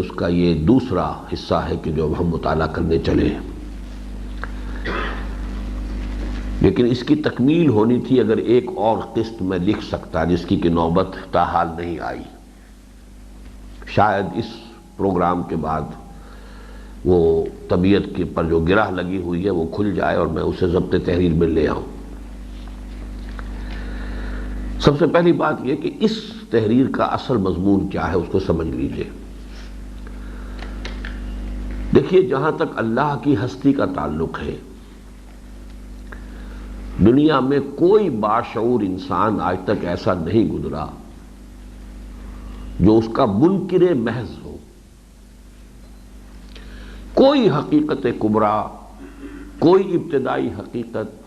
اس کا یہ دوسرا حصہ ہے کہ جو ہم مطالعہ کرنے چلے ہیں، لیکن اس کی تکمیل ہونی تھی اگر ایک اور قسط میں لکھ سکتا، جس کی کہ نوبت تاحال نہیں آئی۔ شاید اس پروگرام کے بعد وہ طبیعت کے پر جو گرہ لگی ہوئی ہے وہ کھل جائے اور میں اسے ضبط تحریر میں لے آؤں۔ سب سے پہلی بات یہ کہ اس تحریر کا اصل مضمون کیا ہے اس کو سمجھ لیجئے۔ دیکھیے، جہاں تک اللہ کی ہستی کا تعلق ہے، دنیا میں کوئی باشعور انسان آج تک ایسا نہیں گزرا جو اس کا منکر محض ہو۔ کوئی حقیقت کبریٰ، کوئی ابتدائی حقیقت،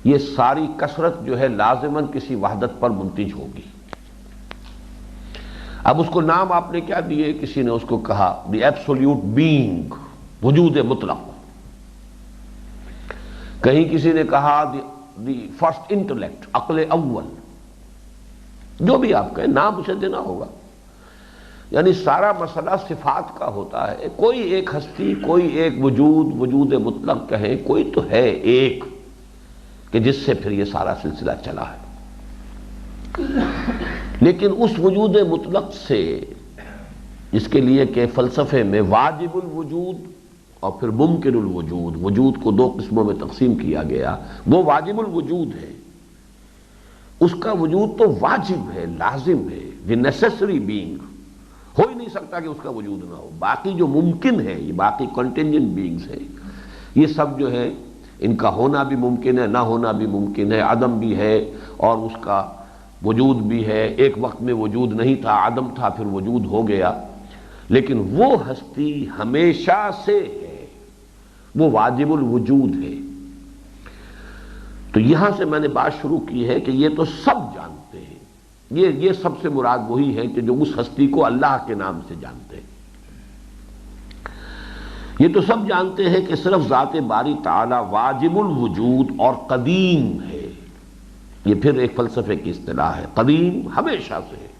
یہ ساری کثرت جو ہے لازماً کسی وحدت پر منتج ہوگی۔ اب اس کو نام آپ نے کیا دیے؟ کسی نے اس کو کہا دی ایبسولوٹ بینگ، وجود مطلق، کہیں کسی نے کہا دی فرسٹ انٹلیکٹ، عقل اول، جو بھی آپ کہیں نام اسے دینا ہوگا۔ یعنی سارا مسئلہ صفات کا ہوتا ہے، کوئی ایک ہستی، کوئی ایک وجود، وجود مطلق کہیں، کوئی تو ہے ایک کہ جس سے پھر یہ سارا سلسلہ چلا ہے۔ لیکن اس وجود مطلق سے، اس کے لیے کہ فلسفے میں واجب الوجود اور پھر ممکن الوجود، وجود کو دو قسموں میں تقسیم کیا گیا، وہ واجب الوجود ہے، اس کا وجود تو واجب ہے، لازم ہے، دی نیسیسری بینگ، ہو ہی نہیں سکتا کہ اس کا وجود نہ ہو۔ باقی جو ممکن ہے، یہ باقی کنٹینجنٹ بینگز ہیں، یہ سب جو ہے ان کا ہونا بھی ممکن ہے، نہ ہونا بھی ممکن ہے، عدم بھی ہے اور اس کا وجود بھی ہے۔ ایک وقت میں وجود نہیں تھا، عدم تھا، پھر وجود ہو گیا، لیکن وہ ہستی ہمیشہ سے ہے، وہ واجب الوجود ہے۔ تو یہاں سے میں نے بات شروع کی ہے کہ یہ تو سب جانتے ہیں، یہ سب سے مراد وہی ہے کہ جو اس ہستی کو اللہ کے نام سے جانتے ہیں۔ یہ تو سب جانتے ہیں کہ صرف ذات باری تعالی واجب الوجود اور قدیم ہے۔ یہ پھر ایک فلسفے کی اصطلاح ہے، قدیم، ہمیشہ سے ہے۔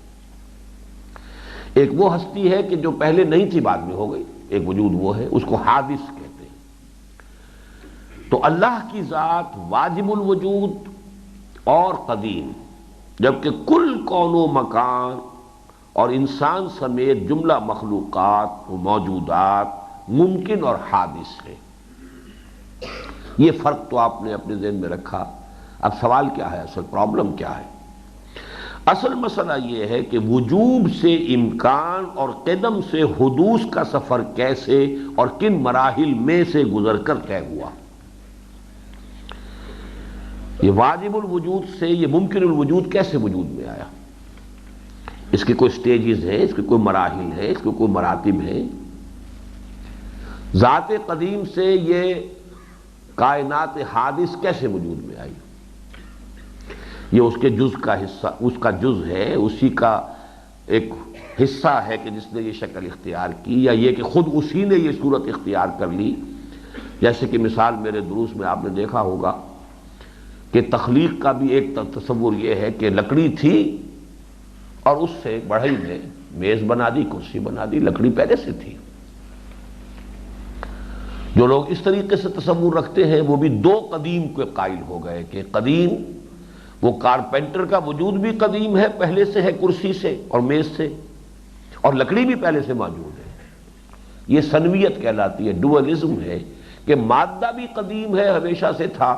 ایک وہ ہستی ہے کہ جو پہلے نہیں تھی بعد میں ہو گئی، ایک وجود وہ ہے، اس کو حادث کہتے ہیں۔ تو اللہ کی ذات واجب الوجود اور قدیم، جبکہ کل کون و مکان اور انسان سمیت جملہ مخلوقات و موجودات ممکن اور حادث ہے۔ یہ فرق تو آپ نے اپنے ذہن میں رکھا۔ اب سوال کیا ہے، اصل پرابلم کیا ہے؟ اصل مسئلہ یہ ہے کہ وجوب سے امکان اور قدم سے حدوث کا سفر کیسے اور کن مراحل میں سے گزر کر طے ہوا۔ یہ واجب الوجود سے یہ ممکن الوجود کیسے وجود میں آیا؟ اس کے کوئی سٹیجز ہیں، اس کے کوئی مراحل ہیں، اس کے کوئی مراتب ہیں۔ ذات قدیم سے یہ کائنات حادث کیسے وجود میں آئی؟ یہ اس کے جز کا حصہ، اس کا جز ہے، اسی کا ایک حصہ ہے کہ جس نے یہ شکل اختیار کی، یا یہ کہ خود اسی نے یہ صورت اختیار کر لی۔ جیسے کہ مثال میرے دروس میں آپ نے دیکھا ہوگا کہ تخلیق کا بھی ایک تصور یہ ہے کہ لکڑی تھی اور اس سے بڑھئی نے میز بنا دی، کرسی بنا دی، لکڑی پہلے سے تھی۔ جو لوگ اس طریقے سے تصور رکھتے ہیں وہ بھی دو قدیم کے قائل ہو گئے کہ قدیم وہ کارپینٹر کا وجود بھی قدیم ہے، پہلے سے ہے، کرسی سے اور میز سے، اور لکڑی بھی پہلے سے موجود ہے۔ یہ سنویت کہلاتی ہے، ڈوئلزم ہے کہ مادہ بھی قدیم ہے، ہمیشہ سے تھا،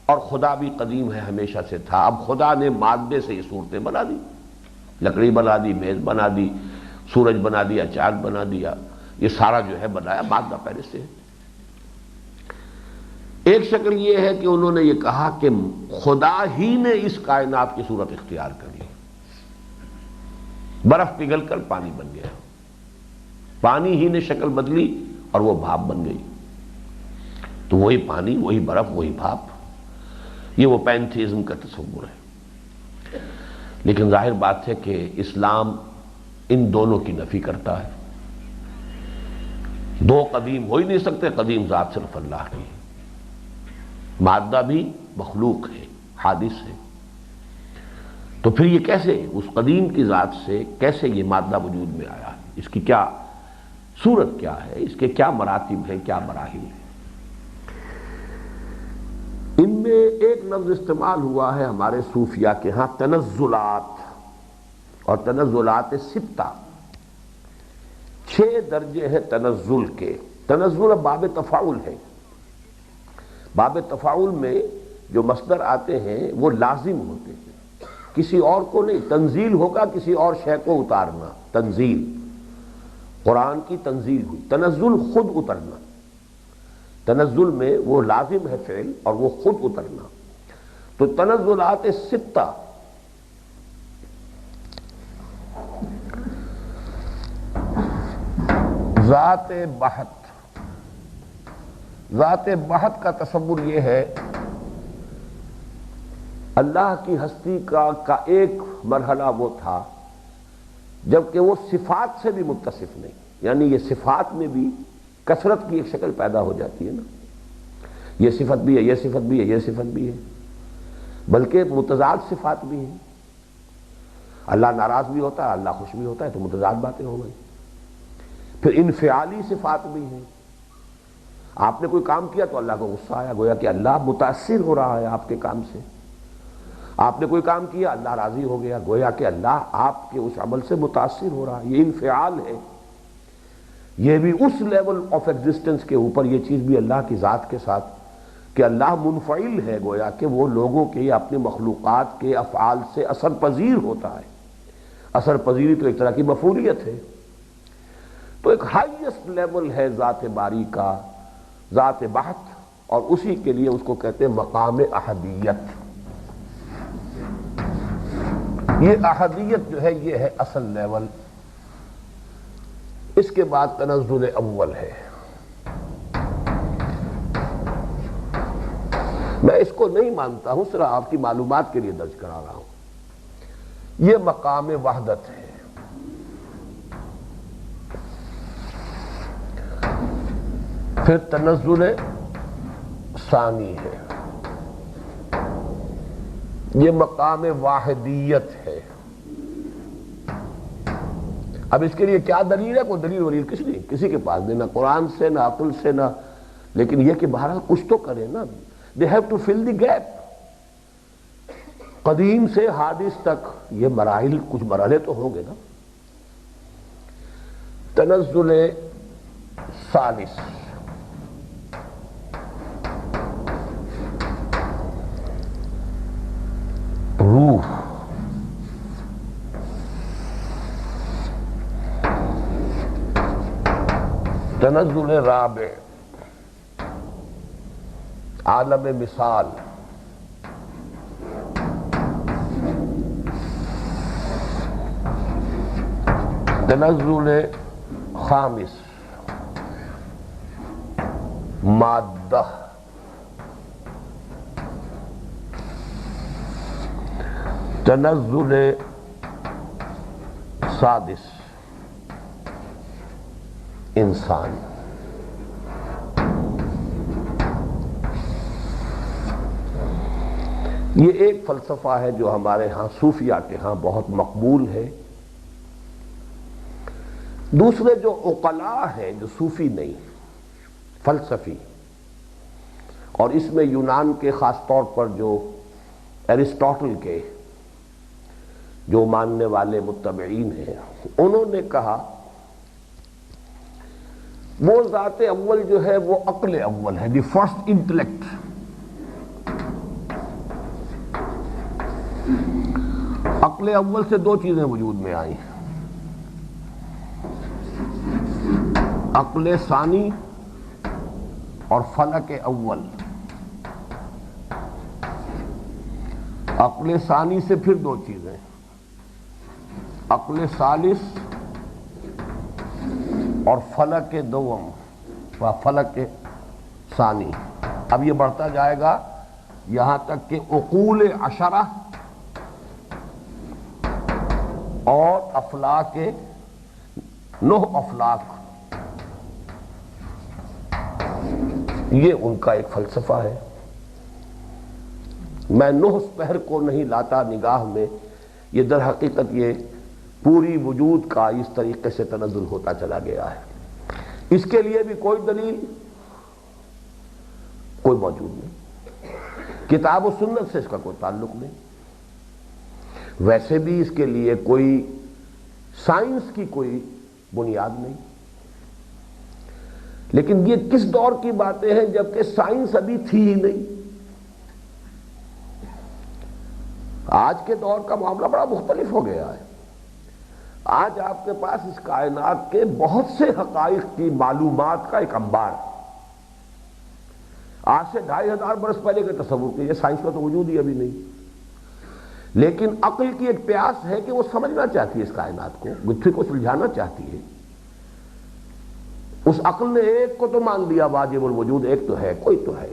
اور خدا بھی قدیم ہے، ہمیشہ سے تھا۔ اب خدا نے مادے سے یہ صورتیں بنا دی، لکڑی بنا دی، میز بنا دی، سورج بنا دیا، چاند بنا دیا، یہ سارا جو ہے بنایا مادہ پہلے سے ہے۔ ایک شکل یہ ہے کہ انہوں نے یہ کہا کہ خدا ہی نے اس کائنات کی صورت اختیار کر لی، برف پگھل کر پانی بن گیا، پانی ہی نے شکل بدلی اور وہ بھاپ بن گئی۔ تو وہی پانی، وہی برف، وہی بھاپ، یہ وہ پینتھیزم کا تصور ہے۔ لیکن ظاہر بات ہے کہ اسلام ان دونوں کی نفی کرتا ہے۔ دو قدیم ہو ہی نہیں سکتے، قدیم ذات صرف اللہ کی، مادہ بھی مخلوق ہے، حادث ہے۔ تو پھر یہ کیسے اس قدیم کی ذات سے کیسے یہ مادہ وجود میں آیا ہے؟ اس کی کیا صورت کیا ہے، اس کے کیا مراتب ہیں، کیا مراحل ہیں۔ ان میں ایک لفظ استعمال ہوا ہے ہمارے صوفیہ کے ہاں تنزلات، اور تنزلات ستہ، 6 درجے ہیں تنزل کے۔ تنزل باب تفاعل ہے، باب تفاعل میں جو مصدر آتے ہیں وہ لازم ہوتے ہیں، کسی اور کو نہیں۔ تنزیل ہوگا کسی اور شے کو اتارنا، تنزیل قرآن کی تنزیل ہوئی۔ تنزل خود اترنا، تنزل میں وہ لازم ہے فعل اور وہ خود اترنا۔ تو تنزلات ستہ، ذات بحت۔ ذات بحت کا تصور یہ ہے اللہ کی ہستی کا ایک مرحلہ وہ تھا جبکہ وہ صفات سے بھی متصف نہیں، یعنی یہ صفات میں بھی کثرت کی ایک شکل پیدا ہو جاتی ہے نا، یہ صفت بھی ہے، یہ صفت بھی ہے، یہ صفت بھی ہے، بلکہ متضاد صفات بھی ہیں۔ اللہ ناراض بھی ہوتا ہے، اللہ خوش بھی ہوتا ہے، تو متضاد باتیں ہو گئی۔ پھر انفعالی صفات بھی ہیں، آپ نے کوئی کام کیا تو اللہ کو غصہ آیا، گویا کہ اللہ متاثر ہو رہا ہے آپ کے کام سے۔ آپ نے کوئی کام کیا، اللہ راضی ہو گیا، گویا کہ اللہ آپ کے اس عمل سے متاثر ہو رہا ہے۔ یہ انفعال ہے، یہ بھی اس لیول آف ایگزسٹنس کے اوپر، یہ چیز بھی اللہ کی ذات کے ساتھ کہ اللہ منفعل ہے، گویا کہ وہ لوگوں کے یا اپنے مخلوقات کے افعال سے اثر پذیر ہوتا ہے۔ اثر پذیری تو ایک طرح کی مفعولیت ہے۔ تو ایک ہائیسٹ لیول ہے ذات باری کا، ذات بحت، اور اسی کے لیے اس کو کہتے ہیں مقام احدیت۔ یہ احدیت جو ہے یہ ہے اصل لیول۔ اس کے بعد تنزل اول ہے۔ میں اس کو نہیں مانتا ہوں، صرف آپ کی معلومات کے لیے درج کرا رہا ہوں۔ یہ مقام وحدت ہے۔ پھر تنزل ثانی ہے، یہ مقام واحدیت ہے۔ اب اس کے لیے کیا دلیل ہے؟ کوئی دلیل ولیل کسی کے پاس نہیں، نہ قرآن سے، نہ عقل سے، نہ، لیکن یہ کہ بہرحال کچھ تو کرے نا۔ They have to fill the gap. قدیم سے حادث تک یہ مراحل، کچھ مرحلے تو ہوں گے نا۔ تنزل ثالث، روح۔ تنزل رابع، عالم مثال۔ تنزل خامس، مادہ۔ تنزل سادس، انسان۔ یہ ایک فلسفہ ہے جو ہمارے ہاں صوفیہ کے ہاں بہت مقبول ہے۔ دوسرے جو عقلاء ہیں، جو صوفی نہیں، فلسفی، اور اس میں یونان کے خاص طور پر جو ایرسٹاٹل کے جو ماننے والے متبعین ہیں، انہوں نے کہا وہ ذات اول جو ہے وہ عقل اول ہے، دی فرسٹ انٹلیکٹ۔ عقل اول سے 2 چیزیں وجود میں آئی، عقل ثانی اور فلک اول۔ عقل ثانی سے پھر 2 چیزیں، عقل ثالث اور فلک دوم و فلک ثانی۔ اب یہ بڑھتا جائے گا یہاں تک کہ عقول عشرہ اور افلاک 9 افلاک، یہ ان کا ایک فلسفہ ہے۔ میں 9 پہر کو نہیں لاتا نگاہ میں، یہ در حقیقت یہ پوری وجود کا اس طریقے سے تنزل ہوتا چلا گیا ہے۔ اس کے لیے بھی کوئی دلیل کوئی موجود نہیں، کتاب و سنت سے اس کا کوئی تعلق نہیں، ویسے بھی اس کے لیے کوئی سائنس کی کوئی بنیاد نہیں۔ لیکن یہ کس دور کی باتیں ہیں جبکہ سائنس ابھی تھی ہی نہیں۔ آج کے دور کا معاملہ بڑا مختلف ہو گیا ہے۔ آج آپ کے پاس اس کائنات کے بہت سے حقائق کی معلومات کا ایک انبار ہے۔ آج سے 2500 برس پہلے کے تصور کیجیے، سائنس کا تو وجود ہی ابھی نہیں، لیکن عقل کی ایک پیاس ہے کہ وہ سمجھنا چاہتی ہے اس کائنات کو، گتھے کو سلجھانا چاہتی ہے۔ اس عقل نے ایک کو تو مان لیا واجب الوجود، ایک تو ہے، کوئی تو ہے۔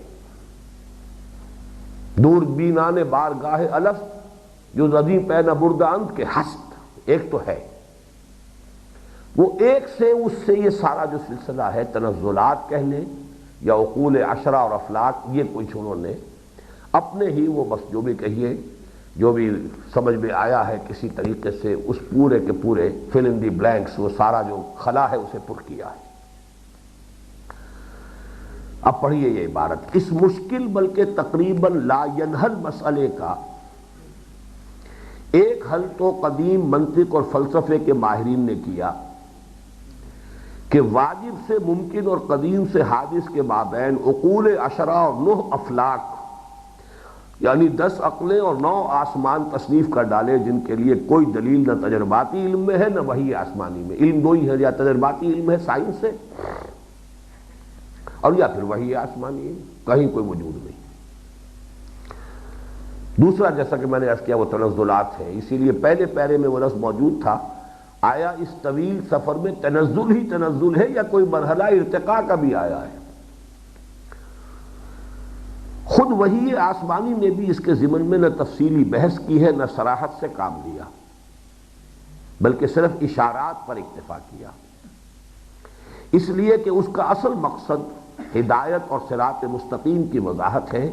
دور بینان بارگاہ الف جو رضی پین برداند کے ہست، ایک تو ہے۔ وہ ایک سے اس سے یہ سارا جو سلسلہ ہے، تنزلات کہہ لیں یا عقول عشرہ اور افلاک، یہ کچھ انہوں نے اپنے ہی وہ بس جو بھی کہیے، جو بھی سمجھ میں آیا ہے کسی طریقے سے، اس پورے کے پورے فل ان دی بلینکس، وہ سارا جو خلا ہے اسے پر کیا ہے۔ اب پڑھیے یہ عبارت، اس مشکل بلکہ تقریباً لا ینحل مسئلے کا ایک حل تو قدیم منطق اور فلسفے کے ماہرین نے کیا کہ واجب سے ممکن اور قدیم سے حادث کے مابین عقول عشرہ اور 9 افلاک، یعنی 10 عقلیں اور 9 آسمان تصنیف کر ڈالے، جن کے لیے کوئی دلیل نہ تجرباتی علم میں ہے نہ وحی آسمانی میں۔ علم دو ہی ہے، یا تجرباتی علم ہے سائنس سے، اور یا پھر وحی آسمانی ہے، کہیں کوئی وجود نہیں۔ دوسرا، جیسا کہ میں نے عرض کیا، وہ تنزلات ہے، اسی لیے پہلے پیرے میں وہ لفظ موجود تھا، آیا اس طویل سفر میں تنزل ہی تنزل ہے یا کوئی مرحلہ ارتقاء کا بھی آیا ہے؟ خود وحی آسمانی نے بھی اس کے ضمن میں نہ تفصیلی بحث کی ہے، نہ صراحت سے کام لیا، بلکہ صرف اشارات پر اکتفا کیا، اس لیے کہ اس کا اصل مقصد ہدایت اور صراط مستقیم کی وضاحت ہے،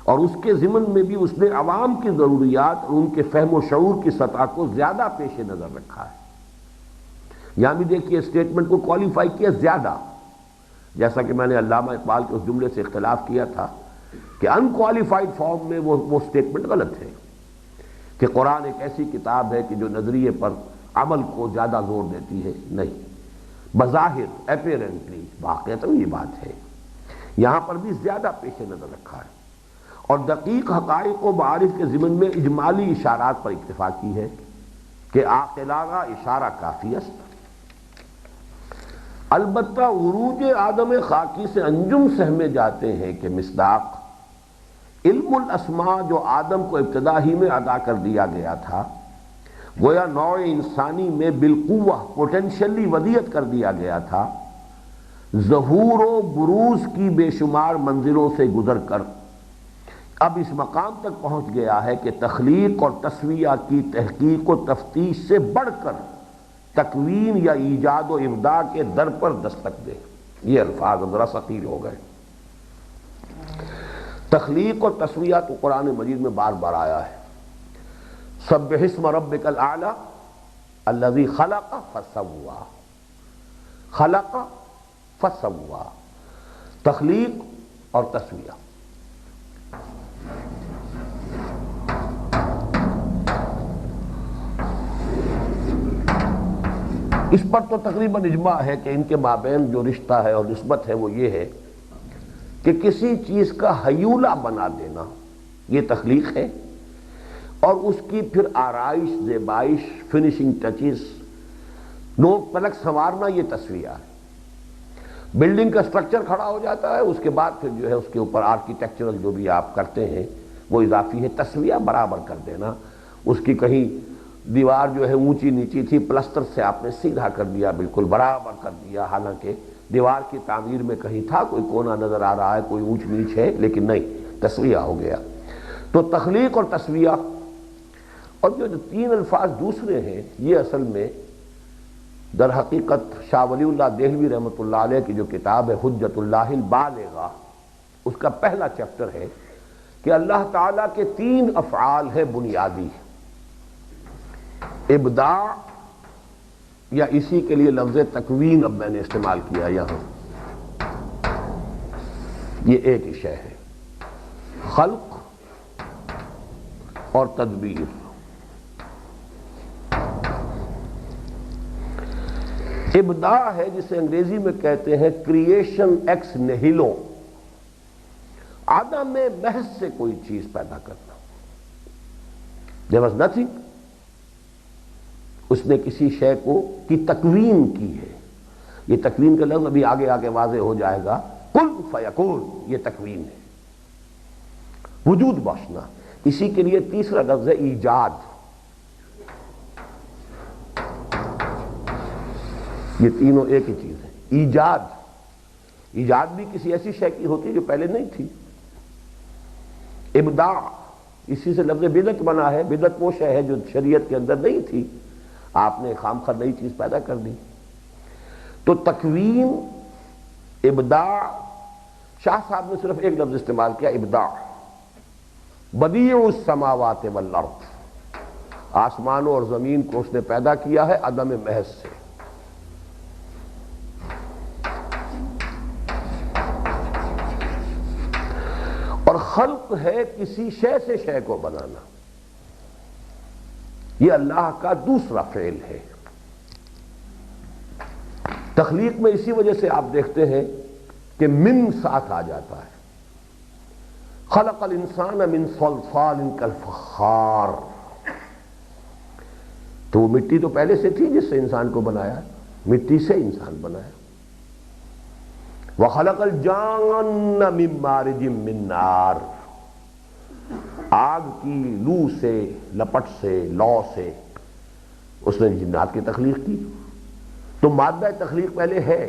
اور اس کے ضمن میں بھی اس نے عوام کی ضروریات اور ان کے فہم و شعور کی سطح کو زیادہ پیش نظر رکھا ہے۔ یہاں بھی دیکھیے اسٹیٹمنٹ کو کوالیفائی کیا زیادہ، جیسا کہ میں نے علامہ اقبال کے اس جملے سے اختلاف کیا تھا کہ ان کوالیفائڈ فارم میں وہ اسٹیٹمنٹ غلط ہے کہ قرآن ایک ایسی کتاب ہے کہ جو نظریے پر عمل کو زیادہ زور دیتی ہے، نہیں، بظاہر اپیرنٹلی واقعتاً یہ بات ہے، یہاں پر بھی زیادہ پیش نظر رکھا ہے، اور دقیق حقائق و معارف کے ضمن میں اجمالی اشارات پر اکتفا کی ہے کہ عاقلانہ اشارہ کافی است۔ البتہ عروج آدم خاکی سے انجم سہمے جاتے ہیں کہ مصداق علم الاسماء جو آدم کو ابتدا ہی میں ادا کر دیا گیا تھا، گویا نوع انسانی میں بالقوہ پوٹینشلی ودیت کر دیا گیا تھا، ظہور و بروز کی بے شمار منزلوں سے گزر کر اب اس مقام تک پہنچ گیا ہے کہ تخلیق اور تسویہ کی تحقیق و تفتیش سے بڑھ کر تکوین یا ایجاد و ابداع کے در پر دستک دے۔ یہ الفاظ ذرا ثقیل ہو گئے۔ تخلیق اور تسویہ تو قرآن مجید میں بار بار آیا ہے، سبح اسم ربک الاعلی الذی خلق فسوی، خلق فسوی، تخلیق اور تسویہ۔ اس پر تو تقریباً اجماع ہے کہ ان کے مابین جو رشتہ ہے اور نسبت ہے وہ یہ ہے کہ کسی چیز کا ہیولہ بنا دینا یہ تخلیق ہے، اور اس کی پھر آرائش، زیبائش، فنیشنگ ٹچز، نوک پلک سنوارنا یہ تسویہ ہے۔ بلڈنگ کا سٹرکچر کھڑا ہو جاتا ہے، اس کے بعد پھر جو ہے اس کے اوپر آرکیٹیکچرل جو بھی آپ کرتے ہیں وہ اضافی ہے۔ تسویہ برابر کر دینا، اس کی کہیں دیوار جو ہے اونچی نیچی تھی، پلسٹر سے آپ نے سیدھا کر دیا، بالکل برابر کر دیا، حالانکہ دیوار کی تعمیر میں کہیں تھا کوئی کونا نظر آ رہا ہے، کوئی اونچ نیچ ہے، لیکن نہیں، تسویہ ہو گیا۔ تو تخلیق اور تسویہ، اور جو 3 الفاظ دوسرے ہیں یہ اصل میں در حقیقت شاہ ولی اللہ دہلوی رحمۃ اللہ علیہ کی جو کتاب ہے حجت اللہ البالغہ، اس کا پہلا چیپٹر ہے کہ اللہ تعالیٰ کے 3 افعال ہیں بنیادی، ابداع یا اسی کے لیے لفظ تکوین اب میں نے استعمال کیا یہاں، یہ ایک ہی شے ہے، خلق اور تدبیر۔ ابداع ہے جسے انگریزی میں کہتے ہیں کریشن ایکس نہیلو، عدم محض سے کوئی چیز پیدا کرنا۔ There was nothing، اس نے کسی شے کی تکوین کی ہے۔ یہ تکوین کا لفظ ابھی آگے آگے واضح ہو جائے گا، کن فیکون، یہ تکوین ہے، وجود بخشنا۔ اسی کے لیے تیسرا لفظ ہے ایجاد۔ یہ تینوں ایک ہی چیز ہے۔ ایجاد، ایجاد بھی کسی ایسی شے کی ہوتی ہے جو پہلے نہیں تھی۔ ابداع، اسی سے لفظ بدعت بنا ہے۔ بدعت وہ شے ہے جو شریعت کے اندر نہیں تھی، آپ نے خامخواہ نئی چیز پیدا کر دی۔ تو تکوین، ابداع، شاہ صاحب نے صرف ایک لفظ استعمال کیا، ابداع۔ بدیع السماوات والارض، آسمانوں اور زمین کو اس نے پیدا کیا ہے عدم محض سے۔ اور خلق ہے کسی شے سے شے کو بنانا، یہ اللہ کا دوسرا فعل ہے۔ تخلیق میں اسی وجہ سے آپ دیکھتے ہیں کہ من ساتھ آ جاتا ہے۔ خلق الانسان من صلصال کالفخار، تو وہ مٹی تو پہلے سے تھی جس سے انسان کو بنایا، مٹی سے انسان بنایا۔ وَخَلَقَ الْجَانَّ مِن مَّارِجٍ مِّن نَّارٍ، آگ کی لو سے، لپٹ سے، لو سے اس نے جنات کی تخلیق کی۔ تو مادہ تخلیق پہلے ہے،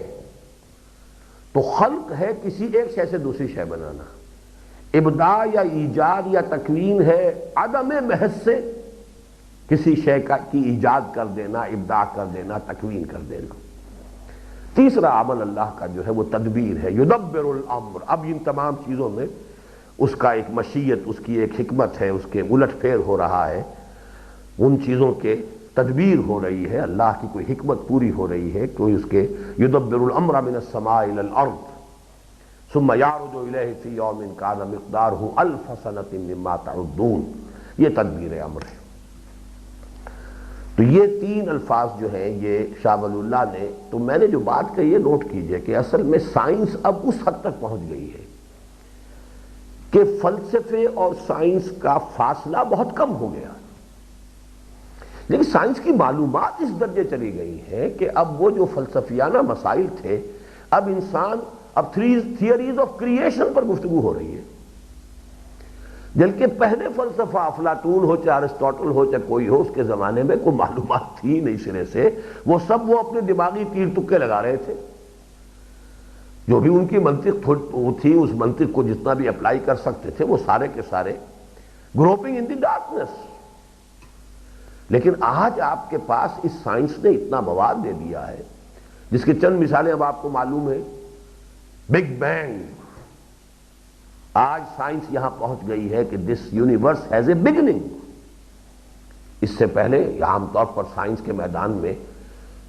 تو خلق ہے کسی ایک شے سے دوسری شے بنانا۔ ابداع یا ایجاد یا تکوین ہے عدم محض سے کسی شے کی ایجاد کر دینا، ابداع کر دینا، تکوین کر دینا۔ تیسرا عمل اللہ کا جو ہے وہ تدبیر ہے، یدبر الامر۔ اب ان تمام چیزوں میں اس کا ایک مشیت، اس کی ایک حکمت ہے، اس کے الٹ پھیر ہو رہا ہے، ان چیزوں کے تدبیر ہو رہی ہے، اللہ کی کوئی حکمت پوری ہو رہی ہے، کوئی اس کے یدبر الامر من السماء الى الارض ثم یعرج الیہ فی یوم کان مقدارہ الف سنۃ مما تعدون، یہ تدبیر امر ہے۔ تو یہ تین الفاظ جو ہیں یہ شاہ ولی اللہ نے، تو میں نے جو بات کہی ہے نوٹ کیجئے کہ اصل میں سائنس اب اس حد تک پہنچ گئی ہے کہ فلسفے اور سائنس کا فاصلہ بہت کم ہو گیا، لیکن سائنس کی معلومات اس درجے چلی گئی ہیں کہ اب وہ جو فلسفیانہ مسائل تھے، اب انسان اب تھیوریز آف کریشن پر گفتگو ہو رہی ہے، جبکہ پہلے فلسفہ افلاطون ہو چاہے ارسطاٹل ہو چاہے کوئی ہو، اس کے زمانے میں کوئی معلومات تھی نہیں سرے سے، وہ سب وہ اپنے دماغی تیر تکے لگا رہے تھے، جو بھی ان کی منطق تھی اس منطق کو جتنا بھی اپلائی کر سکتے تھے وہ سارے کے سارے گروپنگ ان دی ڈارکنیس۔ لیکن آج آپ کے پاس اس سائنس نے اتنا مواد دے دیا ہے جس کی چند مثالیں اب آپ کو معلوم ہے۔ بگ بینگ، آج سائنس یہاں پہنچ گئی ہے کہ this universe has a beginning. اس سے پہلے عام طور پر سائنس کے میدان میں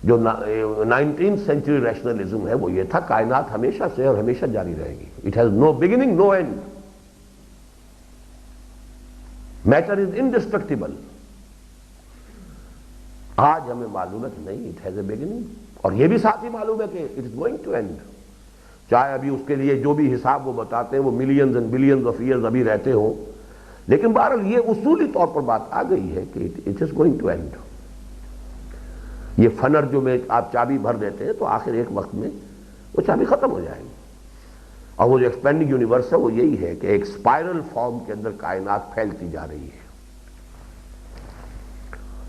جو 19th سینچری ریشنلزم ہے وہ یہ تھا، کائنات ہمیشہ سے اور ہمیشہ جاری رہے گی، it has no beginning no end, matter is indestructible. آج ہمیں معلوم ہے کہ نہیں، اٹ ہیز اے بگننگ، اور یہ بھی ساتھ ہی معلوم ہے کہ it is going to end, چاہے ابھی اس کے لیے جو بھی حساب وہ بتاتے ہیں وہ millions and billions of years ابھی رہتے ہوں، لیکن بہرحال یہ اصولی طور پر بات آ گئی ہے کہ it is going to end. یہ فنر جو میں آپ چابی بھر دیتے ہیں تو آخر ایک وقت میں وہ چابی ختم ہو جائے گی، اور وہ جو ایکسپینڈنگ یونیورس ہے وہ یہی ہے کہ ایک سپائرل فارم کے اندر کائنات پھیلتی جا رہی ہے،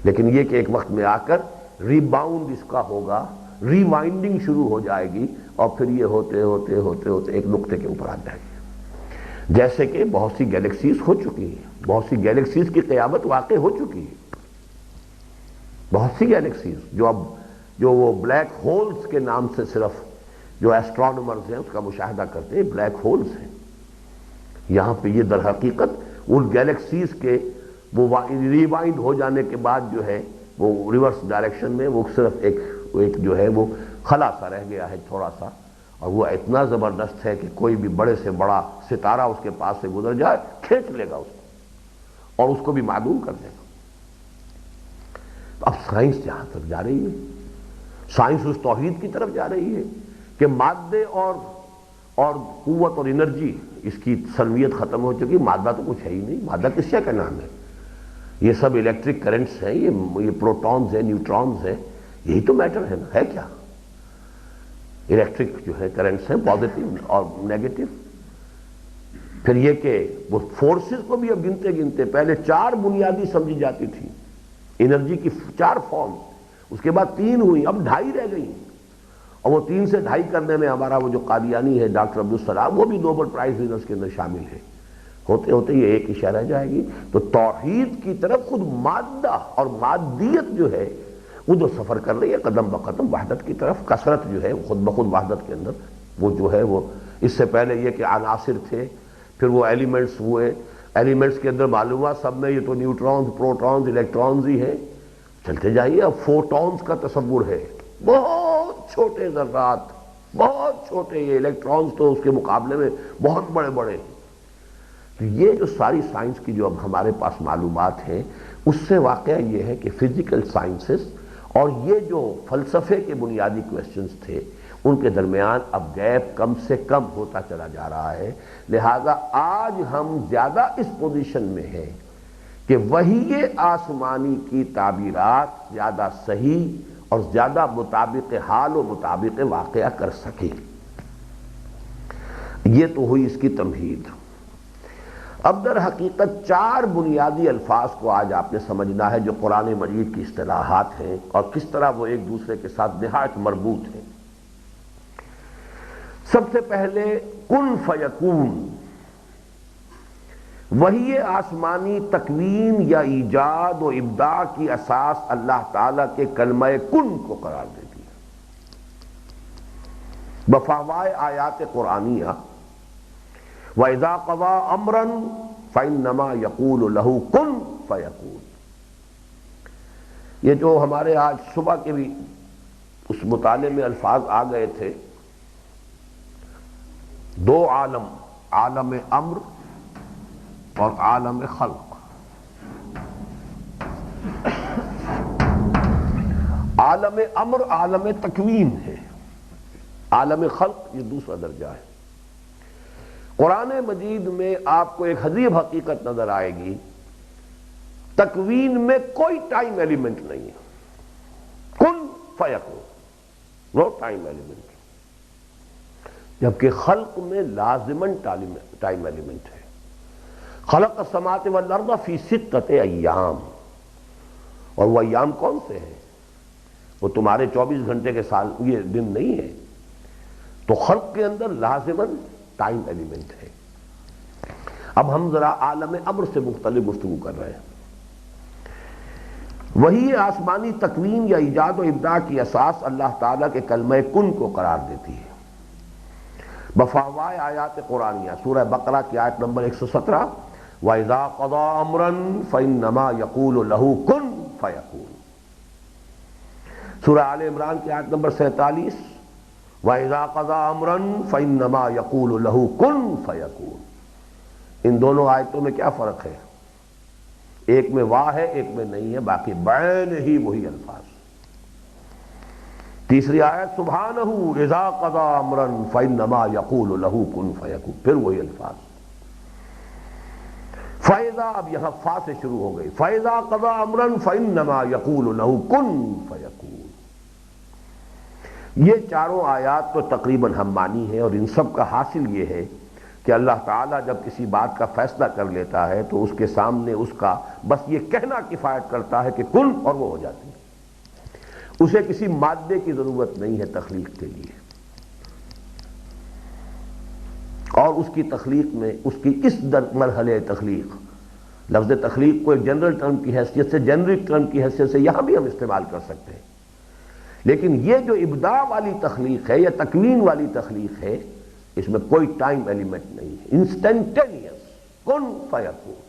لیکن یہ کہ ایک وقت میں آ کر ریباؤنڈ اس کا ہوگا، ریوائنڈنگ شروع ہو جائے گی، اور پھر یہ ہوتے ہوتے ہوتے ہوتے ایک نقطے کے اوپر آ جائے گی، جیسے کہ بہت سی گیلیکسیز ہو چکی ہیں، بہت سی گیلیکسیز کی قیامت واقع ہو چکی ہے، بہت سی گیلیکسیز جو وہ بلیک ہولز کے نام سے صرف جو ایسٹرونومرز ہیں اس کا مشاہدہ کرتے ہیں، بلیک ہولز ہیں۔ یہاں پہ یہ در حقیقت ان گیلیکسیز کے وہ ریوائنڈ ہو جانے کے بعد جو ہے وہ ریورس ڈائریکشن میں وہ صرف ایک جو ہے وہ خلا سا رہ گیا ہے تھوڑا سا، اور وہ اتنا زبردست ہے کہ کوئی بھی بڑے سے بڑا ستارہ اس کے پاس سے گزر جائے کھینچ لے گا اس کو اور اس کو بھی معدوم کر دے گا۔ اب سائنس جہاں تک جا رہی ہے، سائنس اس توحید کی طرف جا رہی ہے کہ مادے اور قوت اور انرجی اس کی سلمیت ختم ہو چکی، مادہ تو کچھ ہے ہی نہیں، مادہ کس شے کا نام ہے؟ یہ سب الیکٹرک کرنٹس ہیں، یہ پروٹونز ہیں، نیوٹرونز ہیں، یہی تو میٹر ہے نا، ہے کیا؟ الیکٹرک جو ہے کرنٹس ہیں، پازیٹیو اور نیگیٹو۔ پھر یہ کہ وہ فورسز کو بھی اب گنتے گنتے، پہلے 4 بنیادی سمجھی جاتی تھی انرجی کی 4 فارم، اس کے بعد 3 ہوئی، اب 2.5 رہ گئی، اور وہ 3 سے 2.5 کرنے میں ہمارا وہ جو قادیانی ہے ڈاکٹر عبدالسلام، وہ بھی نوبل پرائز ونرز کے اندر شامل ہے۔ ہوتے ہوتے یہ ایک اشارہ رہ جائے گی، تو توحید کی طرف خود مادہ اور مادیت جو ہے وہ جو سفر کر رہی ہے قدم بقدم وحدت کی طرف، کثرت جو ہے خود بخود وحدت کے اندر وہ جو ہے وہ، اس سے پہلے یہ کہ عناصر تھے، پھر وہ ایلیمنٹس ہوئے، ایلیمنٹس کے اندر معلوم ہوا سب میں یہ تو نیوٹرونز، پروٹونز، الیکٹرونز ہی ہیں، چلتے جائیے اب فوٹونز کا تصور ہے، بہت چھوٹے ذرات، بہت چھوٹے، یہ الیکٹرونز تو اس کے مقابلے میں بہت بڑے بڑے ہیں۔ تو یہ جو ساری سائنس کی جو اب ہمارے پاس معلومات ہیں، اس سے واقعہ یہ ہے کہ فزیکل سائنسز اور یہ جو فلسفے کے بنیادی کویسچنز تھے ان کے درمیان اب گیپ کم سے کم ہوتا چلا جا رہا ہے، لہذا آج ہم زیادہ اس پوزیشن میں ہیں کہ وحی آسمانی کی تعبیرات زیادہ صحیح اور زیادہ مطابق حال و مطابق واقعہ کر سکیں۔ یہ تو ہوئی اس کی تمہید۔ اب در حقیقت 4 بنیادی الفاظ کو آج آپ نے سمجھنا ہے جو قرآن مجید کی اصطلاحات ہیں اور کس طرح وہ ایک دوسرے کے ساتھ نہایت مربوط ہیں۔ سب سے پہلے کن فیکون، وحی آسمانی تکوین یا ایجاد و ابداع کی اساس اللہ تعالیٰ کے کلمہ کن کو قرار دیتی ہے بفاوائے آیات قرآنیہ۔ وَإِذَا قَضَىٰ أَمْرًا فَإِنَّمَا يَقُولُ لَهُ كُن فَيَكُونُ۔ یہ جو ہمارے آج صبح کے بھی اس مطالعے میں الفاظ آ گئے تھے، 2 عالم، عالم امر اور عالم خلق۔ عالم امر عالم تکوین ہے، عالم خلق یہ دوسرا درجہ ہے۔ قرآن مجید میں آپ کو ایک عجیب حقیقت نظر آئے گی، تکوین میں کوئی ٹائم ایلیمنٹ نہیں ہے، کن فیکون، نو ٹائم ایلیمنٹ، جبکہ خلق میں لازماً ٹائم ایلیمنٹ ہے۔ خلق السماوات والارض فی 6 ایام، اور وہ ایام کون سے ہیں؟ وہ تمہارے 24 گھنٹے کے سال یہ دن نہیں ہے، تو خلق کے اندر لازماً ٹائم ایلیمنٹ ہے۔ اب ہم ذرا عالم امر سے مختلف گفتگو کر رہے ہیں۔ وہی آسمانی تکوین یا ایجاد و ابداع کی اساس اللہ تعالیٰ کے کلمہ کن کو قرار دیتی ہے بفاوائے آیات قرآنیہ۔ سورہ بقرہ کی آیت نمبر 117، وَإِذَا قَضَىٰ أَمْرًا فَإِنَّمَا يَقُولُ لَهُ كُن فَيَكُونُ۔ سورہ آل عمران کی آیت نمبر 47، وَإِذَا قَضَىٰ أَمْرًا فَإِنَّمَا يَقُولُ لَهُ كُن فَيَكُونُ۔ ان دونوں آیتوں میں کیا فرق ہے؟ ایک میں واہ ہے، ایک میں نہیں ہے، باقی بعین ہی وہی الفاظ۔ تیسری آیت سبحانہ اذا قضى امرا فانما يقول له كن فيكون، پھر وہی الفاظ۔ فاذا، اب یہاں فا سے شروع ہو گئی، فاذا قضى امرا فانما يقول له كن فيكون۔ یہ چاروں آیات تو تقریباً ہم مانی ہیں، اور ان سب کا حاصل یہ ہے کہ اللہ تعالیٰ جب کسی بات کا فیصلہ کر لیتا ہے تو اس کے سامنے اس کا بس یہ کہنا کفایت کرتا ہے کہ کن، اور وہ ہو جاتی ہے۔ اسے کسی مادے کی ضرورت نہیں ہے تخلیق کے لیے، اور اس کی تخلیق میں اس کی اس مرحلے تخلیق، لفظ تخلیق کو ایک جنرل ٹرم کی حیثیت سے، جنرک ٹرم کی حیثیت سے یہاں بھی ہم استعمال کر سکتے ہیں، لیکن یہ جو ابداع والی تخلیق ہے یا تکوین والی تخلیق ہے، اس میں کوئی ٹائم ایلیمنٹ نہیں ہے، انسٹنٹینیس، کن فیکون۔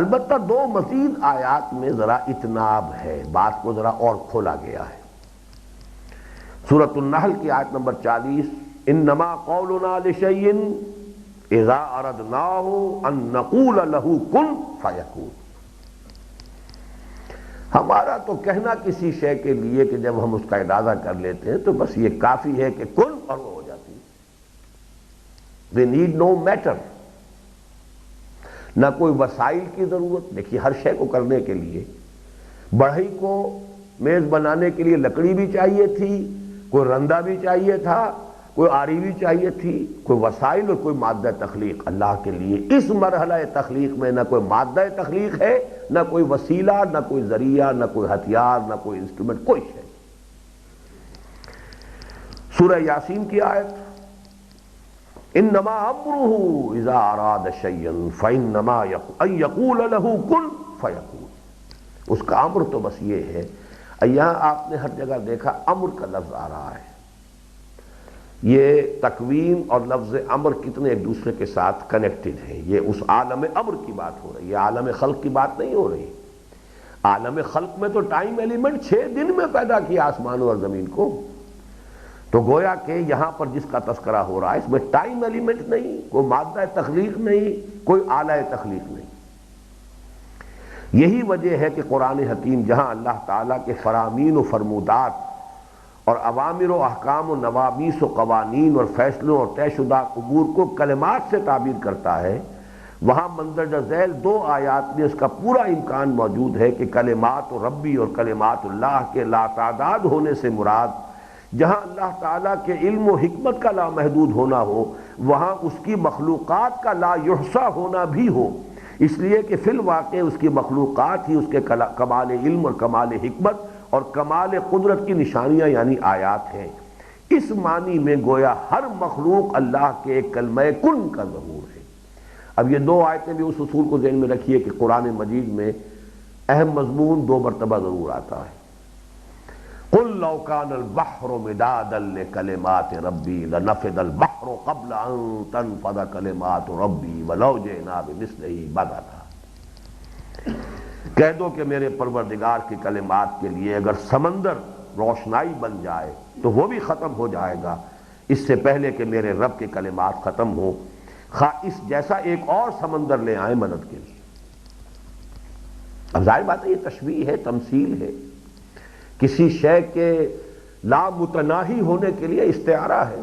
البتہ دو مزید آیات میں ذرا اتناب ہے، بات کو ذرا اور کھولا گیا ہے۔ سورۃ النحل کی آیت نمبر 40، انما قولنا لشیء اذا اردناہ ان نقول له کن فیکون۔ ہمارا تو کہنا کسی شے کے لیے کہ جب ہم اس کا ارادہ کر لیتے ہیں تو بس یہ کافی ہے کہ کن اور وہ ہو جاتی ہے۔ We need no matter، نہ کوئی وسائل کی ضرورت۔ دیکھیے ہر شے کو کرنے کے لیے، بڑھئی کو میز بنانے کے لیے لکڑی بھی چاہیے تھی، کوئی رندہ بھی چاہیے تھا، کوئی آری بھی چاہیے تھی، کوئی وسائل اور کوئی مادہ تخلیق۔ اللہ کے لیے اس مرحلہ تخلیق میں نہ کوئی مادہ تخلیق ہے، نہ کوئی وسیلہ، نہ کوئی ذریعہ، نہ کوئی ہتھیار، نہ کوئی انسٹرومنٹ، کوئی شے۔ سورہ یاسین کی آیت، انما امرہ اذا اراد شیئا فانما ان یقول له کن فیکون۔ اس کا امر تو بس یہ ہے۔ یہاں آپ نے ہر جگہ دیکھا امر کا لفظ آ رہا ہے۔ یہ تکوین اور لفظ امر کتنے ایک دوسرے کے ساتھ کنیکٹڈ ہیں۔ یہ اس عالم امر کی بات ہو رہی ہے، عالم خلق کی بات نہیں ہو رہی۔ عالم خلق میں تو ٹائم ایلیمنٹ 6 دن میں پیدا کیا آسمانوں اور زمین کو، تو گویا کہ یہاں پر جس کا تذکرہ ہو رہا ہے اس میں ٹائم ایلیمنٹ نہیں، کوئی مادہ تخلیق نہیں، کوئی آلہ تخلیق نہیں۔ یہی وجہ ہے کہ قرآن حکیم جہاں اللہ تعالیٰ کے فرامین و فرمودات اور اوامر و احکام و نوامیس و قوانین اور فیصلوں اور طے شدہ امور کو کلمات سے تعبیر کرتا ہے، وہاں مندرجہ ذیل 2 آیات میں اس کا پورا امکان موجود ہے کہ کلمات و ربی اور کلمات اللہ کے لاتعداد ہونے سے مراد جہاں اللہ تعالیٰ کے علم و حکمت کا لامحدود ہونا ہو، وہاں اس کی مخلوقات کا لا یحصیٰ ہونا بھی ہو، اس لیے کہ فی الواقع اس کی مخلوقات ہی اس کے کمال علم اور کمال حکمت اور کمال قدرت کی نشانیاں یعنی آیات ہیں۔ اس معنی میں گویا ہر مخلوق اللہ کے ایک کلمہ کن کا ظہور ہے۔ اب یہ 2 آیتیں بھی اس اصول کو ذہن میں رکھیے کہ قرآن مجید میں اہم مضمون 2 مرتبہ ضرور آتا ہے۔ قل لو كان البحر مدادا لكلمات ربي لنفد البحر قبل ان تنفد كلمات ربي ولو جئنا بمثله مددا۔ کہہ دو کہ میرے پروردگار کی کلمات کے لیے اگر سمندر روشنائی بن جائے تو وہ بھی ختم ہو جائے گا اس سے پہلے کہ میرے رب کے کلمات ختم ہو، خواہ اس جیسا ایک اور سمندر لے آئیں مدد کے لیے۔ اب ظاہر بات ہے یہ تشبیہ ہے، تمثیل ہے، کسی شے کے لامتناہی ہونے کے لیے استعارہ ہے۔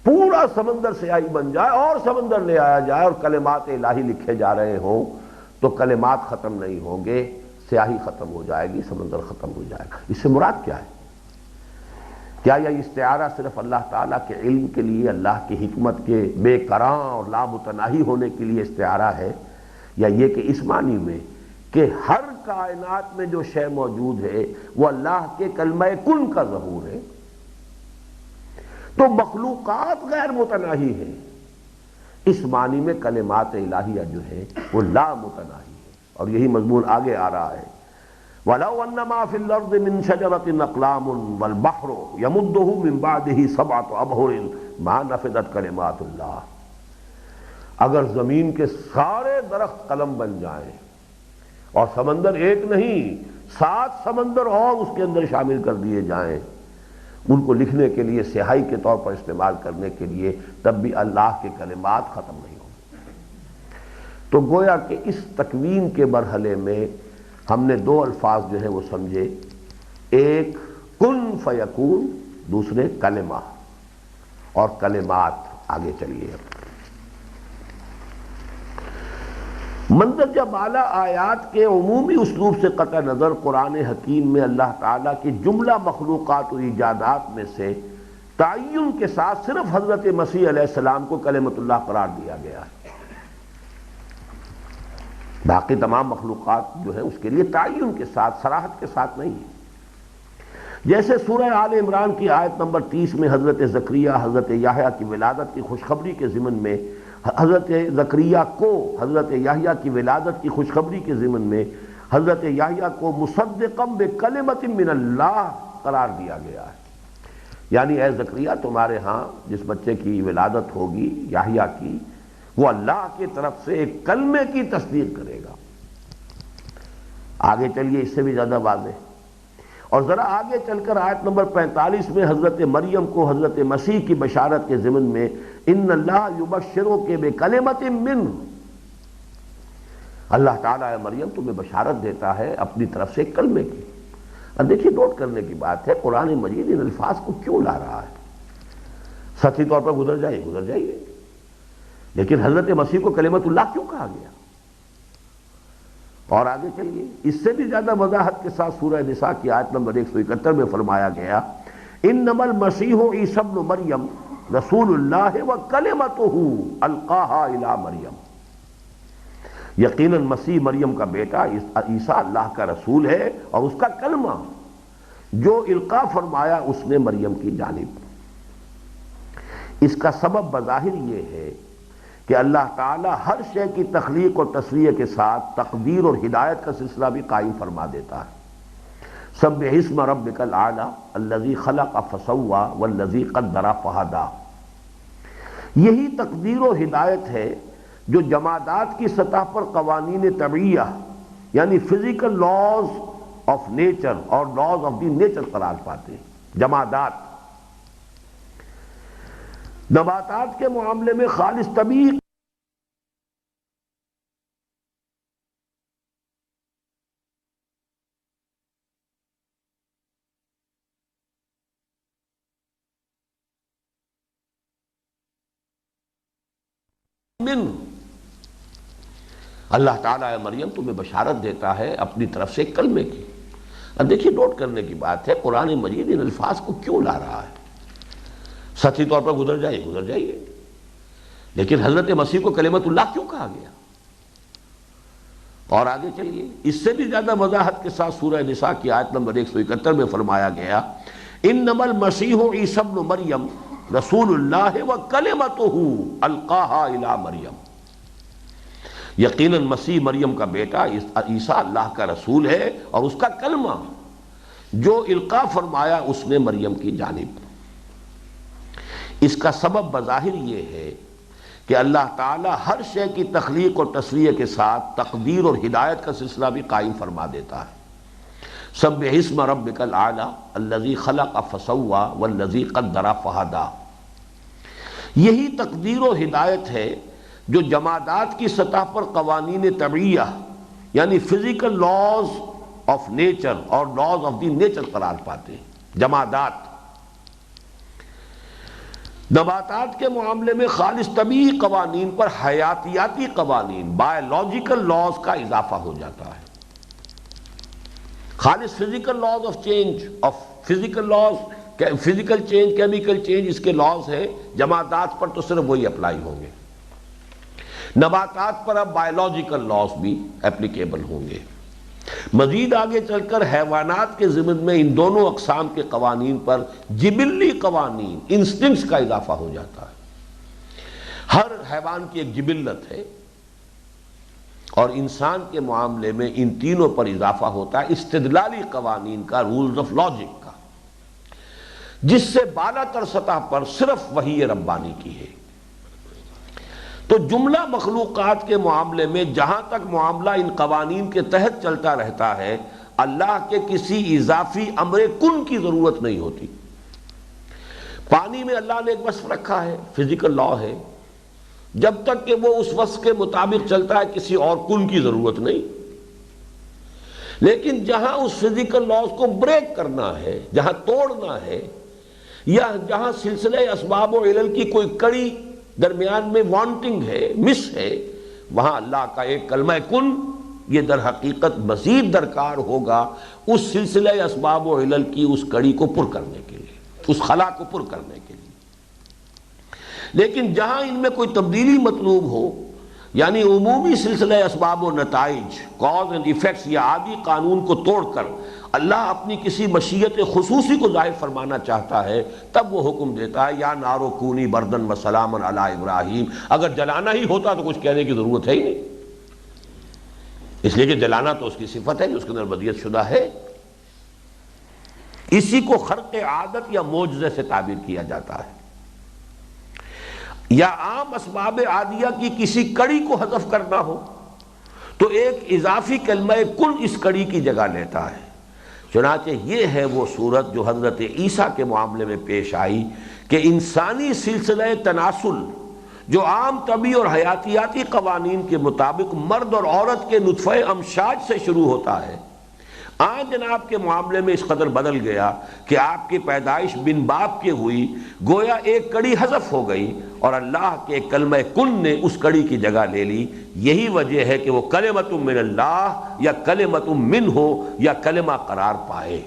پورا سمندر سیاہی بن جائے اور سمندر لے آیا جائے اور کلمات الہی لکھے جا رہے ہوں تو کلمات ختم نہیں ہوں گے، سیاہی ختم ہو جائے گی، سمندر ختم ہو جائے گا۔ اس سے مراد کیا ہے؟ کیا یہ استعارہ صرف اللہ تعالیٰ کے علم کے لیے، اللہ کی حکمت کے بے کراں اور لامتناہی ہونے کے لیے استعارہ ہے، یا یہ کہ اس معنی میں کہ ہر کائنات میں جو شے موجود ہے وہ اللہ کے کلمہ کن کا ظہور ہے؟ تو مخلوقات غیر متناہی ہیں، اس معنی میں کلمات الہیہ جو ہے وہ لا متناہی ہے، اور یہی مضمون آگے آ رہا ہے۔ وَلَوْ أَنَّ مَا فِي الْأَرْضِ مِنْ شَجَرَةٍ أَقْلَامٌ وَالْبَحْرُ يَمُدُّهُ مِنْ بَعْدِهِ 7 أَبْحُرٍ مَا نَفِدَتْ كَلِمَاتُ اللَّهِ۔ اگر زمین کے سارے درخت قلم بن جائیں اور سمندر ایک نہیں 7 سمندر اور اس کے اندر شامل کر دیے جائیں ان کو لکھنے کے لیے، سیاہی کے طور پر استعمال کرنے کے لیے، تب بھی اللہ کے کلمات ختم نہیں ہوں گے۔ تو گویا کہ اس تکوین کے مرحلے میں ہم نے 2 الفاظ جو ہیں وہ سمجھے، ایک کن فیکون، دوسرے کلمہ اور کلمات۔ آگے چلیے، مندرجہ بالا آیات کے عمومی اسلوب سے قطع نظر قرآن حکیم میں اللہ تعالیٰ کی جملہ مخلوقات و ایجادات میں سے تعین کے ساتھ صرف حضرت مسیح علیہ السلام کو کلمۃ اللہ قرار دیا گیا ہے۔ باقی تمام مخلوقات جو ہیں اس کے لیے تعین کے ساتھ، صراحت کے ساتھ نہیں ہے۔ جیسے سورہ آل عمران کی آیت نمبر 30 میں حضرت زکریا حضرت یحییٰ کی ولادت کی خوشخبری کے ضمن میں حضرت زکریا کو حضرت یحییٰ کی ولادت کی خوشخبری کے ضمن میں حضرت یحییٰ کو مصدقاً بکلمۃ من اللہ قرار دیا گیا ہے، یعنی اے زکریا تمہارے ہاں جس بچے کی ولادت ہوگی یحییٰ کی، وہ اللہ کی طرف سے ایک کلمے کی تصدیق کرے گا۔ آگے چلیے اس سے بھی زیادہ واضح، اور ذرا آگے چل کر آیت نمبر 45 میں حضرت مریم کو حضرت مسیح کی بشارت کے ضمن میں ان اللہ یبشرک بکلمۃ منہ، اللہ تعالیٰ مریم تمہیں بشارت دیتا ہے اپنی طرف سے کلمے کی۔ اب دیکھیے نوٹ کرنے کی بات ہے، قرآن مجید ان الفاظ کو کیوں لا رہا ہے؟ سطحی طور پر گزر جائیے، لیکن حضرت مسیح کو کلمۃ اللہ کیوں کہا گیا؟ اور آگے چلیے اس سے بھی زیادہ وضاحت کے ساتھ سورہ نساء کی آیت نمبر 171 میں فرمایا گیا انما المسیح عیسی ابن مریم رسول اللہ وکلمتہ القاہا الی مریم، یقیناً مسیح مریم کا بیٹا عیسیٰ اللہ کا رسول ہے اور اس کا کلمہ جو القاء فرمایا اس نے مریم کی جانب۔ اس کا سبب بظاہر یہ ہے کہ اللہ تعالیٰ ہر شے کی تخلیق اور تصویر کے ساتھ تقدیر اور ہدایت کا سلسلہ بھی قائم فرما دیتا ہے۔ سبح اسم ربک الاعلی الذی خلق فسوی والذی قدر فہدی، یہی تقدیر و ہدایت ہے جو جمادات کی سطح پر قوانین طبعیہ یعنی فزیکل لاز آف نیچر اور لاز آف دی نیچر قرار پاتے ہیں۔ جمادات، نباتات کے معاملے میں خالص طبیعی اللہ تعالیٰ مریم تمہیں بشارت دیتا ہے اپنی طرف سے کلمے کی۔ اب دیکھیے نوٹ کرنے کی بات ہے، قرآن مجید ان الفاظ کو کیوں لا رہا ہے؟ سطحی طور پر گزر جائیے، لیکن حضرت مسیح کو کلمۃ اللہ کیوں کہا گیا؟ اور آگے چلیے اس سے بھی زیادہ وضاحت کے ساتھ سورہ نساء کی آیت نمبر 171 میں فرمایا گیا انما المسیح عیسی ابن مریم رسول اللہ وکلمتہ القاہا الی مریم، یقیناً مسیح مریم کا بیٹا عیسیٰ اللہ کا رسول ہے اور اس کا کلمہ جو القاء فرمایا اس نے مریم کی جانب۔ اس کا سبب بظاہر یہ ہے کہ اللہ تعالیٰ ہر شے کی تخلیق اور تصویر کے ساتھ تقدیر اور ہدایت کا سلسلہ بھی قائم فرما دیتا ہے۔ سبح اسم ربک الاعلی الذی خلق فسوی والذی قدر فہدی، یہی تقدیر و ہدایت ہے جو جمادات کی سطح پر قوانین طبعیہ یعنی فزیکل لاز آف نیچر اور لاز آف دی نیچر قرار پاتے ہیں۔ جمادات، نباتات کے معاملے میں خالص طبیعی قوانین پر حیاتیاتی قوانین بایولوجیکل لاز کا اضافہ ہو جاتا ہے۔ خالص physical laws of change of physical laws, physical change, chemical change, اس کے لاز ہیں، جمادات پر تو صرف وہی اپلائی ہوں گے، نباتات پر اب بایولوجیکل لاز بھی اپلیکیبل ہوں گے۔ مزید آگے چل کر حیوانات کے ضمن میں ان دونوں اقسام کے قوانین پر جبلی قوانین، انسٹنکٹس کا اضافہ ہو جاتا ہے۔ ہر حیوان کی ایک جبلت ہے اور انسان کے معاملے میں ان تینوں پر اضافہ ہوتا ہے استدلالی قوانین کا، رولز آف لاجک کا، جس سے بالا تر سطح پر صرف وحی ربانی کی ہے۔ تو جملہ مخلوقات کے معاملے میں جہاں تک معاملہ ان قوانین کے تحت چلتا رہتا ہے، اللہ کے کسی اضافی امر کن کی ضرورت نہیں ہوتی۔ پانی میں اللہ نے ایک وصف رکھا ہے، فزیکل لا ہے، جب تک کہ وہ اس وصف کے مطابق چلتا ہے کسی اور کن کی ضرورت نہیں۔ لیکن جہاں اس فزیکل لاز کو بریک کرنا ہے، جہاں توڑنا ہے، یا جہاں سلسلہ اسباب و علل کی کوئی کڑی درمیان میں وانٹنگ ہے، مس ہے، وہاں اللہ کا ایک کلمہ کن یہ در حقیقت مزید درکار ہوگا اس سلسلہ اسباب و علل کی اس کڑی کو پر کرنے کے لیے، اس خلا کو پر کرنے کے لیے۔ لیکن جہاں ان میں کوئی تبدیلی مطلوب ہو، یعنی عمومی سلسلہ اسباب و نتائج، کاز اینڈ ایفیکٹس یا عادی قانون کو توڑ کر اللہ اپنی کسی مشیت خصوصی کو ظاہر فرمانا چاہتا ہے، تب وہ حکم دیتا ہے یا نارو کونی بردن و سلاما علی ابراہیم۔ اگر جلانا ہی ہوتا تو کچھ کہنے کی ضرورت ہے ہی نہیں، اس لیے کہ جلانا تو اس کی صفت ہے جو اس کے اندر بدیت شدہ ہے۔ اسی کو خرق عادت یا معجزے سے تعبیر کیا جاتا ہے، یا عام اسباب عادیہ کی کسی کڑی کو حذف کرنا ہو تو ایک اضافی کلمہ کن اس کڑی کی جگہ لیتا ہے۔ چنانچہ یہ ہے وہ صورت جو حضرت عیسیٰ کے معاملے میں پیش آئی کہ انسانی سلسلہ تناسل جو عام طبی اور حیاتیاتی قوانین کے مطابق مرد اور عورت کے نطفہ امشاج سے شروع ہوتا ہے، آج جناب کے معاملے میں اس قدر بدل گیا کہ آپ کی پیدائش بن باپ کے ہوئی، گویا ایک کڑی حذف ہو گئی اور اللہ کے کلمہ کن نے اس کڑی کی جگہ لے لی۔ یہی وجہ ہے کہ وہ کلمۃ من اللہ یا کلمۃ من ہو یا کلمہ قرار پائے۔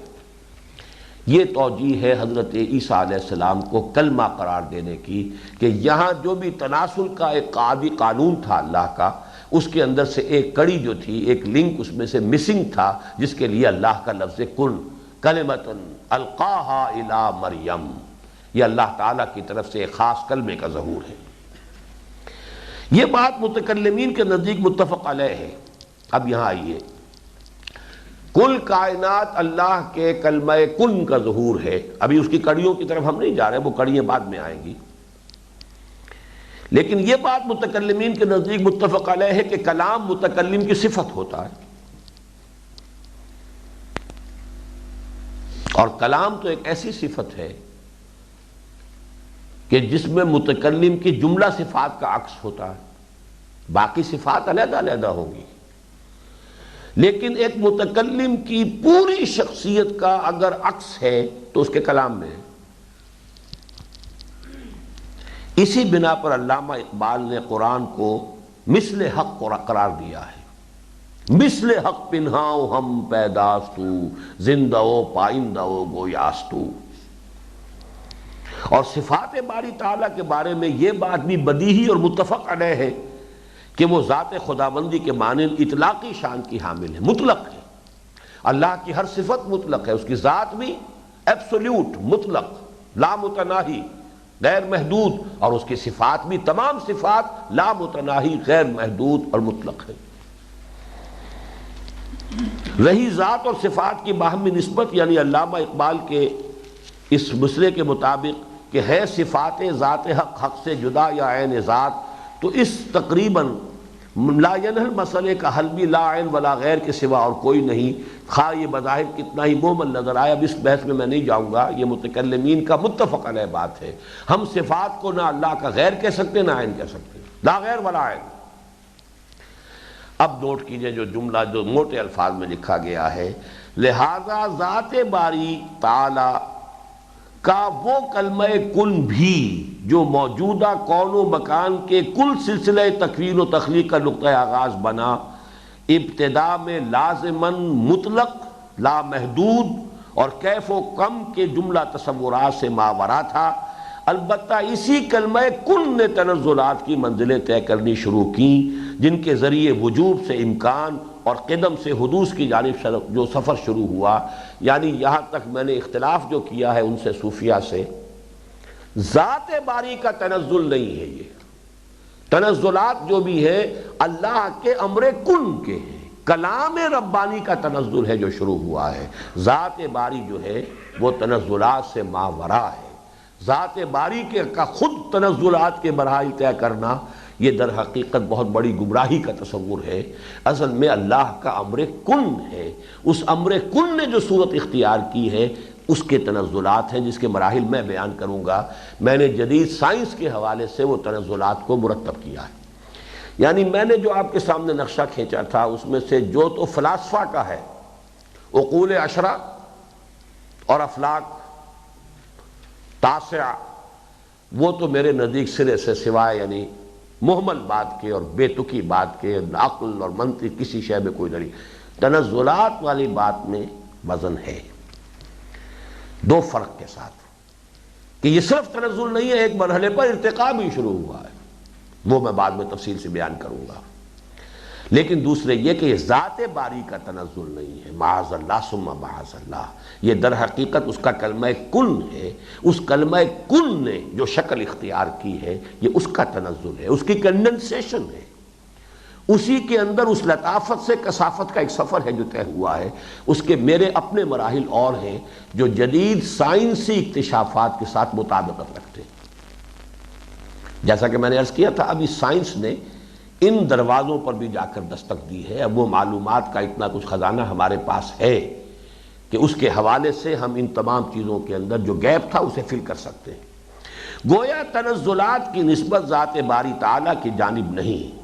یہ توجیہ ہے حضرت عیسیٰ علیہ السلام کو کلمہ قرار دینے کی کہ یہاں جو بھی تناسل کا ایک قاعدی قانون تھا اللہ کا، اس کے اندر سے ایک کڑی جو تھی، ایک لنک اس میں سے مسنگ تھا، جس کے لیے اللہ کا لفظ کن، کلمۃ القاہا الی مریم، یہ اللہ تعالیٰ کی طرف سے ایک خاص کلمے کا ظہور ہے۔ یہ بات متکلمین کے نزدیک متفق علیہ ہے۔ اب یہاں آئیے، کل کائنات اللہ کے کلمہ کن کا ظہور ہے۔ ابھی اس کی کڑیوں کی طرف ہم نہیں جا رہے، وہ کڑیاں بعد میں آئیں گی، لیکن یہ بات متکلمین کے نزدیک متفق علیہ ہے کہ کلام متکلم کی صفت ہوتا ہے، اور کلام تو ایک ایسی صفت ہے کہ جس میں متکلم کی جملہ صفات کا عکس ہوتا ہے، باقی صفات علیحدہ علیحدہ ہوں گی، لیکن ایک متکلم کی پوری شخصیت کا اگر عکس ہے تو اس کے کلام میں ہے۔ اسی بنا پر علامہ اقبال نے قرآن کو مثل حق قرار دیا ہے۔ مثل حق پنہاؤ ہم پیداستو، زندہ و پائندہ و گویاستو۔ اور صفات باری تعالیٰ کے بارے میں یہ بات بھی بدیہی اور متفق علیہ ہے کہ وہ ذات خداوندی کے مانند اطلاقی شان کی حامل ہے، مطلق ہے۔ اللہ کی ہر صفت مطلق ہے، اس کی ذات بھی ایبسولوٹ، مطلق، لا متناہی، غیر محدود، اور اس کی صفات بھی تمام صفات لا متناہی، غیر محدود اور مطلق ہے۔ رہی ذات اور صفات کی باہمی نسبت، یعنی علامہ اقبال کے اس مسئلے کے مطابق کہ ہے صفات ذات حق حق سے جدا یا عین ذات، تو اس تقریباً لا ینحل مسئلے کا حل بھی لا عین ولا غیر کے سوا اور کوئی نہیں، خواہ یہ بظاہر کتنا ہی مومن نظر آئے۔ اب اس بحث میں نہیں جاؤں گا، یہ متکلمین کا متفق علیہ بات ہے۔ ہم صفات کو نہ اللہ کا غیر کہہ سکتے نہ عین کہہ سکتے، لا غیر ولا عین۔ اب نوٹ کیجئے جو جملہ جو موٹے الفاظ میں لکھا گیا ہے، لہذا ذات باری تعالی کا وہ کلمہ کن بھی جو موجودہ کون و مکان کے کل سلسلہ تکوین و تخلیق کا نقطہ آغاز بنا، ابتدا میں لازماً مطلق، لا محدود اور کیف و کم کے جملہ تصورات سے ماورا تھا، البتہ اسی کلمہ کن نے تنزلات کی منزلیں طے کرنی شروع کی، جن کے ذریعے وجوب سے امکان اور قدم سے حدوث کی جانب جو سفر شروع ہوا۔ یعنی یہاں تک میں نے اختلاف جو کیا ہے ان سے صوفیہ سے، ذات باری کا تنزل نہیں ہے، یہ تنزلات جو بھی ہے اللہ کے امر کن کے ہیں، کلام ربانی کا تنزل ہے جو شروع ہوا ہے۔ ذات باری جو ہے وہ تنزلات سے ماورا ہے۔ ذات باری کے کا خود تنزلات کے مراحل طے کرنا، یہ در حقیقت بہت بڑی گمراہی کا تصور ہے۔ اصل میں اللہ کا امر کن ہے، اس امر کن نے جو صورت اختیار کی ہے اس کے تنزلات ہیں، جس کے مراحل میں بیان کروں گا۔ میں نے جدید سائنس کے حوالے سے وہ تنزلات کو مرتب کیا ہے۔ یعنی میں نے جو آپ کے سامنے نقشہ کھینچا تھا اس میں سے جو تو فلاسفہ کا ہے، عقول عشرہ اور افلاک تاسعہ، وہ تو میرے نزدیک سرے سے سوائے یعنی محمل بات کے اور بے تکی بات کے، عقل اور منطق کسی شے میں کوئی نہیں۔ تنزلات والی بات میں وزن ہے، دو فرق کے ساتھ، کہ یہ صرف تنزل نہیں ہے، ایک مرحلے پر ارتقاء بھی شروع ہوا ہے، وہ میں بعد میں تفصیل سے بیان کروں گا۔ لیکن دوسرے یہ کہ یہ ذات باری کا تنزل نہیں ہے، معاذ اللہ ثم معاذ اللہ، یہ در حقیقت اس کا کلمہ کن ہے۔ اس کلمہ کن نے جو شکل اختیار کی ہے یہ اس کا تنزل ہے، اس کی کنڈنسیشن ہے، اسی کے اندر اس لطافت سے کثافت کا ایک سفر ہے جو طے ہوا ہے۔ اس کے میرے اپنے مراحل اور ہیں جو جدید سائنسی اکتشافات کے ساتھ مطابقت رکھتے ہیں۔ جیسا کہ میں نے عرض کیا تھا، ابھی سائنس نے ان دروازوں پر بھی جا کر دستک دی ہے۔ اب وہ معلومات کا اتنا کچھ خزانہ ہمارے پاس ہے کہ اس کے حوالے سے ہم ان تمام چیزوں کے اندر جو گیپ تھا اسے فل کر سکتے ہیں۔ گویا تنزلات کی نسبت ذات باری تعالیٰ کی جانب نہیں،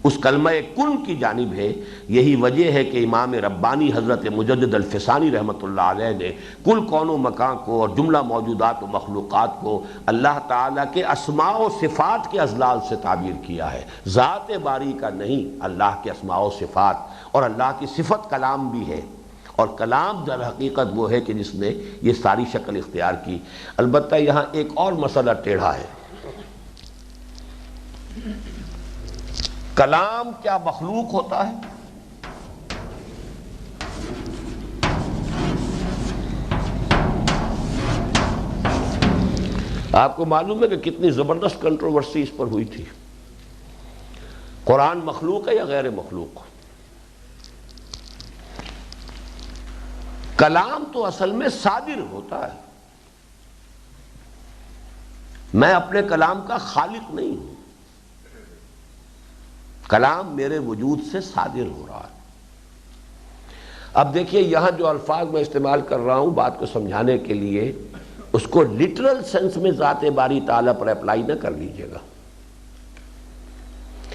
اس کلمہ کن کی جانب ہے۔ یہی وجہ ہے کہ امام ربانی حضرت مجدد الفسانی رحمۃ اللہ علیہ نے کل کون و مکان کو اور جملہ موجودات و مخلوقات کو اللہ تعالیٰ کے اسماء و صفات کے اضلال سے تعبیر کیا ہے، ذات باری کا نہیں، اللہ کے اسماء و صفات، اور اللہ کی صفت کلام بھی ہے، اور کلام در حقیقت وہ ہے کہ جس نے یہ ساری شکل اختیار کی۔ البتہ یہاں ایک اور مسئلہ ٹیڑھا ہے، کلام کیا مخلوق ہوتا ہے؟ آپ کو معلوم ہے کہ کتنی زبردست کنٹروورسی اس پر ہوئی تھی، قرآن مخلوق ہے یا غیر مخلوق؟ کلام تو اصل میں صادر ہوتا ہے، میں اپنے کلام کا خالق نہیں ہوں، کلام میرے وجود سے صادر ہو رہا ہے۔ اب دیکھیے یہاں جو الفاظ میں استعمال کر رہا ہوں بات کو سمجھانے کے لیے، اس کو لٹرل سینس میں ذات باری تعالیٰ پر اپلائی نہ کر لیجیے گا،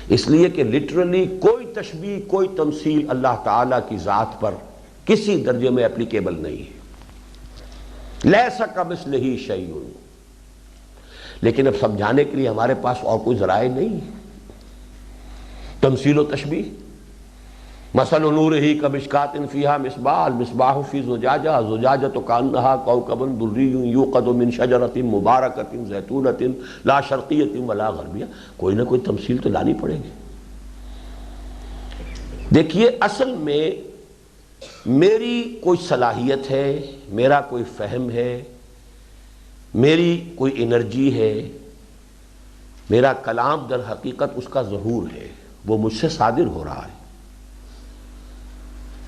اس لیے کہ لٹرلی کوئی تشبیہ، کوئی تمثیل اللہ تعالیٰ کی ذات پر کسی درجے میں اپلیکیبل نہیں ہے، لیس کمثلہ شیء۔ لیکن اب سمجھانے کے لیے ہمارے پاس اور کوئی ذرائع نہیں ہے، تمثیل و تشبیہ۔ مثل نورہ کمشکاۃ فیہا مصباح، المصباح فی زجاجہ، زجاجۃ کانہا کوکب دری یوقد من شجرۃ مبارکۃ زیتونۃ لا شرقیۃ ولا غربیہ۔ کوئی نہ کوئی تمثیل تو لانی پڑے گی۔ دیکھیے اصل میں میری کوئی صلاحیت ہے، میرا کوئی فہم ہے، میری کوئی انرجی ہے، میرا کلام در حقیقت اس کا ظہور ہے، وہ مجھ سے صادر ہو رہا ہے۔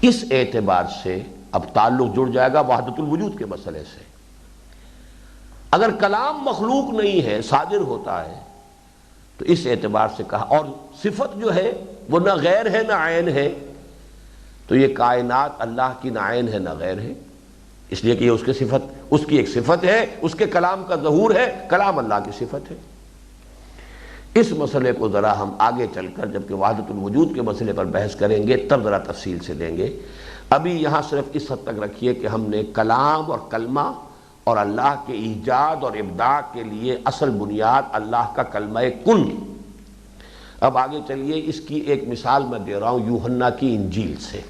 اس اعتبار سے اب تعلق جڑ جائے گا وحدت الوجود کے مسئلے سے۔ اگر کلام مخلوق نہیں ہے، صادر ہوتا ہے، تو اس اعتبار سے کہا، اور صفت جو ہے وہ نہ غیر ہے نہ عین ہے، تو یہ کائنات اللہ کی نہ عین ہے نہ غیر ہے، اس لیے کہ یہ اس کی ایک صفت ہے، اس کے کلام کا ظہور ہے، کلام اللہ کی صفت ہے۔ اس مسئلے کو ذرا ہم آگے چل کر جبکہ وحدت الوجود کے مسئلے پر بحث کریں گے تب ذرا تفصیل سے دیں گے۔ ابھی یہاں صرف اس حد تک رکھیے کہ ہم نے کلام اور کلمہ اور اللہ کے ایجاد اور ابداع کے لیے اصل بنیاد اللہ کا کلمہ کن۔ اب آگے چلیے، اس کی ایک مثال میں دے رہا ہوں یوحنا کی انجیل سے۔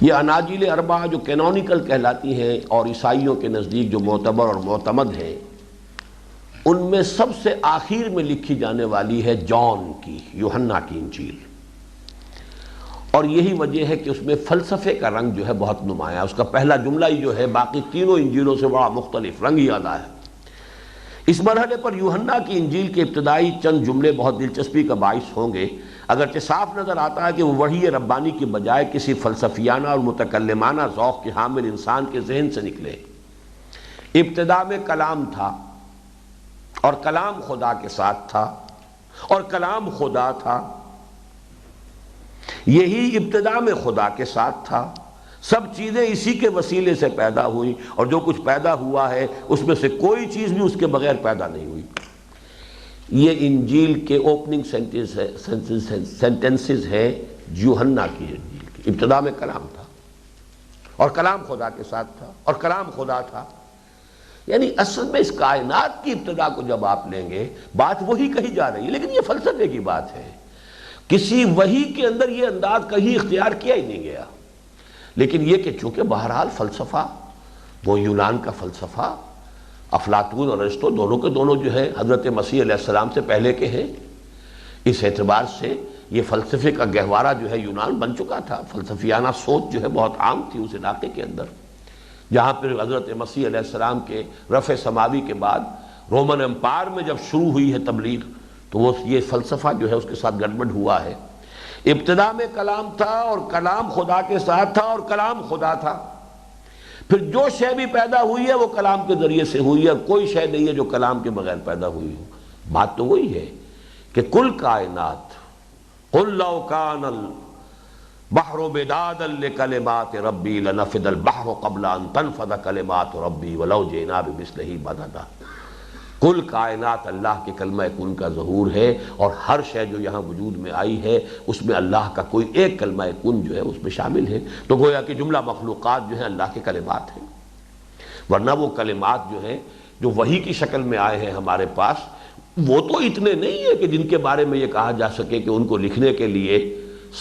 یہ اناجیل اربعہ جو کینونیکل کہلاتی ہیں اور عیسائیوں کے نزدیک جو معتبر اور معتمد ہیں، ان میں سب سے آخر میں لکھی جانے والی ہے جان کی، یوحنا کی انجیل، اور یہی وجہ ہے کہ اس میں فلسفے کا رنگ جو ہے بہت نمایاں ہے۔ اس کا پہلا جملہ ہی جو ہے باقی تینوں انجیلوں سے بڑا مختلف، رنگ ہی ادا ہے۔ اس مرحلے پر یوحنا کی انجیل کے ابتدائی چند جملے بہت دلچسپی کا باعث ہوں گے، اگرچہ صاف نظر آتا ہے کہ وہ وحی ربانی کی بجائے کسی فلسفیانہ اور متکلمانہ ذوق کے حامل انسان کے ذہن سے نکلے۔ ابتدا میں کلام تھا، اور کلام خدا کے ساتھ تھا، اور کلام خدا تھا، یہی ابتدا میں خدا کے ساتھ تھا، سب چیزیں اسی کے وسیلے سے پیدا ہوئی، اور جو کچھ پیدا ہوا ہے اس میں سے کوئی چیز بھی اس کے بغیر پیدا نہیں ہوئی۔ یہ انجیل کے اوپننگ سینٹنسز ہے یوحنا کی انجیل کی۔ ابتدا میں کلام تھا، اور کلام خدا کے ساتھ تھا، اور کلام خدا تھا۔ یعنی اصل میں اس کائنات کی ابتدا کو جب آپ لیں گے بات وہی کہی جا رہی ہے، لیکن یہ فلسفے کی بات ہے، کسی وحی کے اندر یہ انداز کہیں اختیار کیا ہی نہیں گیا۔ لیکن یہ کہ چونکہ بہرحال فلسفہ، وہ یونان کا فلسفہ، افلاطون اور ارسطو دونوں کے دونوں جو ہے حضرت مسیح علیہ السلام سے پہلے کے ہیں، اس اعتبار سے یہ فلسفے کا گہوارہ جو ہے یونان بن چکا تھا۔ فلسفیانہ سوچ جو ہے بہت عام تھی اس علاقے کے اندر، جہاں پھر حضرت مسیح علیہ السلام کے رفع سماوی کے بعد رومن امپائر میں جب شروع ہوئی ہے تبلیغ، تو وہ یہ فلسفہ جو ہے اس کے ساتھ گڑبڑ ہوا ہے۔ ابتدا میں کلام تھا، اور کلام خدا کے ساتھ تھا، اور کلام خدا تھا۔ پھر جو شے بھی پیدا ہوئی ہے وہ کلام کے ذریعے سے ہوئی ہے، کوئی شے نہیں ہے جو کلام کے بغیر پیدا ہوئی ہو۔ بات تو وہی ہے کہ کل کائنات قل لو کان البحر مدادا لکلمات ربی لنفد البحر قبل ان تنفد کلمات ربی ولو جئنا بمثلہ مددا. کل کائنات اللہ کے کلمہ کن کا ظہور ہے، اور ہر شے جو یہاں وجود میں آئی ہے اس میں اللہ کا کوئی ایک کلمہ کن جو ہے اس میں شامل ہے. تو گویا کہ جملہ مخلوقات جو ہیں اللہ کے کلمات ہیں، ورنہ وہ کلمات جو ہیں جو وحی کی شکل میں آئے ہیں ہمارے پاس، وہ تو اتنے نہیں ہیں کہ جن کے بارے میں یہ کہا جا سکے کہ ان کو لکھنے کے لیے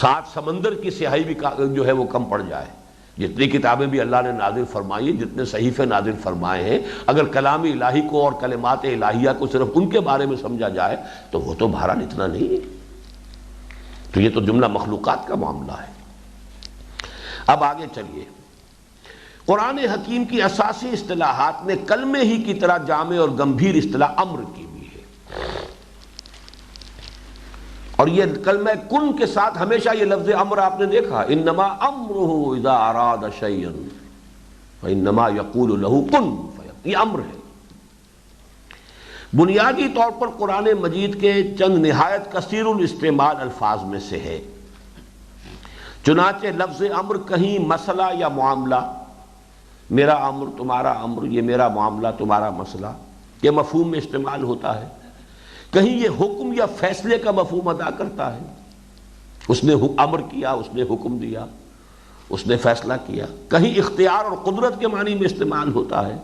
7 سمندر کی سیاہی بھی جو ہے وہ کم پڑ جائے. جتنی کتابیں بھی اللہ نے نازل فرمائی، جتنے صحیفے نازل فرمائے ہیں، اگر کلام الہی کو اور کلمات الہیہ کو صرف ان کے بارے میں سمجھا جائے تو وہ تو بہرحال اتنا نہیں ہے. تو یہ تو جملہ مخلوقات کا معاملہ ہے. اب آگے چلیے، قرآن حکیم کی اساسی اصطلاحات میں کلمے ہی کی طرح جامع اور گمبھیر اصطلاح امر کی بھی ہے، اور یہ کلمہ کن کے ساتھ ہمیشہ یہ لفظ امر آپ نے دیکھا، انما امرہ اذا اراد شیئا فانما یقول له کن فیکون. یہ امر ہے. بنیادی طور پر قرآن مجید کے چند نہایت کثیر الاستعمال الفاظ میں سے ہے. چنانچہ لفظ امر کہیں مسئلہ یا معاملہ، میرا امر تمہارا امر، یہ میرا معاملہ تمہارا مسئلہ، یہ مفہوم میں استعمال ہوتا ہے. کہیں یہ حکم یا فیصلے کا مفہوم ادا کرتا ہے، اس نے امر کیا، اس نے حکم دیا، اس نے فیصلہ کیا. کہیں اختیار اور قدرت کے معنی میں استعمال ہوتا ہے،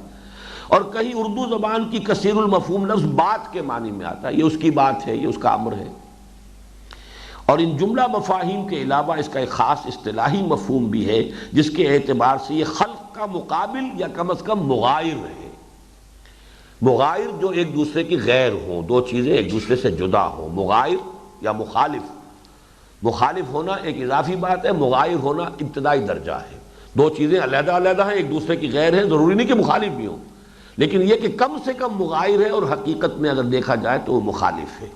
اور کہیں اردو زبان کی کثیر المفہوم لفظ بات کے معنی میں آتا ہے، یہ اس کی بات ہے، یہ اس کا امر ہے. اور ان جملہ مفاہیم کے علاوہ اس کا ایک خاص اصطلاحی مفہوم بھی ہے جس کے اعتبار سے یہ خلق کا مقابل یا کم از کم مغائر ہے. مغائر جو ایک دوسرے کی غیر ہوں، دو چیزیں ایک دوسرے سے جدا ہوں، مغائر یا مخالف. مخالف ہونا ایک اضافی بات ہے، مغائر ہونا ابتدائی درجہ ہے. دو چیزیں علیحدہ علیحدہ ہیں، ایک دوسرے کی غیر ہیں، ضروری نہیں کہ مخالف بھی ہوں، لیکن یہ کہ کم سے کم مغائر ہے، اور حقیقت میں اگر دیکھا جائے تو وہ مخالف ہے.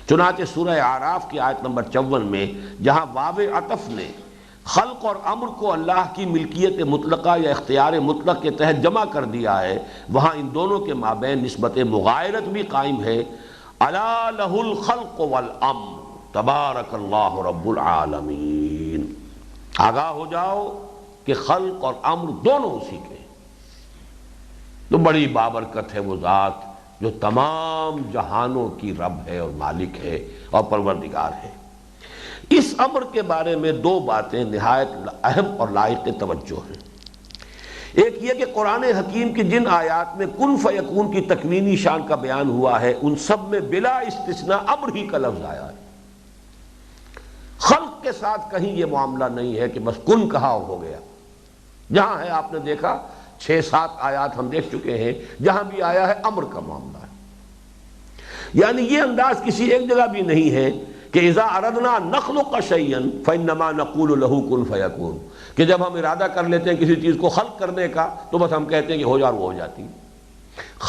چنانچہ سورہ اعراف کی آیت نمبر 54 میں جہاں واو عطف نے خلق اور امر کو اللہ کی ملکیت مطلقہ یا اختیار مطلق کے تحت جمع کر دیا ہے، وہاں ان دونوں کے مابین نسبت مغایرت بھی قائم ہے. الا لہ الخلق والامر تبارک اللہ رب العالمین. آگاہ ہو جاؤ کہ خلق اور امر دونوں اسی کے ہیں. تو بڑی بابرکت ہے وہ ذات جو تمام جہانوں کی رب ہے اور مالک ہے اور پروردگار ہے. اس امر کے بارے میں دو باتیں نہایت اہم اور لائق توجہ ہیں. ایک یہ کہ قرآن حکیم کی جن آیات میں کن فیکون کی تکوینی شان کا بیان ہوا ہے ان سب میں بلا استثناء امر ہی کا لفظ آیا ہے. خلق کے ساتھ کہیں یہ معاملہ نہیں ہے کہ بس کن کہا اور ہو گیا. جہاں ہے آپ نے دیکھا 6-7 آیات ہم دیکھ چکے ہیں جہاں بھی آیا ہے امر کا معاملہ ہے. یعنی یہ انداز کسی ایک جگہ بھی نہیں ہے کہ اذا اردنا نخلق شیئا فانما نقول له کن فیکون، کہ جب ہم ارادہ کر لیتے ہیں کسی چیز کو خلق کرنے کا تو بس ہم کہتے ہیں کہ ہو جا، وہ ہو جاتی.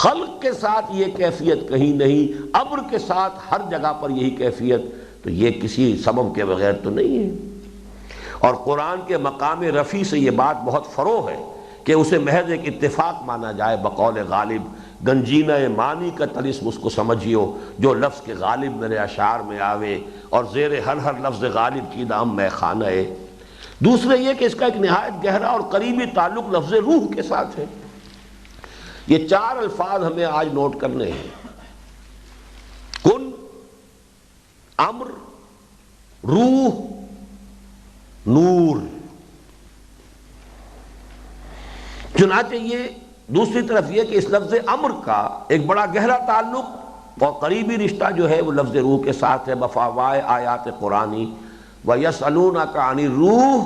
خلق کے ساتھ یہ کیفیت کہیں نہیں، امر کے ساتھ ہر جگہ پر یہی کیفیت. تو یہ کسی سبب کے بغیر تو نہیں ہے. اور قرآن کے مقام رفیع سے یہ بات بہت فروغ ہے کہ اسے محض ایک اتفاق مانا جائے بقول غالب. گنجینہ معنی کا طلسم اس کو سمجھیو جو لفظ کے غالب میرے اشعار میں آوے، اور زیر ہر لفظ غالب کی نام میں خانہ ہے. دوسرے یہ کہ اس کا ایک نہایت گہرا اور قریبی تعلق لفظ روح کے ساتھ ہے. یہ 4 الفاظ ہمیں آج نوٹ کرنے ہیں: کن، امر، روح، نور. چنانچہ یہ دوسری طرف یہ کہ اس لفظ امر کا ایک بڑا گہرا تعلق اور قریبی رشتہ جو ہے وہ لفظ روح کے ساتھ ہے. بفوائے آیات قرآنی وَيَسْأَلُونَكَ عَنِ الرُّوحِ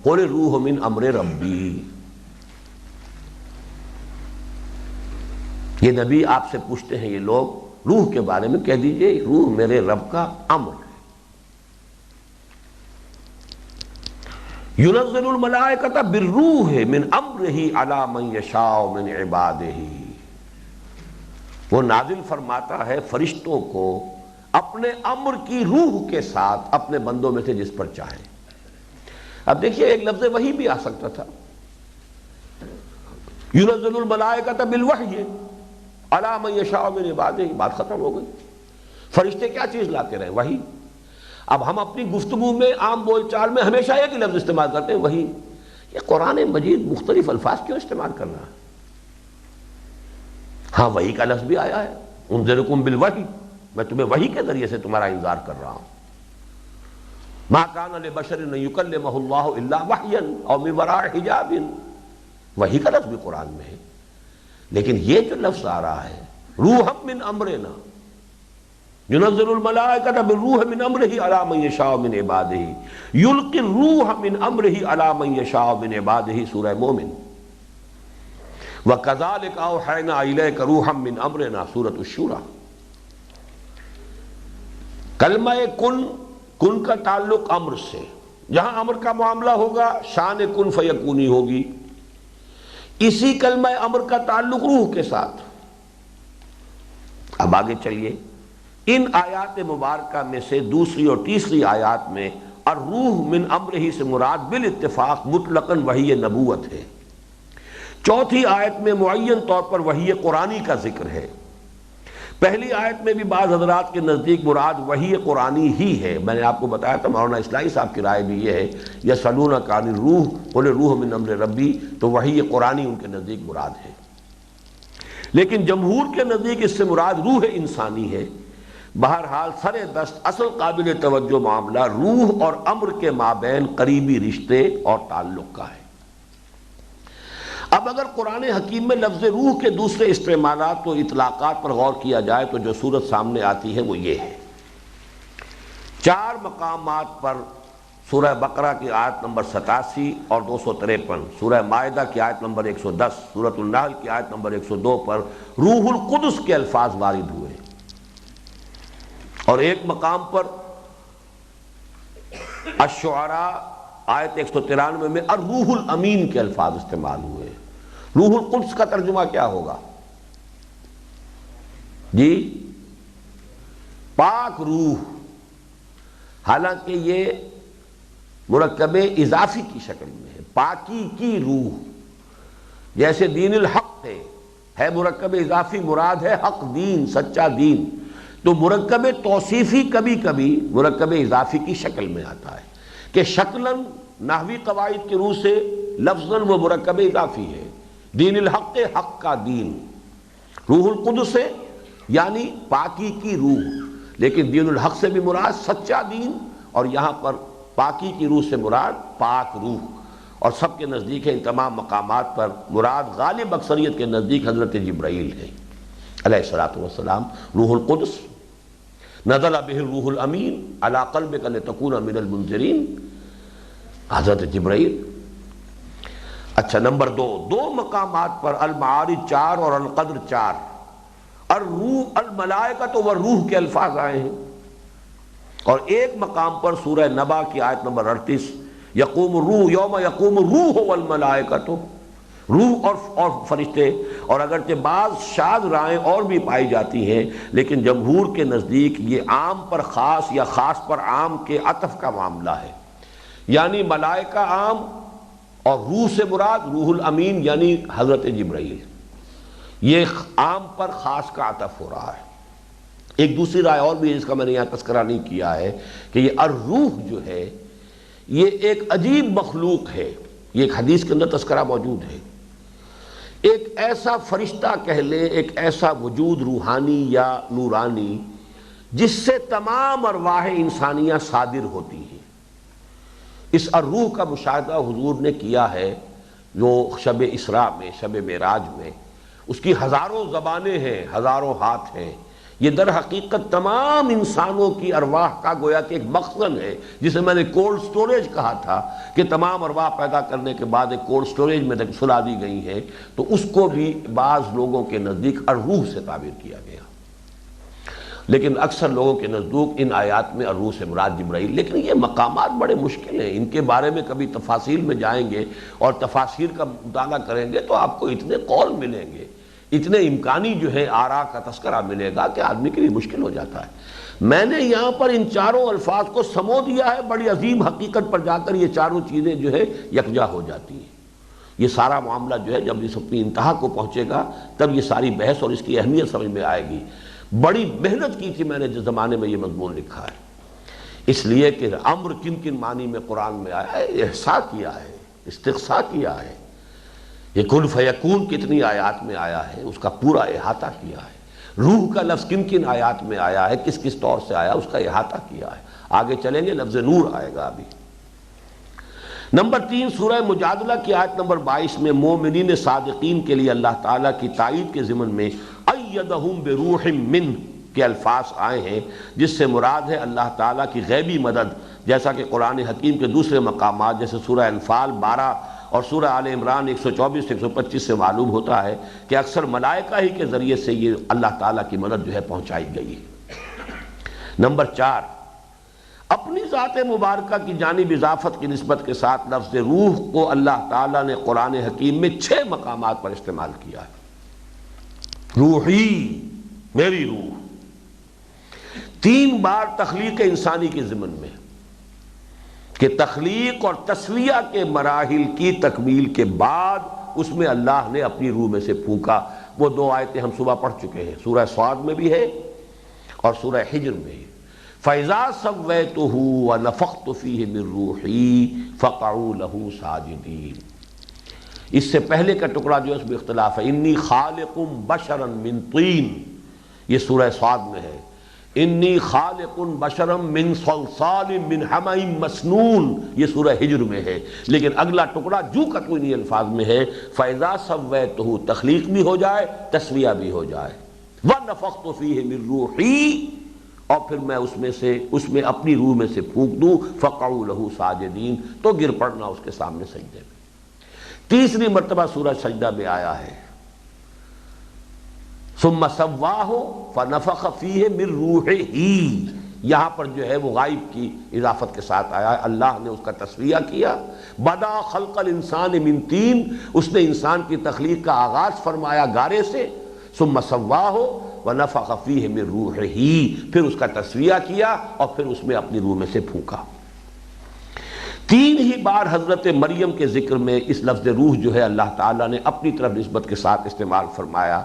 قُلِ الرُّوحُ مِنْ أَمْرِ رَبِّي. یہ نبی آپ سے پوچھتے ہیں یہ لوگ روح کے بارے میں، کہہ دیجئے روح میرے رب کا امر ہے. يُنَزِّلُ الْمَلَائِكَةَ بِالرُّوحِ مِنْ أَمْرِهِ عَلَى مَنْ يَشَاءُ مِنْ عِبَادِهِ. وہ نازل فرماتا ہے فرشتوں کو اپنے امر کی روح کے ساتھ اپنے بندوں میں سے جس پر چاہے. اب دیکھیے ایک لفظ وحی بھی آ سکتا تھا، يُنَزِّلُ الْمَلَائِكَةَ بِالْوَحْيِ عَلَى مَنْ يَشَاءُ مِنْ عِبَادِهِ، بات ختم ہو گئی. فرشتے کیا چیز لاتے رہے؟ وحی۔ اب ہم اپنی گفتگو میں عام بول چال میں ہمیشہ ایک ہی لفظ استعمال کرتے ہیں، وحی۔ یہ قرآن مجید مختلف الفاظ کیوں استعمال کر رہا ہے؟ ہاں وحی کا لفظ بھی آیا ہے، انذرکم بالوحی، میں تمہیں وحی کے ذریعے سے تمہارا انذار کر رہا ہوں۔ ما کان لبشر ان یکلمہ اللہ الا وحیا او من وراء حجاب، وحی کا لفظ بھی قرآن میں ہے، لیکن یہ جو لفظ آ رہا ہے روحا من امرنا، ينزل الملائکۃ بالروح من امرہ علی من یشاء من عبادہ، یلقی الروح من امرہ علی من یشاء من عبادہ، سورہ مومن۔ وَكَذَلِكَ أَوْحَيْنَا إِلَيْكَ رُوحًا مِّنْ أَمْرِنَا، سورۃ الشورى۔ کلمہ کن کا تعلق امر سے، جہاں امر کا معاملہ ہوگا شان کن فیکونی ہوگی، اسی کلمہ امر کا تعلق روح کے ساتھ۔ اب آگے چلیے، ان آیات مبارکہ میں سے دوسری اور تیسری آیات میں الروح من امرہ سے مراد بالاتفاق مطلقاً وحی نبوت ہے۔ چوتھی آیت میں معین طور پر وحی قرآنی کا ذکر ہے۔ پہلی آیت میں بھی بعض حضرات کے نزدیک مراد وحی قرآنی ہی ہے۔ میں نے آپ کو بتایا تھا، مولانا اصلاحی صاحب کی رائے بھی یہ ہے، یسألونک عن الروح قل الروح من امر ربی، تو وحی قرآنی ان کے نزدیک مراد ہے۔ لیکن جمہور کے نزدیک اس سے مراد روح انسانی ہے۔ بہرحال سر دست اصل قابل توجہ معاملہ روح اور امر کے مابین قریبی رشتے اور تعلق کا ہے۔ اب اگر قرآن حکیم میں لفظ روح کے دوسرے استعمالات و اطلاقات پر غور کیا جائے تو جو صورت سامنے آتی ہے وہ یہ ہے۔ 4 مقامات پر سورہ بقرہ کی آیت نمبر 87 اور 253، سورہ مائدہ کی آیت نمبر 110، سورۃ النحل کی آیت نمبر 102 پر روح القدس کے الفاظ وارد ہوئے، اور ایک مقام پر الشعراء آیت 193 میں الروح الامین کے الفاظ استعمال ہوئے۔ روح القدس کا ترجمہ کیا ہوگا؟ جی پاک روح، حالانکہ یہ مرکب اضافی کی شکل میں ہے، پاکی کی روح، جیسے دین الحق ہے مرکب اضافی، مراد ہے حق دین، سچا دین، تو مرکب توصیفی کبھی کبھی مرکب اضافی کی شکل میں آتا ہے کہ شکلاً نحوی قواعد کی روح سے لفظاً وہ مرکب اضافی ہے، دین الحق حق کا دین، روح القدس سے یعنی پاکی کی روح، لیکن دین الحق سے بھی مراد سچا دین، اور یہاں پر پاکی کی روح سے مراد پاک روح، اور سب کے نزدیک ہے ان تمام مقامات پر مراد غالب اکثریت کے نزدیک حضرت جبرائیل ہے علیہ الصلوۃ والسلام۔ روح القدس نزل بہ الروح الامین علی قلبک لتکون من المنذرین، حضرت جبرائیل۔ اچھا نمبر 2 مقامات پر المعارج 4 اور القدر 4 الروح الملائکۃ والروح کے الفاظ آئے ہیں، اور ایک مقام پر سورہ نبا کی آیت نمبر 38 یقوم الروح یوم یقوم الروح والملائکۃ، روح اور فرشتے، اور اگرچہ بعض شاذ رائیں اور بھی پائی جاتی ہیں، لیکن جمہور کے نزدیک یہ عام پر خاص یا خاص پر عام کے عطف کا معاملہ ہے، یعنی ملائکہ عام اور روح سے مراد روح الامین یعنی حضرت جبرائیل، یہ عام پر خاص کا عطف ہو رہا ہے۔ ایک دوسری رائے اور بھی ہے، اس کا میں نے یہاں تذکرہ نہیں کیا ہے، کہ یہ الروح جو ہے یہ ایک عجیب مخلوق ہے، یہ ایک حدیث کے اندر تذکرہ موجود ہے، ایک ایسا فرشتہ کہہ لیں، ایک ایسا وجود روحانی یا نورانی جس سے تمام ارواح انسانیہ صادر ہوتی ہیں۔ اس الروح کا مشاہدہ حضور نے کیا ہے جو شب اسراء میں، شب معراج میں، اس کی ہزاروں زبانیں ہیں، ہزاروں ہاتھ ہیں، یہ در حقیقت تمام انسانوں کی ارواح کا گویا کہ ایک مخزن ہے، جسے میں نے کولڈ سٹوریج کہا تھا کہ تمام ارواح پیدا کرنے کے بعد ایک کولڈ سٹوریج میں سلا دی گئی ہیں، تو اس کو بھی بعض لوگوں کے نزدیک الروح سے تعبیر کیا گیا، لیکن اکثر لوگوں کے نزدیک ان آیات میں الروح سے مراد جبرائیل۔ لیکن یہ مقامات بڑے مشکل ہیں، ان کے بارے میں کبھی تفاصیل میں جائیں گے اور تفاسیر کا مطالعہ کریں گے تو آپ کو اتنے قول ملیں گے، اتنے امکانی جو ہے آراء کا تذکرہ ملے گا کہ آدمی کے لیے مشکل ہو جاتا ہے۔ میں نے یہاں پر ان چاروں الفاظ کو سمو دیا ہے، بڑی عظیم حقیقت پر جا کر یہ چاروں چیزیں جو ہے یکجا ہو جاتی ہیں۔ یہ سارا معاملہ جو ہے جب اس اپنی انتہا کو پہنچے گا تب یہ ساری بحث اور اس کی اہمیت سمجھ میں آئے گی۔ بڑی محنت کی تھی میں نے جس زمانے میں یہ مضمون لکھا ہے، اس لیے کہ امر کن کن معنی میں قرآن میں آیا ہے، احصاء کیا ہے، استقصاء کیا ہے، یہ کن فیکون کتنی آیات میں آیا ہے اس کا پورا احاطہ کیا ہے، روح کا لفظ کن کن آیات میں آیا ہے، کس کس طور سے آیا اس کا احاطہ کیا ہے۔ آگے چلیں گے لفظ نور آئے گا ابھی۔ نمبر 3 سورہ مجادلہ کی آیت نمبر 22 میں مومنین صادقین کے لیے اللہ تعالیٰ کی تائید کے ضمن میں ایدہم بروح من کے الفاظ آئے ہیں، جس سے مراد ہے اللہ تعالیٰ کی غیبی مدد، جیسا کہ قرآن حکیم کے دوسرے مقامات جیسے سورہ انفال 12 اور سورہ آل عمران 124 سے 125 سے معلوم ہوتا ہے کہ اکثر ملائکہ ہی کے ذریعے سے یہ اللہ تعالیٰ کی مدد جو ہے پہنچائی گئی ہے۔ نمبر 4 اپنی ذات مبارکہ کی جانب اضافت کی نسبت کے ساتھ لفظ روح کو اللہ تعالیٰ نے قرآن حکیم میں 6 مقامات پر استعمال کیا ہے۔ روحی، میری روح، 3 بار تخلیق انسانی کے ضمن میں کہ تخلیق اور تسویہ کے مراحل کی تکمیل کے بعد اس میں اللہ نے اپنی روح میں سے پھونکا۔ وہ 2 آیتیں ہم صبح پڑھ چکے ہیں، سورہ صاد میں بھی ہے اور سورہ حجر میں ہے۔ فَإِذَا سَوَّيْتُهُ وَنَفَخْتُ فِيهِ مِن رُوحِي فَقَعُوا لَهُ سَاجِدِينَ۔ اس سے پہلے کا ٹکڑا جو ہے اس میں اختلاف ہے، انی خالق بشرا من طین، یہ سورہ صاد میں ہے، انی خالق بشرا من صلصال من حمأ مسنون، یہ سورہ حجر میں ہے۔ لیکن اگلا ٹکڑا جو کا تو انہی الفاظ میں ہے، فَإِذَا سَوَّيْتُهُ، تخلیق بھی ہو جائے تسویہ بھی ہو جائے، وَنَفَخْتُ فِيهِ مِن رُوحِي، اور پھر میں اس میں اپنی روح میں سے پھونک دوں، فَقَعُوا لَهُ سَاجِدِينَ، تو گر پڑنا اس کے سامنے سجدے میں۔ تیسری مرتبہ سورہ سجدہ میں آیا ہے، ثُمَّ سَوَّاهُ فَنَفَخَ فِيهِ مِن رُوحِهِ، یہاں پر جو ہے وہ غائب کی اضافت کے ساتھ آیا ہے، اللہ نے اس کا تسویہ کیا۔ بَدَا خَلْقَ الْإِنسَانِ مِن طِین، اس نے انسان کی تخلیق کا آغاز فرمایا گارے سے، ثُمَّ سَوَّاهُ وَنَفَخَ فِيهِ مِن رُوحِهِ، پھر اس کا تسویہ کیا اور پھر اس میں اپنی روح میں سے پھونکا۔ 3 ہی بار حضرت مریم کے ذکر میں اس لفظ روح جو ہے اللہ تعالیٰ نے اپنی طرف نسبت کے ساتھ استعمال فرمایا،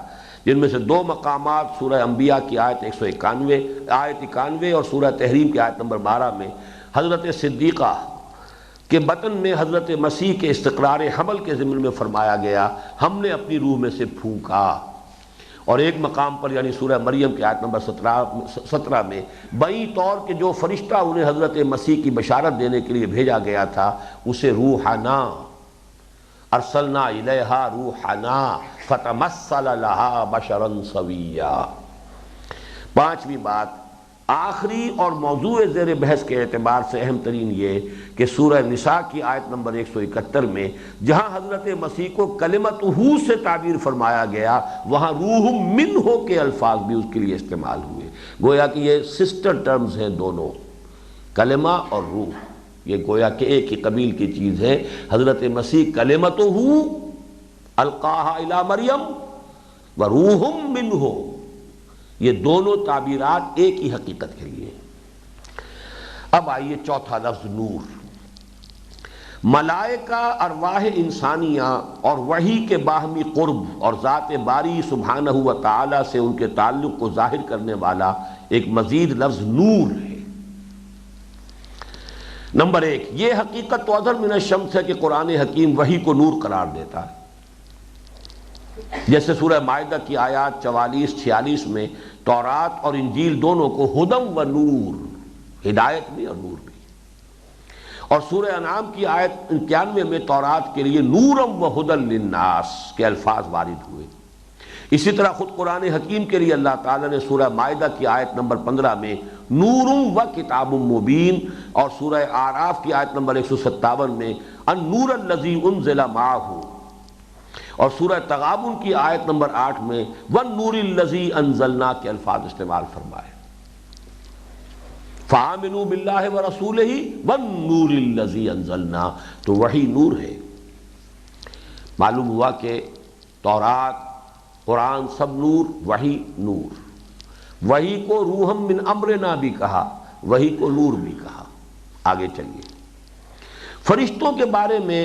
جن میں سے 2 مقامات سورہ انبیاء کی آیت 91 اور سورہ تحریم کی آیت نمبر 12 میں حضرت صدیقہ کے بطن میں حضرت مسیح کے استقرار حمل کے ضمن میں فرمایا گیا، ہم نے اپنی روح میں سے پھونکا۔ اور ایک مقام پر یعنی سورہ مریم کی آیت نمبر 17 میں بئی طور کہ جو فرشتہ انہیں حضرت مسیح کی بشارت دینے کے لیے بھیجا گیا تھا اسے روحنا ارسلنا الیہا روحنا فتمثل لہا بشرا سویا۔ 5ویں بات، آخری اور موضوع زیر بحث کے اعتبار سے اہم ترین یہ کہ سورہ نساء کی آیت نمبر 171 میں جہاں حضرت مسیح کو کلمتہ سے تعبیر فرمایا گیا، وہاں روح منہ کے الفاظ بھی اس کے لیے استعمال ہوئے، گویا کہ یہ سسٹر ٹرمز ہیں دونوں، کلمہ اور روح، یہ گویا کہ ایک ہی قبیل کی چیز ہے۔ حضرت مسیح کلمتہ القاہا الی مریم وروح منہ، یہ دونوں تعبیرات ایک ہی حقیقت کے لیے۔ اب آئیے چوتھا لفظ نور۔ ملائکہ، ارواح انسانیہ اور وحی کے باہمی قرب اور ذات باری سبحانہ و تعالی سے ان کے تعلق کو ظاہر کرنے والا ایک مزید لفظ نور ہے۔ نمبر 1، یہ حقیقت تو اظہر من الشمس ہے کہ قرآن حکیم وحی کو نور قرار دیتا ہے، جیسے سورہ مائدہ کی آیات 44-46 میں تورات اور انجیل دونوں کو ہدم و نور، ہدایت بھی اور نور بھی، اور سورہ انعام کی آیت 91 میں تورات کے لیے نورم و ہدن للناس کے الفاظ وارد ہوئے۔ اسی طرح خود قرآن حکیم کے لیے اللہ تعالیٰ نے سورہ مائدہ کی آیت نمبر 15 میں نورم و کتاب مبین، اور سورہ اعراف کی آیت نمبر 157 میں النور الذی انزل معہ، اور سورہ تغابن کی آیت نمبر 8 میں والنور الذی انزلنا کے الفاظ استعمال فرمائے، فآمنوا باللہ ورسولہ والنور الذی انزلنا، تو وہی نور ہے۔ معلوم ہوا کہ تورات، قرآن سب نور، وحی نور، وحی کو روحم من امرنا بھی کہا، وحی کو نور بھی کہا۔ آگے چلیے، فرشتوں کے بارے میں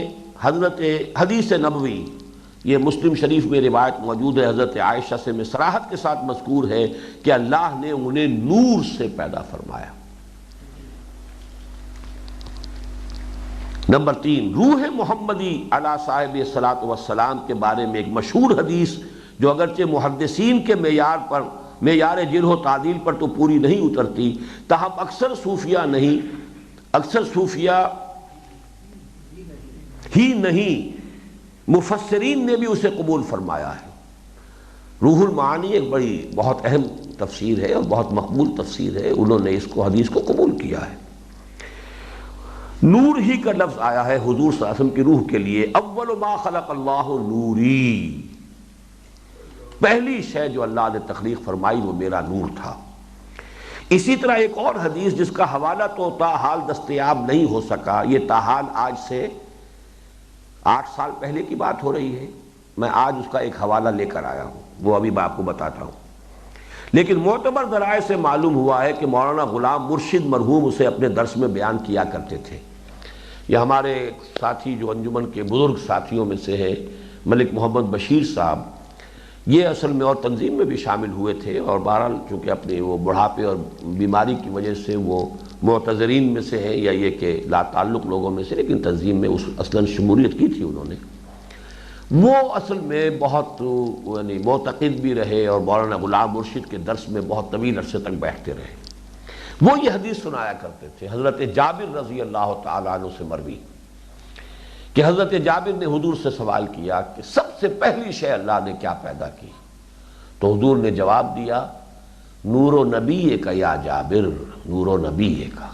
حدیث نبوی یہ مسلم شریف میں روایت موجود ہے، حضرت عائشہ سے میں صراحت کے ساتھ مذکور ہے کہ اللہ نے انہیں نور سے پیدا فرمایا۔ نمبر 3، روح محمدی علی صاحب الصلاۃ والسلام کے بارے میں ایک مشہور حدیث جو اگرچہ محدثین کے معیار جرح و تعدیل پر تو پوری نہیں اترتی، تاہم اکثر صوفیہ ہی نہیں مفسرین نے بھی اسے قبول فرمایا ہے۔ روح المعانی ایک بہت اہم تفسیر ہے اور بہت مقبول تفسیر ہے، انہوں نے اس حدیث کو قبول کیا ہے۔ نور ہی کا لفظ آیا ہے حضور صلی اللہ علیہ وسلم کی روح کے لیے، اول ما خلق اللہ نوری، پہلی شے جو اللہ نے تخلیق فرمائی وہ میرا نور تھا۔ اسی طرح ایک اور حدیث جس کا حوالہ تو تاحال دستیاب نہیں ہو سکا، یہ تاحال آج سے 8 سال پہلے کی بات ہو رہی ہے، میں آج اس کا ایک حوالہ لے کر آیا ہوں، وہ ابھی میں آپ کو بتاتا ہوں۔ لیکن معتبر ذرائع سے معلوم ہوا ہے کہ مولانا غلام مرشد مرحوم اسے اپنے درس میں بیان کیا کرتے تھے۔ یہ ہمارے ساتھی جو انجمن کے بزرگ ساتھیوں میں سے ہے ملک محمد بشیر صاحب، یہ اصل میں اور تنظیم میں بھی شامل ہوئے تھے، اور بہرحال چونکہ اپنے وہ بڑھاپے اور بیماری کی وجہ سے وہ معتذرین میں سے ہیں، یا یہ کہ لا تعلق لوگوں میں سے، لیکن تنظیم میں اصلاً شمولیت کی تھی انہوں نے۔ وہ اصل میں بہت معتقد بھی رہے اور مولانا غلام مرشد کے درس میں بہت طویل عرصے تک بیٹھتے رہے۔ وہ یہ حدیث سنایا کرتے تھے، حضرت جابر رضی اللہ تعالیٰ عنہ سے مروی، کہ حضرت جابر نے حضور سے سوال کیا کہ سب سے پہلی شے اللہ نے کیا پیدا کی؟ تو حضور نے جواب دیا، نور و نبی کا یا جابر، نور و نبی کا،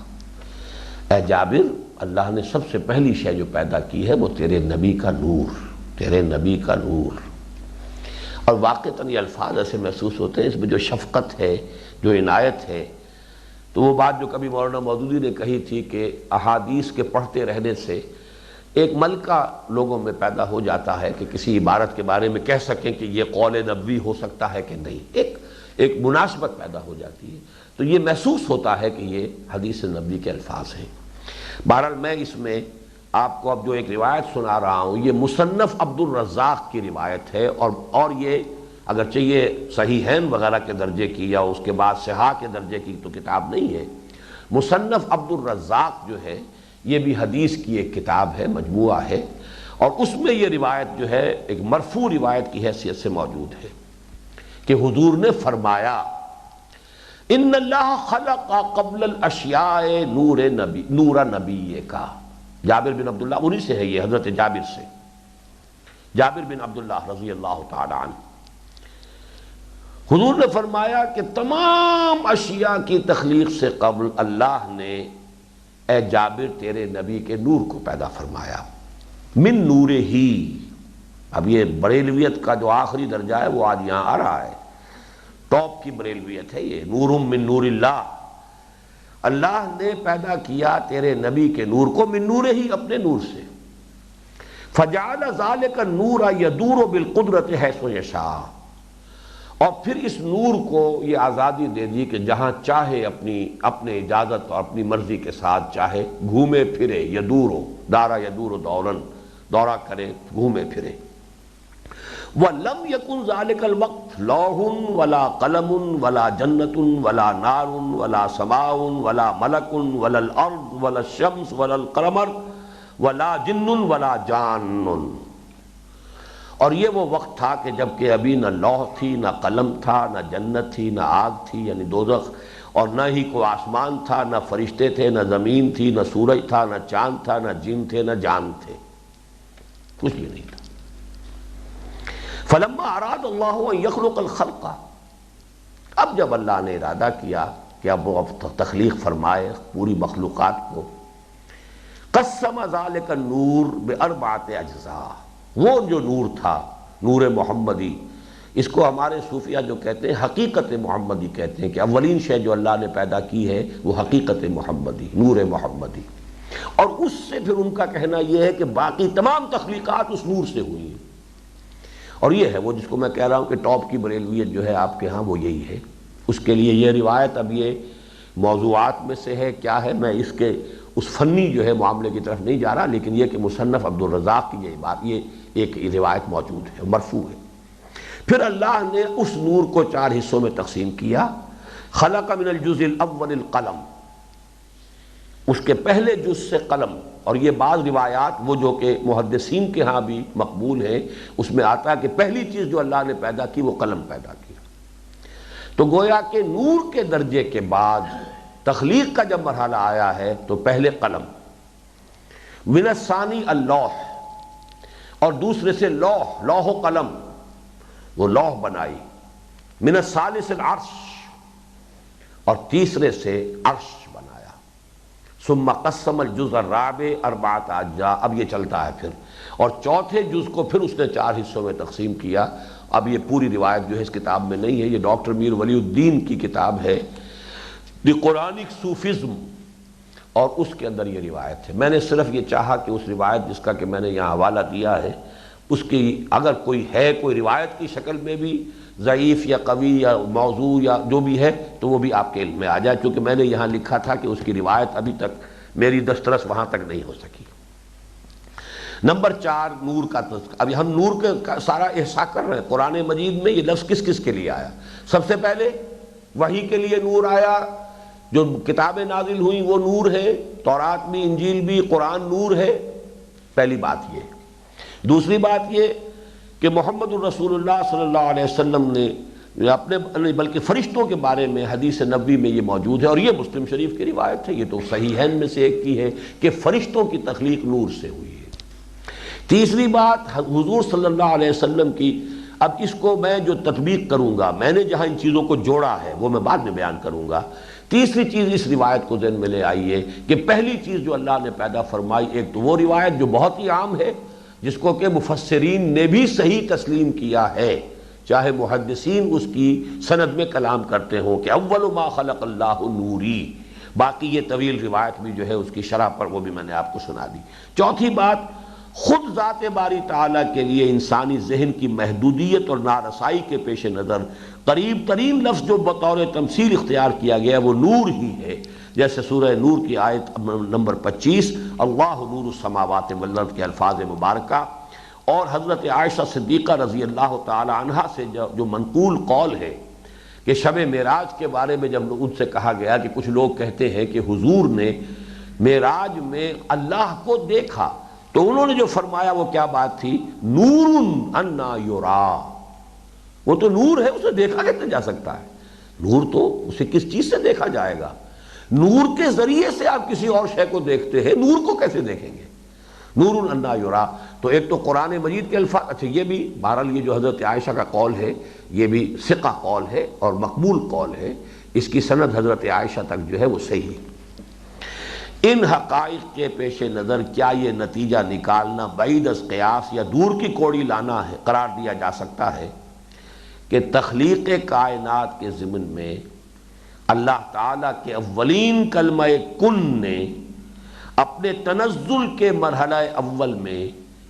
اے جابر اللہ نے سب سے پہلی شے جو پیدا کی ہے وہ تیرے نبی کا نور، تیرے نبی کا نور۔ اور واقعتاً یہ الفاظ ایسے محسوس ہوتے ہیں، اس میں جو شفقت ہے، جو عنایت ہے۔ تو وہ بات جو کبھی مولانا مودودی نے کہی تھی کہ احادیث کے پڑھتے رہنے سے ایک ملکہ لوگوں میں پیدا ہو جاتا ہے کہ کسی عبارت کے بارے میں کہہ سکیں کہ یہ قول نبوی ہو سکتا ہے کہ نہیں، ایک مناسبت پیدا ہو جاتی ہے، تو یہ محسوس ہوتا ہے کہ یہ حدیث نبوی کے الفاظ ہیں۔ بہرحال میں اس میں آپ کو اب جو ایک روایت سنا رہا ہوں، یہ مصنف عبد الرزاق کی روایت ہے، اور یہ اگرچہ یہ صحیحین وغیرہ کے درجے کی یا اس کے بعد صحاح کے درجے کی تو کتاب نہیں ہے، مصنف عبد الرزاق جو ہے یہ بھی حدیث کی ایک کتاب ہے، مجموعہ ہے، اور اس میں یہ روایت جو ہے ایک مرفوع روایت کی حیثیت سے موجود ہے کہ حضور نے فرمایا، ان اللہ خلق قبل الاشیاء نور نبی کا۔ جابر بن عبداللہ انہی سے ہے، یہ حضرت جابر سے، جابر بن عبداللہ رضی اللہ تعالی عنہ۔ حضور نے فرمایا کہ تمام اشیاء کی تخلیق سے قبل اللہ نے اے جابر تیرے نبی کے نور کو پیدا فرمایا، من نور ہی۔ اب یہ بریلویت کا جو آخری درجہ ہے وہ آج یہاں آ رہا ہے، ٹاپ کی بریلویت ہے یہ، نور من نور اللہ، اللہ نے پیدا کیا تیرے نبی کے نور کو من نور ہی، اپنے نور سے۔ فجعل ذلک النور یدور بالقدرت حیث یشاء، اور پھر اس نور کو یہ آزادی دے دی کہ جہاں چاہے اپنے اجازت اور اپنی مرضی کے ساتھ چاہے گھومے پھرے، یدورو دارا یدور دورن، دورہ کرے، گھومے پھرے۔ وَلَمْ يَكُنْ ذَلِكَ الْوَقْتِ لَوْحٌ وَلَا قَلَمٌ وَلَا جَنَّةٌ وَلَا نَارٌ وَلَا سَمَاءٌ وَلَا مَلَكٌ وَلَا الْأَرْضُ وَلَا الشَّمْسُ وَلَا الْقَمَرُ وَلَا جِنٌّ وَلَا جَانٌّ۔ اور یہ وہ وقت تھا کہ جب کہ ابھی نہ لوح تھی، نہ قلم تھا، نہ جنت تھی، نہ آگ تھی یعنی دوزخ، اور نہ ہی کوئی آسمان تھا، نہ فرشتے تھے، نہ زمین تھی، نہ سورج تھا، نہ چاند تھا، نہ جن تھے، نہ جان تھے، کچھ بھی نہیں تھا۔ فلما اراد اللہ ان یخلق الخلق، اب جب اللہ نے ارادہ کیا کہ اب وہ تخلیق فرمائے پوری مخلوقات کو، قسم ذلک النور باربعۃ اجزاء، وہ جو نور تھا نور محمدی، اس کو ہمارے صوفیہ جو کہتے ہیں حقیقت محمدی کہتے ہیں کہ اولین شے جو اللہ نے پیدا کی ہے وہ حقیقت محمدی، نور محمدی، اور اس سے پھر ان کا کہنا یہ ہے کہ باقی تمام تخلیقات اس نور سے ہوئی ہیں۔ اور یہ ہے وہ جس کو میں کہہ رہا ہوں کہ ٹاپ کی بریلویت جو ہے آپ کے ہاں وہ یہی ہے۔ اس کے لیے یہ روایت اب یہ موضوعات میں سے ہے کیا ہے، میں اس کے اس فنی جو ہے معاملے کی طرف نہیں جا رہا، لیکن یہ کہ مصنف عبد الرزاق کی یہ بات، یہ ایک روایت موجود ہے، مرفوع ہے۔ پھر اللہ نے اس نور کو 4 حصوں میں تقسیم کیا۔ خلق من الجزء الاول القلم، اس کے پہلے جز سے قلم، اور یہ بعض روایات وہ جو کہ محدثین کے ہاں بھی مقبول ہیں اس میں آتا ہے کہ پہلی چیز جو اللہ نے پیدا کی وہ قلم پیدا کیا۔ تو گویا کہ نور کے درجے کے بعد تخلیق کا جب مرحلہ آیا ہے تو پہلے قلم، من الثانی اللوح، اور دوسرے سے لوح و قلم، وہ لوح بنائی، من الثالث العرش، اور تیسرے سے عرش بنایا، ثم قسم الجزء الرابع 4 اجزاء، اب یہ چلتا ہے پھر، اور چوتھے جز کو پھر اس نے 4 حصوں میں تقسیم کیا۔ اب یہ پوری روایت جو ہے اس کتاب میں نہیں ہے، یہ ڈاکٹر میر ولی الدین کی کتاب ہے دی قرآنک صوفزم، اور اس کے اندر یہ روایت ہے۔ میں نے صرف یہ چاہا کہ اس روایت جس کا کہ میں نے یہاں حوالہ دیا ہے اس کی اگر کوئی ہے، کوئی روایت کی شکل میں بھی ضعیف یا قوی یا موضوع یا جو بھی ہے تو وہ بھی آپ کے علم میں آ جائے، کیونکہ میں نے یہاں لکھا تھا کہ اس کی روایت ابھی تک میری دسترس وہاں تک نہیں ہو سکی۔ نمبر 4 نور کا تذکرہ۔ ابھی ہم نور کا سارا احصاء کر رہے ہیں۔ قرآن مجید میں یہ لفظ کس کس کے لیے آیا؟ سب سے پہلے وحی کے لیے نور آیا، جو کتابیں نازل ہوئیں وہ نور ہے، تورات بھی، انجیل بھی، قرآن نور ہے، پہلی بات یہ۔ دوسری بات یہ کہ محمد الرسول اللہ صلی اللہ علیہ وسلم نے اپنے بلکہ فرشتوں کے بارے میں حدیث نبوی میں یہ موجود ہے، اور یہ مسلم شریف کی روایت ہے، یہ تو صحیحین میں سے ایک کی ہے کہ فرشتوں کی تخلیق نور سے ہوئی ہے۔ تیسری بات حضور صلی اللہ علیہ وسلم کی، اب اس کو میں جو تطبیق کروں گا، میں نے جہاں ان چیزوں کو جوڑا ہے وہ میں بعد میں بیان کروں گا۔ تیسری چیز اس روایت کو ذہن میں لے آئیے کہ پہلی چیز جو اللہ نے پیدا فرمائی، ایک تو وہ روایت جو بہت ہی عام ہے، جس کو کہ مفسرین نے بھی صحیح تسلیم کیا ہے، چاہے محدثین اس کی سند میں کلام کرتے ہوں کہ اول ما خلق اللہ نوری، باقی یہ طویل روایت بھی جو ہے اس کی شرح پر وہ بھی میں نے آپ کو سنا دی۔ چوتھی بات، خود ذات باری تعالیٰ کے لیے انسانی ذہن کی محدودیت اور نارسائی کے پیش نظر قریب ترین لفظ جو بطور تمثیل اختیار کیا گیا وہ نور ہی ہے، جیسے سورہ نور کی آیت نمبر 25 اللہ نور السماوات والارض کے الفاظ مبارکہ، اور حضرت عائشہ صدیقہ رضی اللہ تعالی عنہا سے جو منقول قول ہے کہ شب معراج کے بارے میں جب ان سے کہا گیا کہ کچھ لوگ کہتے ہیں کہ حضور نے معراج میں اللہ کو دیکھا، تو انہوں نے جو فرمایا وہ کیا بات تھی؟ نور انا یرا، وہ تو نور ہے، اسے دیکھا کیسے جا سکتا ہے؟ نور تو اسے کس چیز سے دیکھا جائے گا؟ نور کے ذریعے سے آپ کسی اور شے کو دیکھتے ہیں، نور کو کیسے دیکھیں گے؟ نور انا یرا، تو ایک تو قرآن مجید کے الفاظ، اچھا یہ بھی بہرحال یہ جو حضرت عائشہ کا قول ہے یہ بھی ثقہ قول ہے اور مقبول قول ہے، اس کی سند حضرت عائشہ تک جو ہے وہ صحیح ہے۔ ان حقائق کے پیش نظر کیا یہ نتیجہ نکالنا بعید از قیاس یا دور کی کوڑی لانا ہے قرار دیا جا سکتا ہے کہ تخلیق کائنات کے ضمن میں اللہ تعالیٰ کے اولین کلمہ کن نے اپنے تنزل کے مرحلہ اول میں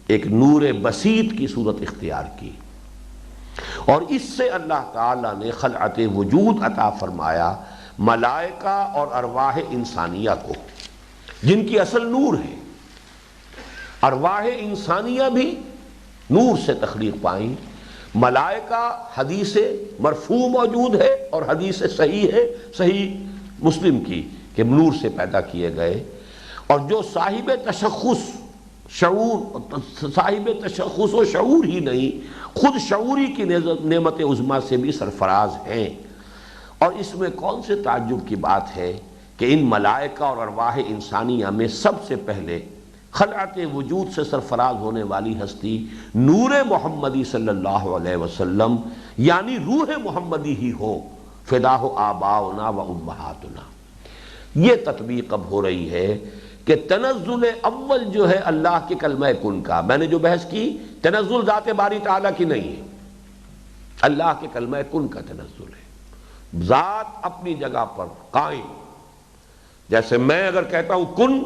ایک نور بسیط کی صورت اختیار کی، اور اس سے اللہ تعالیٰ نے خلعت وجود عطا فرمایا ملائکہ اور ارواح انسانیہ کو، جن کی اصل نور ہے۔ ارواح انسانیہ بھی نور سے تخلیق پائیں، ملائکہ حدیث مرفوع موجود ہے اور حدیث صحیح ہے، صحیح مسلم کی، کہ نور سے پیدا کیے گئے، اور جو صاحب تشخص و شعور ہی نہیں، خود شعوری کی نعمت عظمیٰ سے بھی سرفراز ہیں۔ اور اس میں کون سے تعجب کی بات ہے کہ ان ملائکہ اور ارواح انسانیہ میں سب سے پہلے خلعت وجود سے سرفراز ہونے والی ہستی نور محمدی صلی اللہ علیہ وسلم یعنی روح محمدی ہی ہو، فداہ آباؤنا و امہاتنا۔ یہ تطبیق اب ہو رہی ہے کہ تنزل اول جو ہے اللہ کے کلمہ کن کا، میں نے جو بحث کی تنزل ذات باری تعالیٰ کی نہیں ہے، اللہ کے کلمہ کن کا تنزل ہے، ذات اپنی جگہ پر قائم۔ جیسے میں اگر کہتا ہوں کن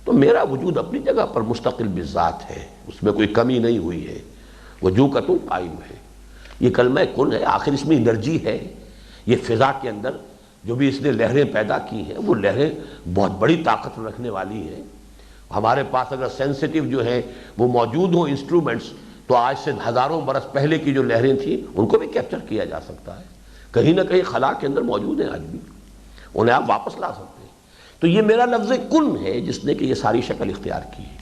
تو میرا وجود اپنی جگہ پر مستقل بذات ہے، اس میں کوئی کمی نہیں ہوئی ہے، وجود کا تو قائم ہے۔ یہ کلمہ کن ہے، آخر اس میں انرجی ہے، یہ فضا کے اندر جو بھی اس نے لہریں پیدا کی ہیں وہ لہریں بہت بڑی طاقت رکھنے والی ہیں. ہمارے پاس اگر سینسیٹیو جو ہیں وہ موجود ہوں انسٹرومنٹس تو آج سے ہزاروں برس پہلے کی جو لہریں تھیں ان کو بھی کیپچر کیا جا سکتا ہے. کہیں نہ کہیں خلا کے اندر موجود ہیں آج بھی, انہیں آپ واپس لا سکتے ہیں. تو یہ میرا لفظ کن ہے جس نے کہ یہ ساری شکل اختیار کی ہے.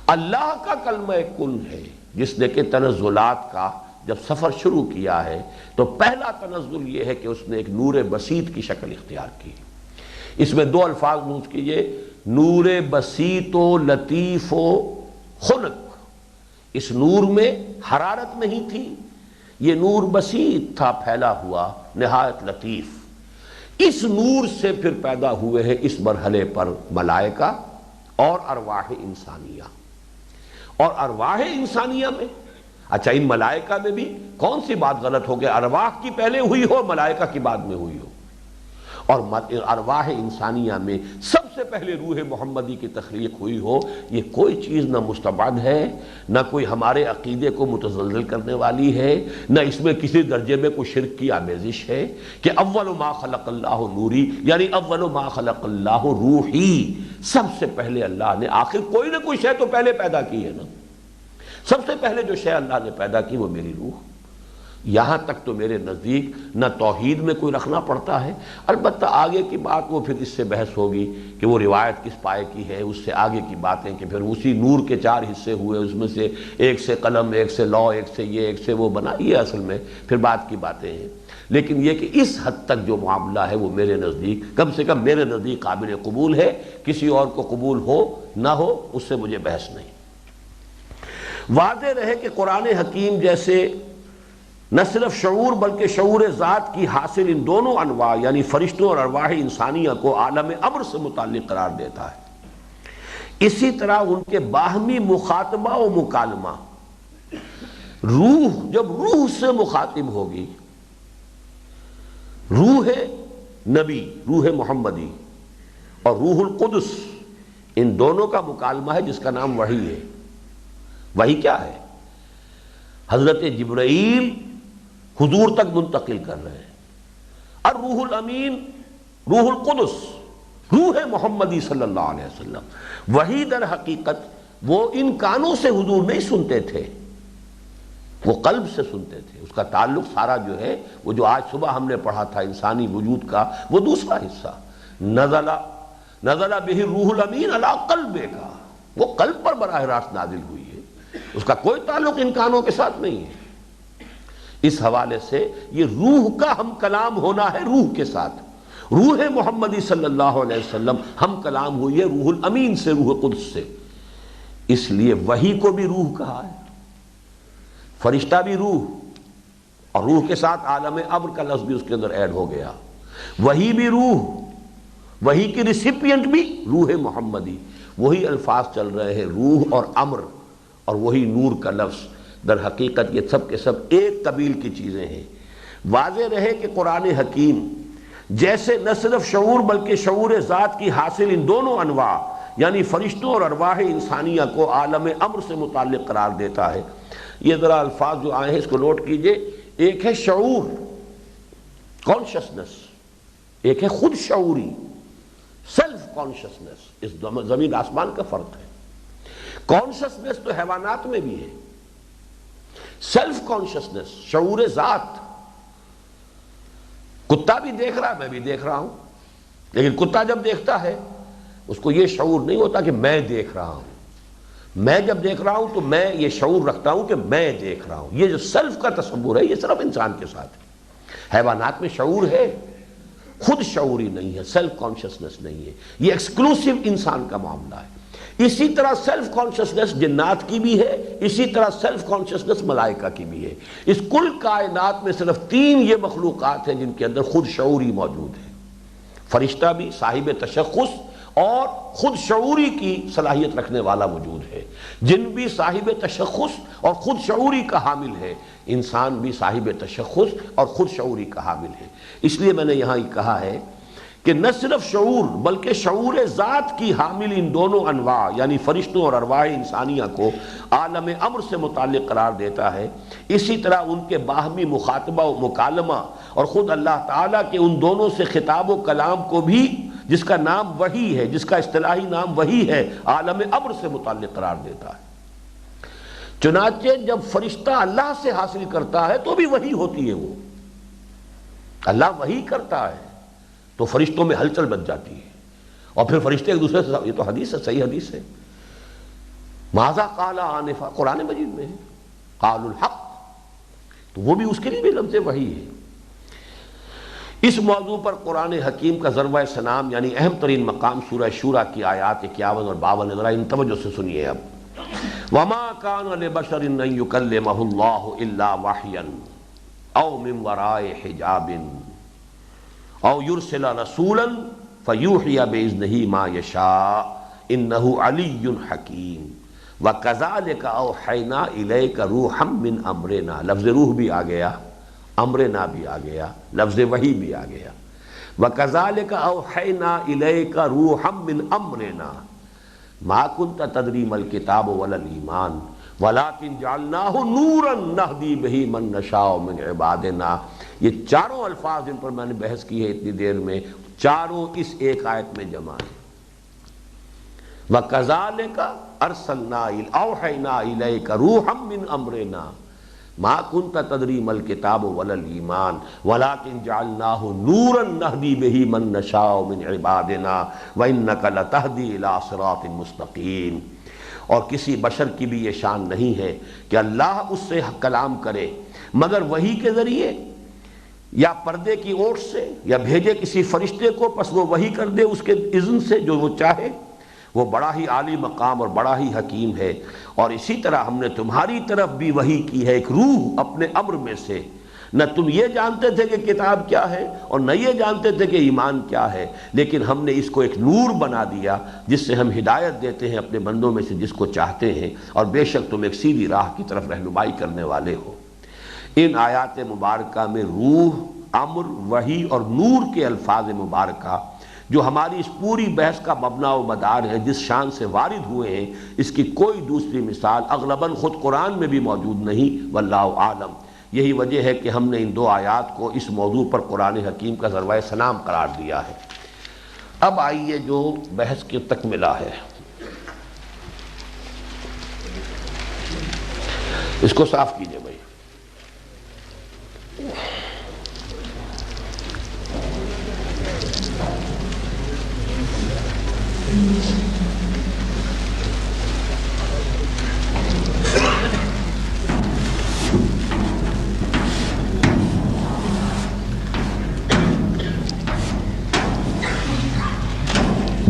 اللہ کا کلمہ کن ہے جس نے کہ تنزلات کا جب سفر شروع کیا ہے تو پہلا تنزل یہ ہے کہ اس نے ایک نور بسیط کی شکل اختیار کی. اس میں دو الفاظ نوٹ کیجئے, نور بسیط و لطیف و خلق. اس نور میں حرارت نہیں تھی, یہ نور بسیط تھا, پھیلا ہوا, نہایت لطیف. اس نور سے پھر پیدا ہوئے ہیں اس مرحلے پر ملائکہ اور ارواح انسانیہ. اور ارواح انسانیہ میں اچھا ان ملائکہ میں بھی کون سی بات غلط ہو کہ ارواح کی پہلے ہوئی ہو ملائکہ کی بعد میں ہوئی ہو, اور ارواح انسانیہ میں سب سے پہلے روح محمدی کی تخلیق ہوئی ہو. یہ کوئی چیز نہ مستبعد ہے, نہ کوئی ہمارے عقیدے کو متزلزل کرنے والی ہے, نہ اس میں کسی درجے میں کوئی شرک کی آمیزش ہے کہ اول ما خلق اللہ نوری, یعنی اول ما خلق اللہ روحی. سب سے پہلے اللہ نے, آخر کوئی نہ کوئی شے تو پہلے پیدا کی ہے نا, سب سے پہلے جو شے اللہ نے پیدا کی وہ میری روح. یہاں تک تو میرے نزدیک نہ توحید میں کوئی رکھنا پڑتا ہے. البتہ آگے کی بات وہ پھر اس سے بحث ہوگی کہ وہ روایت کس پائے کی ہے, اس سے آگے کی باتیں کہ پھر اسی نور کے 4 حصے ہوئے, اس میں سے ایک سے قلم, ایک سے لوح, ایک سے یہ, ایک سے وہ بنا, یہ اصل میں پھر بات کی باتیں ہیں. لیکن یہ کہ اس حد تک جو معاملہ ہے وہ میرے نزدیک, کم سے کم میرے نزدیک قابل قبول ہے. کسی اور کو قبول ہو نہ ہو اس سے مجھے بحث نہیں. واضح رہے کہ قرآن حکیم جیسے نہ صرف شعور بلکہ شعور ذات کی حاصل ان دونوں انواع یعنی فرشتوں اور ارواح انسانیہ کو عالم امر سے متعلق قرار دیتا ہے, اسی طرح ان کے باہمی مخاطبہ و مکالمہ, روح جب روح سے مخاطب ہوگی, روح نبی روح محمدی اور روح القدس, ان دونوں کا مکالمہ ہے جس کا نام وحی ہے. وحی کیا ہے؟ حضرت جبرائیل حضور تک منتقل کر رہے ہیں, اور روح الامین روح القدس روح محمدی صلی اللہ علیہ وسلم. وحی در حقیقت وہ ان کانوں سے حضور نہیں سنتے تھے, وہ قلب سے سنتے تھے. اس کا تعلق سارا جو ہے وہ جو آج صبح ہم نے پڑھا تھا انسانی وجود کا, وہ دوسرا حصہ نزل بہ روح الامین علی قلبک, وہ قلب پر براہ راست نازل ہوئی ہے, اس کا کوئی تعلق ان کانوں کے ساتھ نہیں ہے. اس حوالے سے یہ روح کا ہم کلام ہونا ہے روح کے ساتھ. روح محمدی صلی اللہ علیہ وسلم ہم کلام ہوئی ہے روح الامین سے, روح قدس سے. اس لیے وحی کو بھی روح کہا ہے, فرشتہ بھی روح, اور روح کے ساتھ عالم امر کا لفظ بھی اس کے اندر ایڈ ہو گیا. وحی بھی روح, وحی کی ریسیپینٹ بھی روح محمدی. وہی الفاظ چل رہے ہیں روح اور امر, اور وہی نور کا لفظ. در حقیقت یہ سب کے سب ایک قبیل کی چیزیں ہیں. واضح رہے کہ قرآن حکیم جیسے نہ صرف شعور بلکہ شعور ذات کی حاصل ان دونوں انواع یعنی فرشتوں اور ارواح انسانیہ کو عالم امر سے متعلق قرار دیتا ہے. یہ ذرا الفاظ جو آئے ہیں اس کو نوٹ کیجئے. ایک ہے شعور کانشسنس, ایک ہے خود شعوری سیلف کانشسنس. اس زمین آسمان کا فرق ہے. کانشسنس تو حیوانات میں بھی ہے, سیلف کانشسنس شعور ذات. کتا بھی دیکھ رہا ہے, میں بھی دیکھ رہا ہوں, لیکن کتا جب دیکھتا ہے اس کو یہ شعور نہیں ہوتا کہ میں دیکھ رہا ہوں. میں جب دیکھ رہا ہوں تو میں یہ شعور رکھتا ہوں کہ میں دیکھ رہا ہوں. یہ جو سیلف کا تصور ہے یہ صرف انسان کے ساتھ ہے. حیوانات میں شعور ہے, خود شعوری نہیں ہے, سیلف کانشسنس نہیں ہے. یہ ایکسکلوسیو انسان کا معاملہ ہے. اسی طرح سیلف کانشسنس جنات کی بھی ہے, اسی طرح سیلف کانشسنس ملائکہ کی بھی ہے. اس کل کائنات میں صرف 3 یہ مخلوقات ہیں جن کے اندر خود شعوری موجود ہے. فرشتہ بھی صاحب تشخص اور خود شعوری کی صلاحیت رکھنے والا وجود ہے. جن بھی صاحب تشخص اور خود شعوری کا حامل ہے, انسان بھی صاحب تشخص اور خود شعوری کا حامل ہے. اس لیے میں نے یہاں یہ کہا ہے کہ نہ صرف شعور بلکہ شعور ذات کی حامل ان دونوں انواع یعنی فرشتوں اور ارواح انسانیہ کو عالم امر سے متعلق قرار دیتا ہے، اسی طرح ان کے باہمی مخاطبہ و مکالمہ اور خود اللہ تعالیٰ کے ان دونوں سے خطاب و کلام کو بھی، جس کا نام وحی ہے، جس کا اصطلاحی نام وحی ہے، عالم امر سے متعلق قرار دیتا ہے۔ چنانچہ جب فرشتہ اللہ سے حاصل کرتا ہے تو بھی وحی ہوتی ہے، وہ اللہ وحی کرتا ہے تو فرشتوں میں ہلچل بچ جاتی ہے، اور پھر فرشتے ایک دوسرے سے، یہ تو حدیث ہے، صحیح حدیث ہے، ماذا قال آنفا، قرآن مجید میں ہے، قال الحق، تو وہ بھی اس کے لیے بھی لفظ وحی ہے۔ اس موضوع پر قرآن حکیم کا ذروہ سنام یعنی اہم ترین مقام سورہ شورى کی آیات 51 اور 52 ذرا ان توجہ سے سنیے اب۔ وَمَا كَانَ لِبَشَرٍ أَن يُكَلِّمَهُ اللَّهُ إِلَّا وَحْيًا أَوْ مِن وَرَاءِ حِجَابٍ أَوْ يُرْسِلَ رَسُولًا فَيُوحِيَ بِإِذْنِهِ مَا يَشَاءُ إِنَّهُ عَلِيٌّ حَكِيمٌ وَكَذَلِكَ أَوْحَيْنَا إِلَيْكَ رُوحًا مِّنْ أَمْرِنَا، لفظ روح بھی آ گیا، امرنا بھی آ گیا، لفظ وحی بھی آ گیا، وَكَذَلِكَ أَوْحَيْنَا إِلَيْكَ رُوحًا مِّنْ أَمْرِنَا مَا كُنْتَ تَدْرِي مَا الْكِتَابُ وَلَا الْإِيمَانُ وَلَكِنْ جَعَلْنَاهُ نُورًا نَهْدِي بِهِ مَن نَّشَاءُ مِنْ عِبَادِنَا۔ یہ چاروں الفاظ جن پر میں نے بحث کی ہے اتنی دیر میں، چاروں اس ایک آیت میں جمع ہیں۔ وَكَذَلِكَ أَرْسَلْنَا أَوْحَيْنَا إِلَيْكَ رُوحًا مِّنْ أَمْرِنَا مَا كُنْتَ تَدْرِي مَا الْكِتَابُ وَلَا الْإِيمَانُ وَلَكِنْ جَعَلْنَاهُ نُورًا نَهْدِي بِهِ مَن نَّشَاءُ مِنْ عِبَادِنَا وَإِنَّكَ لَتَهْدِي إِلَىٰ صِرَاطٍ مُسْتَقِيمٍ۔ اور کسی بشر کی بھی یہ شان نہیں ہے کہ اللہ اس سے کلام کرے مگر وحی کے ذریعے یا پردے کی اوٹ سے یا بھیجے کسی فرشتے کو، پس وہ وحی کر دے اس کے اذن سے جو وہ چاہے۔ وہ بڑا ہی عالی مقام اور بڑا ہی حکیم ہے۔ اور اسی طرح ہم نے تمہاری طرف بھی وحی کی ہے ایک روح اپنے امر میں سے، نہ تم یہ جانتے تھے کہ کتاب کیا ہے اور نہ یہ جانتے تھے کہ ایمان کیا ہے، لیکن ہم نے اس کو ایک نور بنا دیا جس سے ہم ہدایت دیتے ہیں اپنے بندوں میں سے جس کو چاہتے ہیں، اور بے شک تم ایک سیدھی راہ کی طرف رہنمائی کرنے والے ہو۔ ان آیات مبارکہ میں روح، امر، وحی اور نور کے الفاظ مبارکہ جو ہماری اس پوری بحث کا مبنا و مدار ہے، جس شان سے وارد ہوئے ہیں، اس کی کوئی دوسری مثال اغلباً خود قرآن میں بھی موجود نہیں، واللہ عالم۔ یہی وجہ ہے کہ ہم نے ان دو آیات کو اس موضوع پر قرآن حکیم کا ذروہ سنام قرار دیا ہے۔ اب آئیے جو بحث کی تکملہ ہے، اس کو صاف کیجئے بھائی۔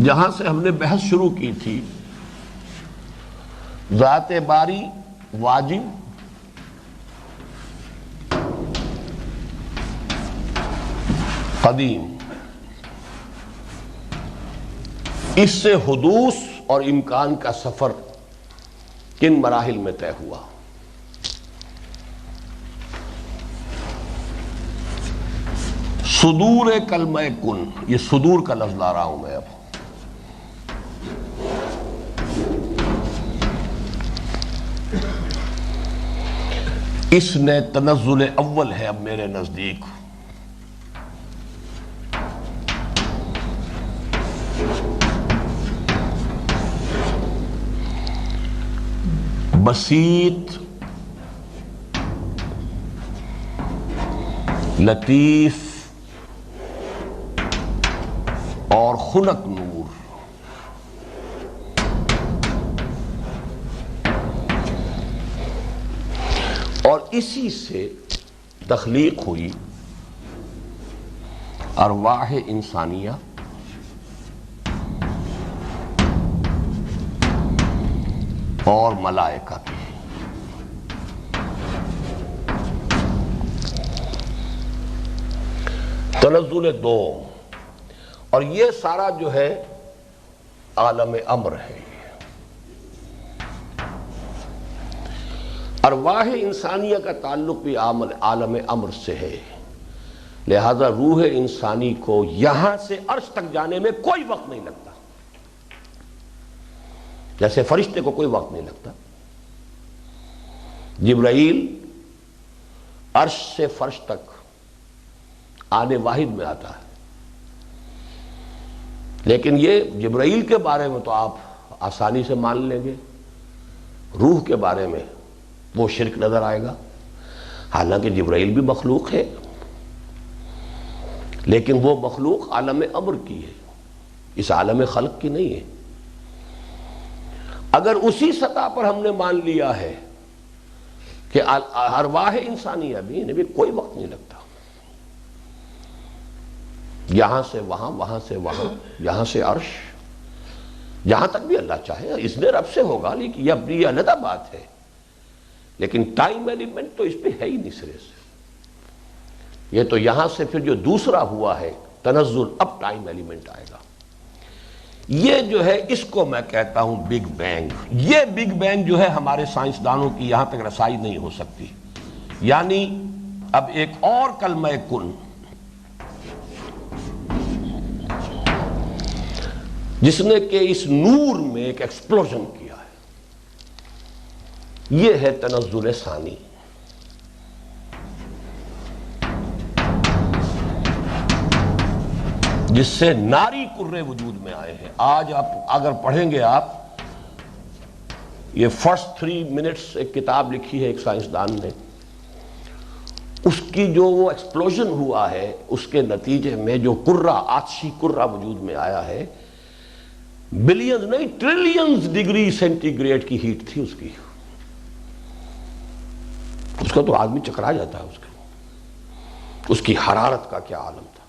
جہاں سے ہم نے بحث شروع کی تھی، ذات باری واجب قدیم، اس سے حدوث اور امکان کا سفر کن مراحل میں طے ہوا؟ صدور کلمہ کن، یہ صدور کا لفظ لا رہا ہوں میں اب۔ اس نے تنزل اول ہے اب میرے نزدیک۔ بسیط، لطیف اور خنک نور، اور اسی سے تخلیق ہوئی ارواح انسانیہ اور ملائکہ کی۔ تنزل دو، اور یہ سارا جو ہے عالم امر ہے۔ ارواح انسانیہ کا تعلق بھی عالم امر سے ہے، لہذا روح انسانی کو یہاں سے عرش تک جانے میں کوئی وقت نہیں لگتا، جیسے فرشتے کو کوئی وقت نہیں لگتا۔ جبرائیل عرش سے فرش تک آنے واحد میں آتا ہے، لیکن یہ جبرائیل کے بارے میں تو آپ آسانی سے مان لیں گے، روح کے بارے میں وہ شرک نظر آئے گا۔ حالانکہ جبرائیل بھی مخلوق ہے، لیکن وہ مخلوق عالم امر کی ہے، اس عالم خلق کی نہیں ہے۔ اگر اسی سطح پر ہم نے مان لیا ہے کہ ارواح انسانیہ بھی انہیں بھی کوئی وقت نہیں لگتا، یہاں سے وہاں، وہاں سے وہاں، یہاں سے عرش، جہاں تک بھی اللہ چاہے اس نے رب سے ہوگا، لیکن یہ اپنی علیحدہ بات ہے، لیکن ٹائم ایلیمنٹ تو اس پہ ہے ہی نہیں سرے سے۔ یہ تو یہاں سے پھر جو دوسرا ہوا ہے تنزل، اب ٹائم ایلیمنٹ آئے گا۔ یہ جو ہے اس کو میں کہتا ہوں بگ بینگ۔ یہ بگ بینگ جو ہے ہمارے سائنسدانوں کی یہاں تک رسائی نہیں ہو سکتی، یعنی اب ایک اور کلمہ کن جس نے کہ اس نور میں ایک ایکسپلوژن کیا ہے، یہ ہے تنزل ثانی۔ جس سے ناری کرے وجود میں آئے ہیں۔ آج آپ اگر پڑھیں گے، آپ یہ فرسٹ 3 منٹس ایک کتاب لکھی ہے ایک سائنسدان نے، اس کی جو وہ ایکسپلوژن ہوا ہے، اس کے نتیجے میں جو کرہ، آتشی کرہ وجود میں آیا ہے، بلینز نہیں ٹریلینز ڈگری سینٹی گریڈ کی ہیٹ تھی اس کی، اس کا تو آدمی چکرا جاتا ہے، اس کی حرارت کا کیا عالم تھا۔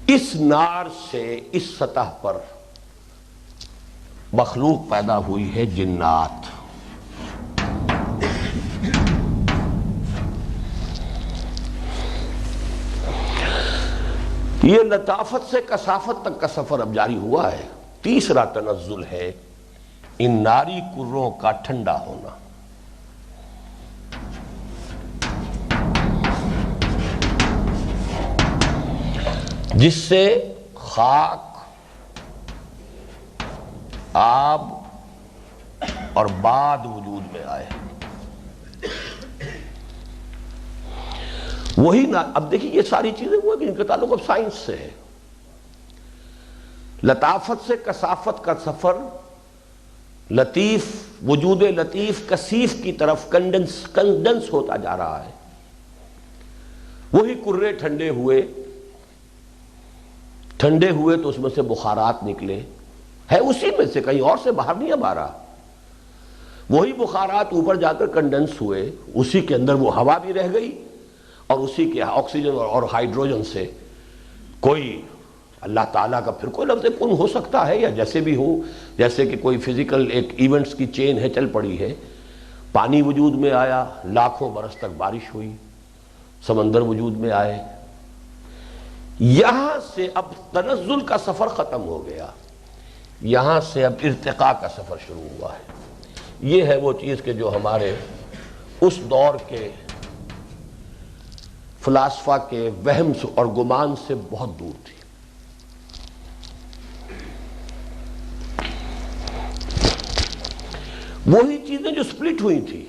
اس نار سے اس سطح پر مخلوق پیدا ہوئی ہے جنات۔ یہ لطافت سے کثافت تک کا سفر اب جاری ہوا ہے۔ تیسرا تنزل ہے ان ناری کروں کا ٹھنڈا ہونا۔ جس سے خاک، آب اور باد وجود میں آئے۔ وہی نا، اب دیکھیے یہ ساری چیزیں وہ ہیں ان کا تعلق اب سائنس سے ہے۔ لطافت سے کثافت کا سفر لطیف، وجود لطیف کثیف کی طرف کنڈنس ہوتا جا رہا ہے۔ وہی کرے ٹھنڈے ہوئے تو اس میں سے بخارات نکلے، ہے اسی میں سے، کہیں اور سے باہر نہیں اب آ رہا۔ وہی بخارات اوپر جا کر کنڈنس ہوئے، اسی کے اندر وہ ہوا بھی رہ گئی، اور اسی کے آکسیجن اور ہائیڈروجن سے کوئی اللہ تعالیٰ کا پھر کوئی لفظ کن ہو سکتا ہے، یا جیسے بھی ہو، جیسے کہ کوئی فزیکل ایک ایونٹس کی چین ہے، چل پڑی ہے۔ پانی وجود میں آیا، لاکھوں برس تک بارش ہوئی، سمندر وجود میں آئے۔ یہاں سے اب تنزل کا سفر ختم ہو گیا، یہاں سے اب ارتقاء کا سفر شروع ہوا ہے۔ یہ ہے وہ چیز کہ جو ہمارے اس دور کے فلاسفہ کے وہم اور گمان سے بہت دور تھی۔ وہی چیزیں جو سپلٹ ہوئی تھی،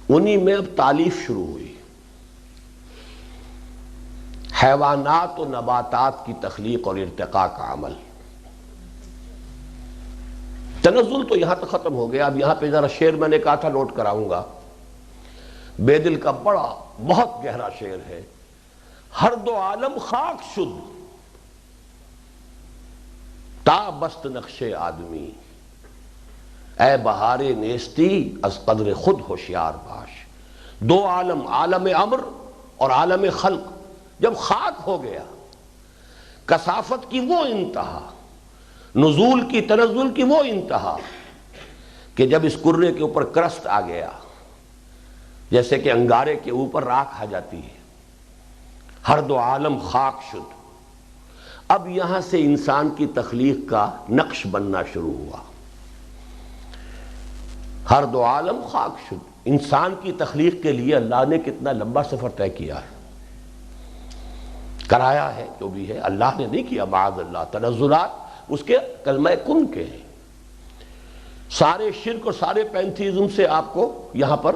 انہی میں اب تالیف شروع ہوئی۔ حیوانات و نباتات کی تخلیق اور ارتقاء کا عمل۔ تنزل تو یہاں تک ختم ہو گیا۔ اب یہاں پہ ذرا شعر میں نے کہا تھا نوٹ کراؤں گا، بے دل کا بڑا بہت گہرا شعر ہے۔ ہر دو عالم خاک شد تا بست نقش آدمی، اے بہار نیستی از قدر خود ہوشیار باش۔ دو عالم، عالم امر اور عالم خلق، جب خاک ہو گیا، کثافت کی وہ انتہا، نزول کی، تنزل کی وہ انتہا کہ جب اس کرے کے اوپر کرسٹ آ گیا، جیسے کہ انگارے کے اوپر راکھ آ جاتی ہے، ہر دو عالم خاک شد۔ اب یہاں سے انسان کی تخلیق کا نقش بننا شروع ہوا۔ ہر دو عالم خاک شد، انسان کی تخلیق کے لیے اللہ نے کتنا لمبا سفر طے کیا ہے، کرایا ہے، جو بھی ہے اللہ نے نہیں کیا، معاذ اللہ، تنزلات اس کے کلمہ کن کے ہیں۔ سارے شرک اور سارے پینتھیزم سے آپ کو یہاں پر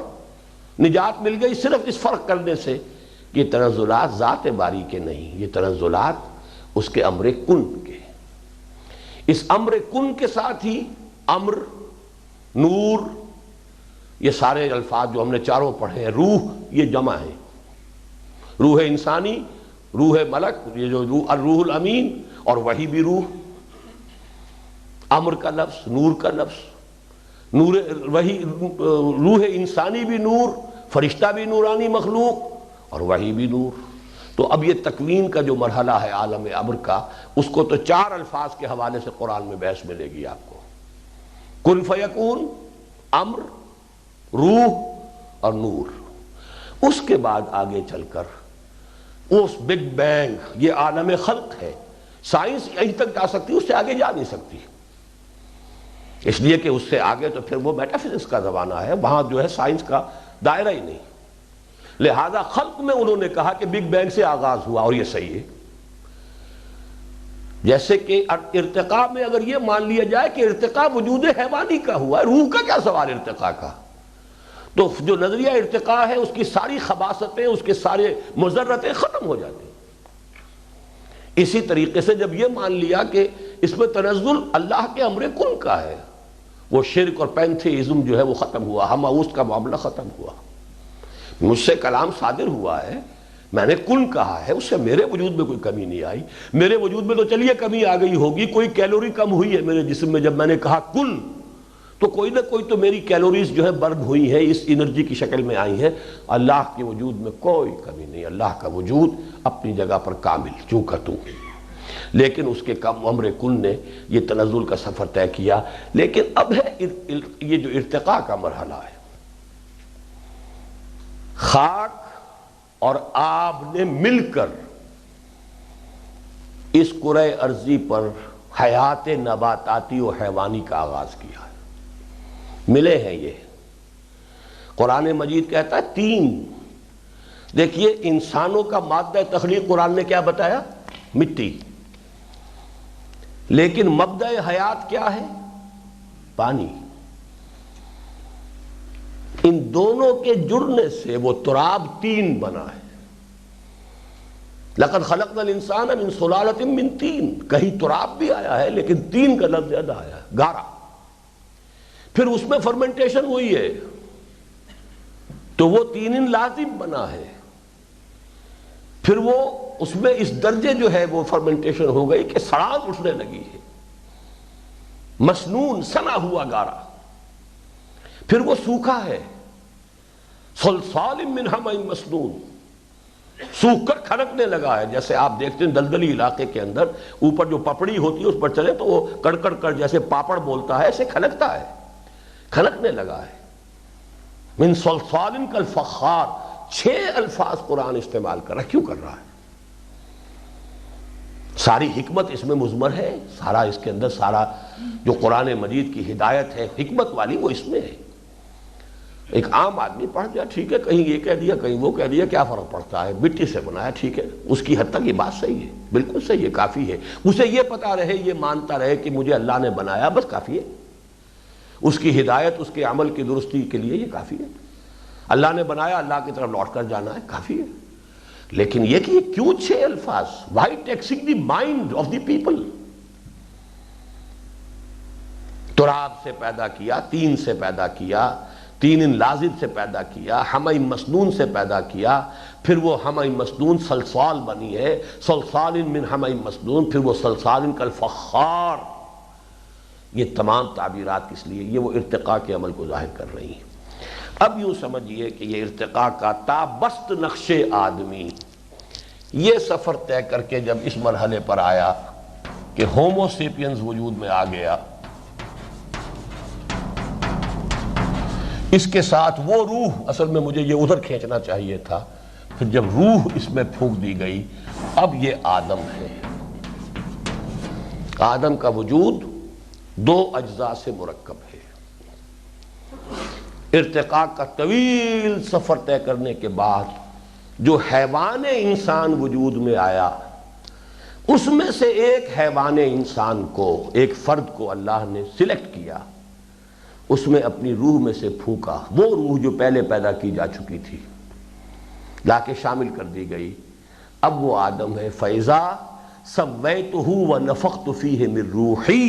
نجات مل گئی، صرف اس فرق کرنے سے کہ یہ تنزلات ذات باری کے نہیں، یہ تنزلات اس کے امر کن کے۔ اس امر کن کے ساتھ ہی امر، نور، یہ سارے الفاظ جو ہم نے چاروں پڑھے ہیں، روح یہ جمع ہے، روح انسانی، روح ملک، یہ جو روح الامین، اور وحی بھی روح، امر کا لفظ، نور کا لفظ، نور وحی، روح انسانی بھی نور، فرشتہ بھی نورانی مخلوق، اور وحی بھی نور۔ تو اب یہ تکوین کا جو مرحلہ ہے عالم امر کا، اس کو تو چار الفاظ کے حوالے سے قرآن میں بحث ملے گی آپ کو، کن فیکون، امر، روح اور نور۔ اس کے بعد آگے چل کر اس بگ بینگ، یہ عالم خلق ہے، سائنس یہیں تک جا سکتی، اس سے آگے جا نہیں سکتی، اس لیے کہ اس سے آگے تو پھر وہ میٹا فزکس کا زمانہ ہے، وہاں جو ہے سائنس کا دائرہ ہی نہیں۔ لہذا خلق میں انہوں نے کہا کہ بگ بینگ سے آغاز ہوا، اور یہ صحیح ہے۔ جیسے کہ ارتقاء میں اگر یہ مان لیا جائے کہ ارتقاء وجود حیوانی کا ہوا ہے، روح کا کیا سوال ارتقاء کا؟ تو جو نظریہ ارتقاء ہے اس کی ساری خباثتیں، اس کے سارے مضرتیں ختم ہو جاتی ہیں۔ اسی طریقے سے جب یہ مان لیا کہ اس میں تنزل اللہ کے امر کن کا ہے، وہ شرک اور پینتھیزم جو ہے وہ ختم ہوا، ہماؤس کا معاملہ ختم ہوا، مجھ سے کلام صادر ہوا ہے، میں نے کن کہا ہے، اس سے میرے وجود میں کوئی کمی نہیں آئی۔ میرے وجود میں تو چلیے کمی آ گئی ہوگی، کوئی کیلوری کم ہوئی ہے میرے جسم میں، جب میں نے کہا کن تو کوئی نہ کوئی تو میری کیلوریز جو ہے برن ہوئی ہیں، اس انرجی کی شکل میں آئی ہیں۔ اللہ کے وجود میں کوئی کمی نہیں، اللہ کا وجود اپنی جگہ پر کامل چوں کا توں، لیکن اس کے کم امر کن نے یہ تنزل کا سفر طے کیا۔ لیکن اب ہے یہ جو ارتقاء کا مرحلہ ہے، خاک اور آب نے مل کر اس کرۂ ارضی پر حیات نباتاتی و حیوانی کا آغاز کیا ہے، ملے ہیں یہ۔ قرآن مجید کہتا ہے تین، دیکھیے انسانوں کا مادہ تخلیق قرآن نے کیا بتایا؟ مٹی، لیکن مبدأ حیات کیا ہے؟ پانی۔ ان دونوں کے جڑنے سے وہ تراب تین بنا ہے۔ لقد خلقنا الانسان من سلالۃ من طین، کہیں تراب بھی آیا ہے لیکن تین کا لفظ زیادہ آیا ہے، گارا۔ پھر اس میں فرمنٹیشن ہوئی ہے تو وہ تین لازم بنا ہے، پھر وہ اس میں اس درجے جو ہے وہ فرمنٹیشن ہو گئی کہ سڑان اٹھنے لگی ہے، مسنون سنا ہوا گارا، پھر وہ سوکھا ہے، صلصال من حمأ مسنون، سوکھ کر کھنکنے لگا ہے۔ جیسے آپ دیکھتے ہیں دلدلی علاقے کے اندر اوپر جو پپڑی ہوتی ہے اس پر چلے تو وہ کڑکڑ کر جیسے پاپڑ بولتا ہے ایسے کھنکتا ہے، کھنکنے لگا ہے۔ من صلصال کالفخار، 6 الفاظ قرآن استعمال کر رہا ہے، کیوں کر رہا ہے؟ ساری حکمت اس میں مضمر ہے، سارا اس کے اندر سارا جو قرآن مجید کی ہدایت ہے حکمت والی وہ اس میں ہے۔ ایک عام آدمی پڑھ جائے ٹھیک ہے، کہیں یہ کہہ دیا کہیں وہ کہہ دیا، کیا فرق پڑتا ہے؟ مٹی سے بنایا ٹھیک ہے، اس کی حد تک یہ بات صحیح ہے، بالکل صحیح ہے، کافی ہے۔ اسے یہ پتا رہے، یہ مانتا رہے کہ مجھے اللہ نے بنایا، بس کافی ہے۔ اس کی ہدایت، اس کے عمل کی درستی کے لیے یہ کافی ہے۔ اللہ نے بنایا، اللہ کی طرف لوٹ کر جانا ہے، کافی ہے۔ لیکن یہ کہ یہ کیوں 6 الفاظ؟ Why taxing the mind of the people? تراب سے پیدا کیا، تین سے پیدا کیا، تین لازم سے پیدا کیا، حمأ مسنون سے پیدا کیا، پھر وہ حمأ مسنون صلصال بنی ہے، صلصال من حمأ مسنون، پھر وہ صلصال کالفخار۔ یہ تمام تعبیرات کس لیے؟ یہ وہ ارتقاء کے عمل کو ظاہر کر رہی ہیں۔ اب یوں سمجھیے کہ یہ ارتقاء کا تابست نقش آدمی یہ سفر طے کر کے جب اس مرحلے پر آیا کہ ہومو سیپینز وجود میں آ گیا، اس کے ساتھ وہ روح، اصل میں مجھے یہ ادھر کھینچنا چاہیے تھا، پھر جب روح اس میں پھونک دی گئی، اب یہ آدم ہے۔ آدم کا وجود 2 اجزاء سے مرکب ہے۔ ارتقاء کا طویل سفر طے کرنے کے بعد جو حیوان انسان وجود میں آیا، اس میں سے ایک حیوان انسان کو، ایک فرد کو اللہ نے سلیکٹ کیا، اس میں اپنی روح میں سے پھونکا، وہ روح جو پہلے پیدا کی جا چکی تھی لا کے شامل کر دی گئی۔ اب وہ آدم ہے، فَإِذَا سَوَّيْتُهُ وَنَفَخْتُ فِيهِ مِن رُوحِي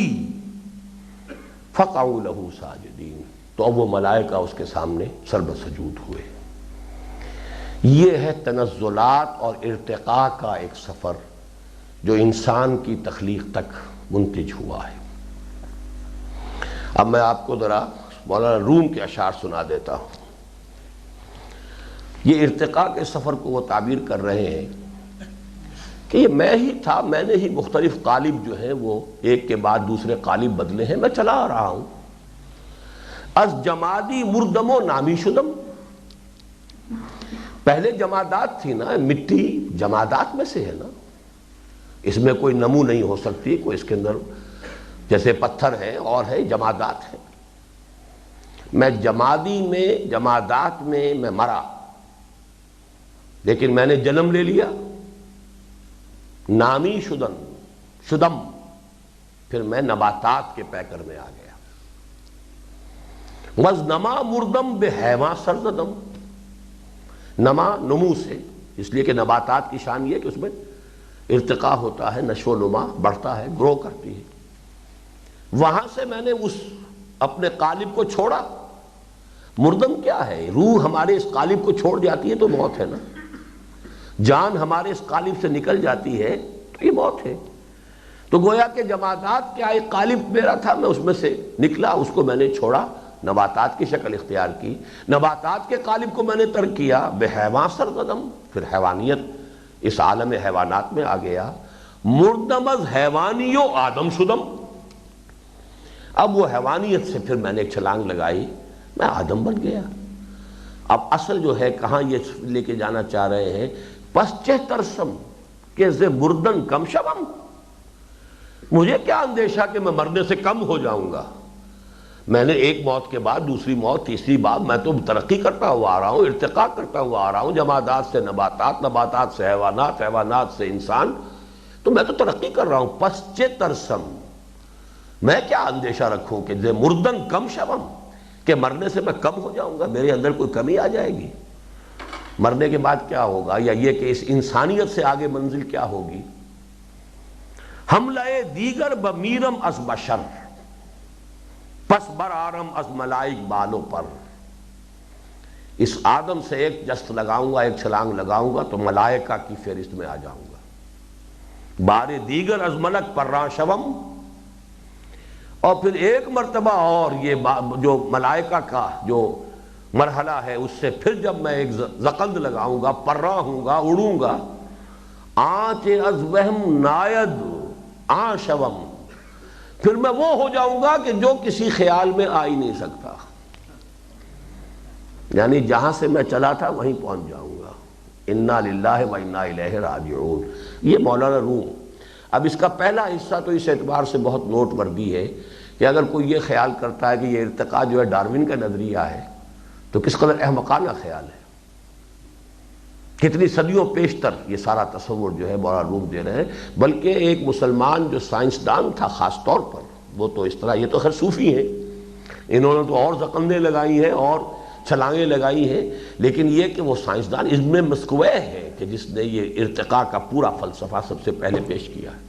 فَقَعُوا لَهُ سَاجِدِينَ، تو اب وہ ملائکہ اس کے سامنے سربسجود ہوئے۔ یہ ہے تنزلات اور ارتقاء کا ایک سفر جو انسان کی تخلیق تک منتج ہوا ہے۔ اب میں آپ کو ذرا مولانا روم کے اشعار سنا دیتا ہوں۔ یہ ارتقاء کے سفر کو وہ تعبیر کر رہے ہیں کہ یہ میں ہی تھا، میں نے ہی مختلف قالب جو ہیں وہ ایک کے بعد دوسرے قالب بدلے ہیں، میں چلا آ رہا ہوں۔ از جمادی مردم و نامی شدم، پہلے جمادات تھی نا، مٹی جمادات میں سے ہے نا، اس میں کوئی نمو نہیں ہو سکتی، کوئی اس کے اندر جیسے پتھر ہے اور ہے، جمادات ہے۔ میں جمادی میں، جمادات میں مرا، لیکن میں نے جنم لے لیا، نامی شدم، پھر میں نباتات کے پیکر میں آ گیا۔ وز نما مردم بے حیواں سرزدم، نما نمو سے، اس لیے کہ نباتات کی شان یہ ہے کہ اس میں ارتقاء ہوتا ہے، نشو و نما بڑھتا ہے، گرو کرتی ہے۔ وہاں سے میں نے اس اپنے قالب کو چھوڑا۔ مردم کیا ہے؟ روح ہمارے اس قالب کو چھوڑ جاتی ہے تو موت ہے نا، جان ہمارے اس قالب سے نکل جاتی ہے تو یہ موت ہے۔ تو گویا کہ جمادات کیا ایک قالب میرا تھا، میں اس میں سے نکلا، اس کو میں نے چھوڑا، نباتات کی شکل اختیار کی، نباتات کے قالب کو میں نے ترک کیا، بے حیوان سرزدم، پھر حیوانیت اس عالم حیوانات میں آ گیا۔ مردم از حیوانیو آدم شدم، اب وہ حیوانیت سے پھر میں نے ایک چھلانگ لگائی، میں آدم بن گیا۔ اب اصل جو ہے کہاں یہ لے کے جانا چاہ رہے ہیں، پس چہ ترسم کہ ز مردن کم شوم، مجھے کیا اندیشہ کہ میں مرنے سے کم ہو جاؤں گا، میں نے ایک موت کے بعد دوسری موت، تیسری بات، میں تو ترقی کرتا ہوا آ رہا ہوں، ارتقاء کرتا ہوا آ رہا ہوں، جمادات سے نباتات، نباتات سے حیوانات، حیوانات سے انسان، تو میں تو ترقی کر رہا ہوں۔ پس چہ ترسم، میں کیا اندیشہ رکھوں کہ ز مردن کم شوم، کہ مرنے سے میں کم ہو جاؤں گا، میرے اندر کوئی کمی آ جائے گی، مرنے کے بعد کیا ہوگا، یا یہ کہ اس انسانیت سے آگے منزل کیا ہوگی۔ حملہ دیگر بمیرم از بشر، پس بر آرم از ملائک بالوں پر، اس آدم سے ایک جست لگاؤں گا، ایک چھلانگ لگاؤں گا تو ملائکہ کی فہرست میں آ جاؤں گا۔ بار دیگر از ملک پر شوم، اور پھر ایک مرتبہ اور یہ جو ملائکہ کا جو مرحلہ ہے اس سے پھر جب میں ایک زقند لگاؤں گا، پرراں ہوں گا، اڑوں گا، آنچ از وہم ناید آن شوم، پھر میں وہ ہو جاؤں گا کہ جو کسی خیال میں آ ہی نہیں سکتا، یعنی جہاں سے میں چلا تھا وہیں پہنچ جاؤں گا۔ انا للہ و انا الیہ راجعون، یہ مولانا روم۔ اب اس کا پہلا حصہ تو اس اعتبار سے بہت نوٹ وردی ہے کہ اگر کوئی یہ خیال کرتا ہے کہ یہ ارتقاء جو ہے ڈارون کا نظریہ ہے تو کس قدر احمقانہ خیال ہے، کتنی صدیوں پیشتر یہ سارا تصور جو ہے مولانا روم دے رہے ہیں۔ بلکہ ایک مسلمان جو سائنسدان تھا خاص طور پر، وہ تو اس طرح، یہ تو خیر صوفی ہیں، انہوں نے تو اور زقندیں لگائی ہیں اور چھلانگیں لگائی ہیں، لیکن یہ کہ وہ سائنسدان ابن مسکوہ ہے کہ جس نے یہ ارتقاء کا پورا فلسفہ سب سے پہلے پیش کیا ہے۔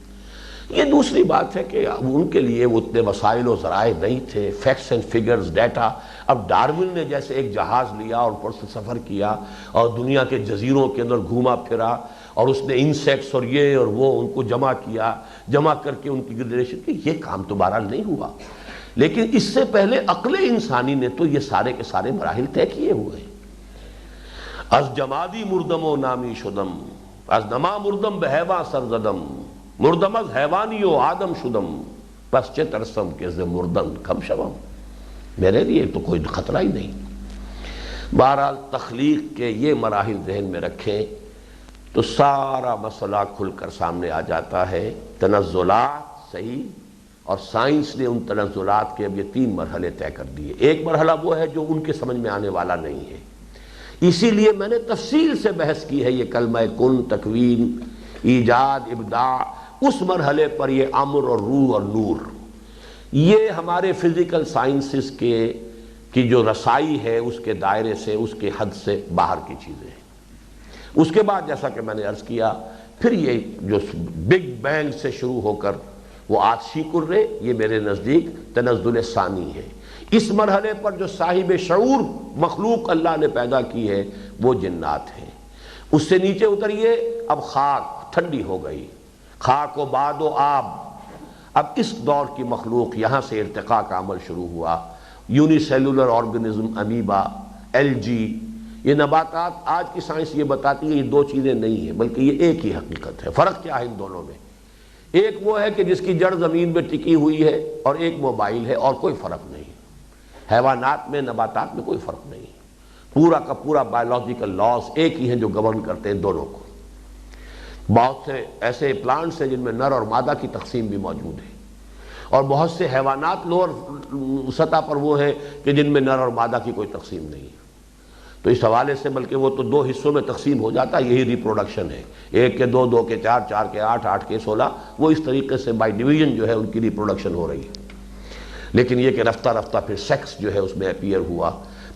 یہ دوسری بات ہے کہ ان کے لیے وہ اتنے وسائل و ذرائع نہیں تھے، فیکٹس اینڈ فگرز، ڈیٹا۔ اب ڈارون نے جیسے ایک جہاز لیا اور اوپر سے سفر کیا اور دنیا کے جزیروں کے اندر گھوما پھرا، اور اس نے انسیکٹس اور یہ اور وہ ان کو جمع کیا، جمع کر کے ان کی گریڈیشن کی، یہ کام تو بہرحال نہیں ہوا، لیکن اس سے پہلے عقل انسانی نے تو یہ سارے کے سارے مراحل طے کیے ہوئے ہیں۔ از جمادی مردم و نامی شدم، از نما مردم بحیواں سرزدم، مردم از حیوانی و آدم شدم، پس چہ ترسم کہ ز مردن کم شوم، میرے لیے تو کوئی خطرہ ہی نہیں۔ بہرحال تخلیق کے یہ مراحل ذہن میں رکھیں تو سارا مسئلہ کھل کر سامنے آ جاتا ہے۔ تنزلات صحیح اور سائنس نے ان تنزلات کے اب یہ 3 مرحلے طے کر دیے۔ ایک مرحلہ وہ ہے جو ان کے سمجھ میں آنے والا نہیں ہے، اسی لیے میں نے تفصیل سے بحث کی ہے، یہ کلمہ کن، تکوین، ایجاد، ابداع، اس مرحلے پر یہ امر اور روح اور نور، یہ ہمارے فزیکل سائنسز کی جو رسائی ہے اس کے دائرے سے، اس کے حد سے باہر کی چیزیں ہیں۔ اس کے بعد جیسا کہ میں نے عرض کیا، پھر یہ جو بگ بینگ سے شروع ہو کر وہ آتشی کرے، یہ میرے نزدیک تنزل ثانی ہے۔ اس مرحلے پر جو صاحب شعور مخلوق اللہ نے پیدا کی ہے وہ جنات ہیں۔ اس سے نیچے اتریے، اب خاک ٹھنڈی ہو گئی، خاک و باد و آب، اب اس دور کی مخلوق یہاں سے ارتقاء کا عمل شروع ہوا۔ Uni cellular organism, amoeba, algae, یہ نباتات، آج کی سائنس یہ بتاتی ہے یہ 2 چیزیں نہیں ہیں بلکہ یہ ایک ہی حقیقت ہے۔ فرق کیا ہے ان دونوں میں؟ ایک وہ ہے کہ جس کی جڑ زمین میں ٹکی ہوئی ہے، اور ایک موبائل ہے، اور کوئی فرق نہیں۔ حیوانات میں، نباتات میں کوئی فرق نہیں، پورا کا پورا بایولوجیکل لاز ایک ہی ہیں جو گورن کرتے ہیں دونوں کو۔ بہت سے ایسے پلانٹس ہیں جن میں نر اور مادہ کی تقسیم بھی موجود ہے، اور بہت سے حیوانات لوور سطح پر وہ ہیں کہ جن میں نر اور مادہ کی کوئی تقسیم نہیں ہے۔ تو اس حوالے سے بلکہ وہ تو 2 حصوں میں تقسیم ہو جاتا ہے، یہی ریپروڈکشن ہے، 1 کے 2، 2 کے 4، 4 کے 8، 8 کے 16، وہ اس طریقے سے بائی ڈویژن جو ہے ان کی ریپروڈکشن ہو رہی ہے۔ لیکن یہ کہ رفتہ رفتہ پھر سیکس جو ہے اس میں اپیئر ہوا۔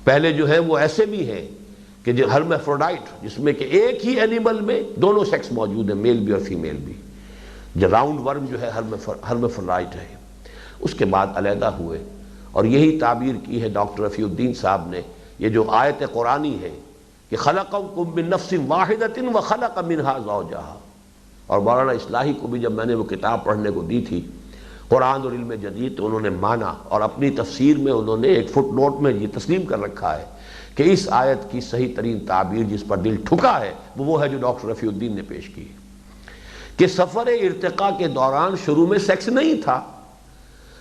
پہلے جو ہے وہ ایسے بھی ہیں کہ جو ہرمیفروڈائٹ، جس میں کہ ایک ہی اینیمل میں دونوں سیکس موجود ہیں، میل بھی اور فیمیل بھی، جو راؤنڈ ورم جو ہے ہرمیفروڈائٹ ہے۔ اس کے بعد علیحدہ ہوئے، اور یہی تعبیر کی ہے ڈاکٹر رفیع الدین صاحب نے، یہ جو آیت قرآنی ہے کہ خلقکم من نفس واحدۃ وخلق منها زوجہا، اور مولانا اصلاحی کو بھی جب میں نے وہ کتاب پڑھنے کو دی تھی قرآن اور علم جدید، تو انہوں نے مانا، اور اپنی تفسیر میں انہوں نے ایک فٹ نوٹ میں یہ تسلیم کر رکھا ہے کہ اس آیت کی صحیح ترین تعبیر جس پر دل ٹھکا ہے وہ ہے جو ڈاکٹر رفیع الدین نے پیش کی، کہ سفر ارتقاء کے دوران شروع میں سیکس نہیں تھا،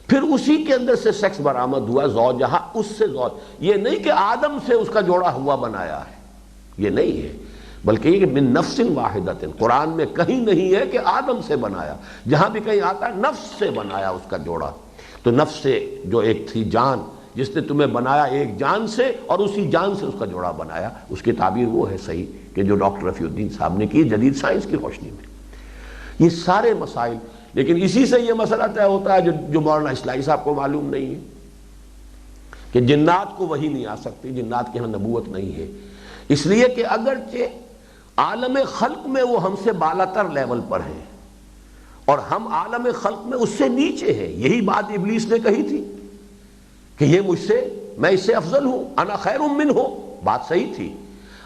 پھر اسی کے اندر سے سیکس برآمد ہوا، زوجہا، اس سے زوج، یہ نہیں کہ آدم سے اس کا جوڑا ہوا بنایا ہے، یہ نہیں ہے، بلکہ یہ کہ من نفس واحدۃ، قرآن میں کہیں نہیں ہے کہ آدم سے بنایا، جہاں بھی کہیں آتا ہے نفس سے بنایا اس کا جوڑا۔ تو نفس سے جو ایک تھی جان، جس نے تمہیں بنایا ایک جان سے، اور اسی جان سے اس کا جوڑا بنایا، اس کی تعبیر وہ ہے صحیح کہ جو ڈاکٹر رفیع الدین صاحب نے کی جدید سائنس کی روشنی میں۔ یہ سارے مسائل، لیکن اسی سے یہ مسئلہ طے ہوتا ہے جو مولانا اصلاحی صاحب کو معلوم نہیں ہے کہ جنات کو وحی نہیں آ سکتی، جنات کے ہاں نبوت نہیں ہے، اس لیے کہ اگرچہ عالم خلق میں وہ ہم سے بالاتر لیول پر ہیں، اور ہم عالم خلق میں اس سے نیچے ہیں۔ یہی بات ابلیس نے کہی تھی کہ یہ مجھ سے، میں اس سے افضل ہوں، انا خیر منہ، بات صحیح تھی۔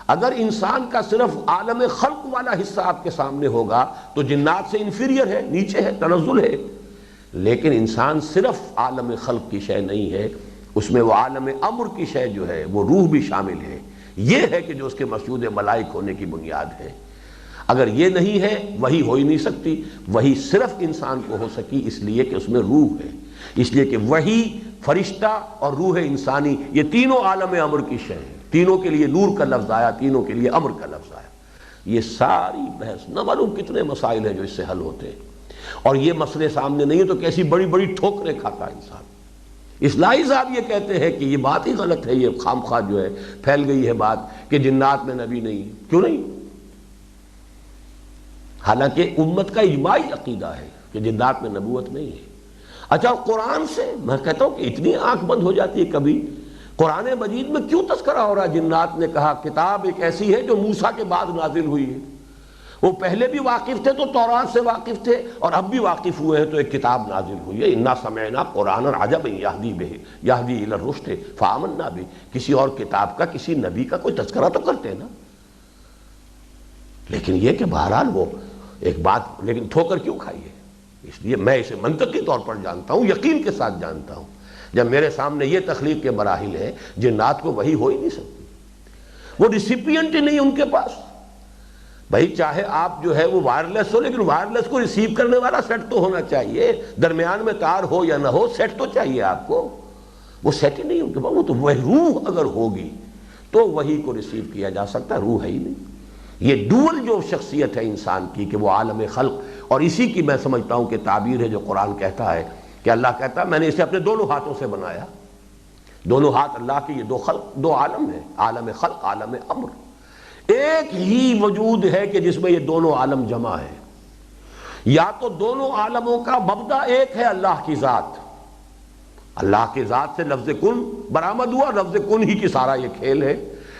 اگر انسان کا صرف عالم خلق والا حصہ آپ کے سامنے ہوگا تو جنات سے انفیریئر ہے، نیچے ہے، تنزل ہے، لیکن انسان صرف عالم خلق کی شے نہیں ہے، اس میں وہ عالم امر کی شے جو ہے وہ روح بھی شامل ہے۔ یہ ہے کہ جو اس کے مسجود ملائک ہونے کی بنیاد ہے۔ اگر یہ نہیں ہے وہی ہو ہی نہیں سکتی، وہی صرف انسان کو ہو سکی اس لیے کہ اس میں روح ہے، اس لیے کہ وہی، فرشتہ اور روح انسانی، یہ تینوں عالم امر کی شے ہیں، تینوں کے لیے نور کا لفظ آیا، تینوں کے لیے امر کا لفظ آیا۔ یہ ساری بحث، نہ معلوم کتنے مسائل ہیں جو اس سے حل ہوتے ہیں، اور یہ مسئلے سامنے نہیں ہیں تو کیسی بڑی بڑی ٹھوکریں کھاتا انسان۔ اصلاحی صاحب یہ کہتے ہیں کہ یہ بات ہی غلط ہے، یہ خام خواہ جو ہے پھیل گئی ہے بات کہ جنات میں نبی نہیں ہے۔ کیوں نہیں؟ حالانکہ امت کا اجماعی عقیدہ ہے کہ جنات میں نبوت نہیں ہے۔ اچھا، قرآن سے میں کہتا ہوں کہ اتنی آنکھ بند ہو جاتی ہے کبھی، قرآن مجید میں کیوں تذکرہ ہو رہا ہے جنات نے؟ کہا کتاب ایک ایسی ہے جو موسیٰ کے بعد نازل ہوئی ہے، وہ پہلے بھی واقف تھے تو تورات سے واقف تھے، اور اب بھی واقف ہوئے ہیں تو ایک کتاب نازل ہوئی ہے۔ انا سمعنا قرآنا عجبا یہدی الی الرشد فآمنا بہ۔ کسی اور کتاب کا، کسی نبی کا کوئی تذکرہ تو کرتے نا، لیکن یہ کہ بہرحال وہ ایک بات، لیکن ٹھوکر کیوں کھائی ہے؟ اس لیے میں اسے منطقی طور پر جانتا ہوں، یقین کے ساتھ جانتا ہوں۔ جب میرے سامنے یہ تخلیق کے مراحل ہیں، جنات کو وہی ہو ہی نہیں سکتی، وہ ریسیپینٹ ہی نہیں ان کے پاس۔ بھائی چاہے آپ جو ہے وہ وائرلیس ہو، لیکن وائرلیس کو ریسیو کرنے والا سیٹ تو ہونا چاہیے، درمیان میں تار ہو یا نہ ہو، سیٹ تو چاہیے آپ کو، وہ سیٹ ہی نہیں ان کے پاس۔ وہ تو وہ روح اگر ہوگی تو وہی کو ریسیو کیا جا سکتا ہے، روح ہے ہی نہیں۔ یہ ڈول جو شخصیت ہے انسان کی کہ وہ عالم خلق، اور اسی کی میں سمجھتا ہوں کہ تعبیر ہے جو قرآن کہتا ہے کہ اللہ کہتا ہے میں نے اسے اپنے دونوں ہاتھوں سے بنایا. دونوں ہاتھ اللہ کے، یہ دو عالم ہیں، عالم خلق، عالم امر. ایک ہی وجود ہے کہ جس میں یہ دونوں عالم جمع ہیں. یا تو دونوں عالموں کا مبدا ایک ہے اللہ کی ذات، اللہ کی ذات سے لفظ کن برآمد ہوا، لفظ کن ہی کی سارا یہ کھیل ہے.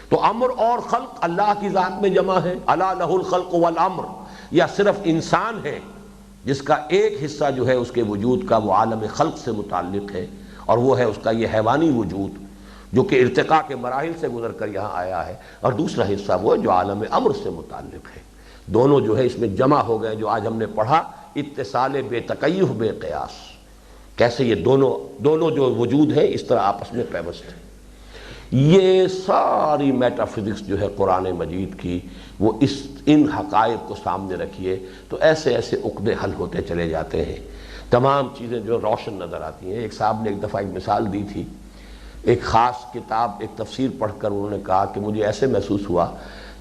تو امر اور خلق اللہ کی ذات میں جمع ہے، الا لہ الخلق والامر. یا صرف انسان ہے جس کا ایک حصہ جو ہے اس کے وجود کا وہ عالم خلق سے متعلق ہے، اور وہ ہے اس کا یہ حیوانی وجود جو کہ ارتقاء کے مراحل سے گزر کر یہاں آیا ہے، اور دوسرا حصہ وہ ہے جو عالم امر سے متعلق ہے. دونوں جو ہے اس میں جمع ہو گئے، جو آج ہم نے پڑھا اتصال بے تکیف بے قیاس. کیسے یہ دونوں جو وجود ہیں اس طرح آپس میں پیوست ہیں. یہ ساری میٹا فزکس جو ہے قرآن مجید کی، وہ ان حقائق کو سامنے رکھیے تو ایسے ایسے عقدے حل ہوتے چلے جاتے ہیں، تمام چیزیں جو روشن نظر آتی ہیں. ایک صاحب نے ایک دفعہ ایک مثال دی تھی، ایک خاص کتاب، ایک تفسیر پڑھ کر انہوں نے کہا کہ مجھے ایسے محسوس ہوا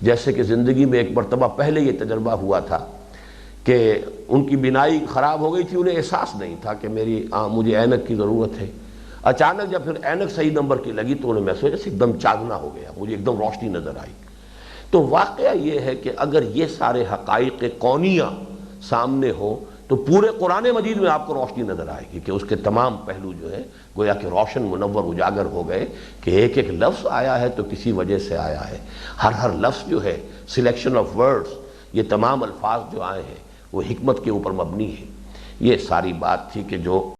جیسے کہ زندگی میں ایک مرتبہ پہلے یہ تجربہ ہوا تھا کہ ان کی بینائی خراب ہو گئی تھی، انہیں احساس نہیں تھا کہ مجھے اینک کی ضرورت ہے. اچانک جب پھر اینک صحیح نمبر کی لگی تو انہیں محسوس جیسے ایک دم چاندنا ہو گیا، مجھے ایک دم روشنی نظر آئی. تو واقعہ یہ ہے کہ اگر یہ سارے حقائق کونیہ سامنے ہوں تو پورے قرآن مجید میں آپ کو روشنی نظر آئے گی کہ اس کے تمام پہلو جو ہے گویا کہ روشن منور اجاگر ہو گئے، کہ ایک ایک لفظ آیا ہے تو کسی وجہ سے آیا ہے. ہر لفظ جو ہے، سلیکشن آف ورڈز، یہ تمام الفاظ جو آئے ہیں وہ حکمت کے اوپر مبنی ہے. یہ ساری بات تھی کہ جو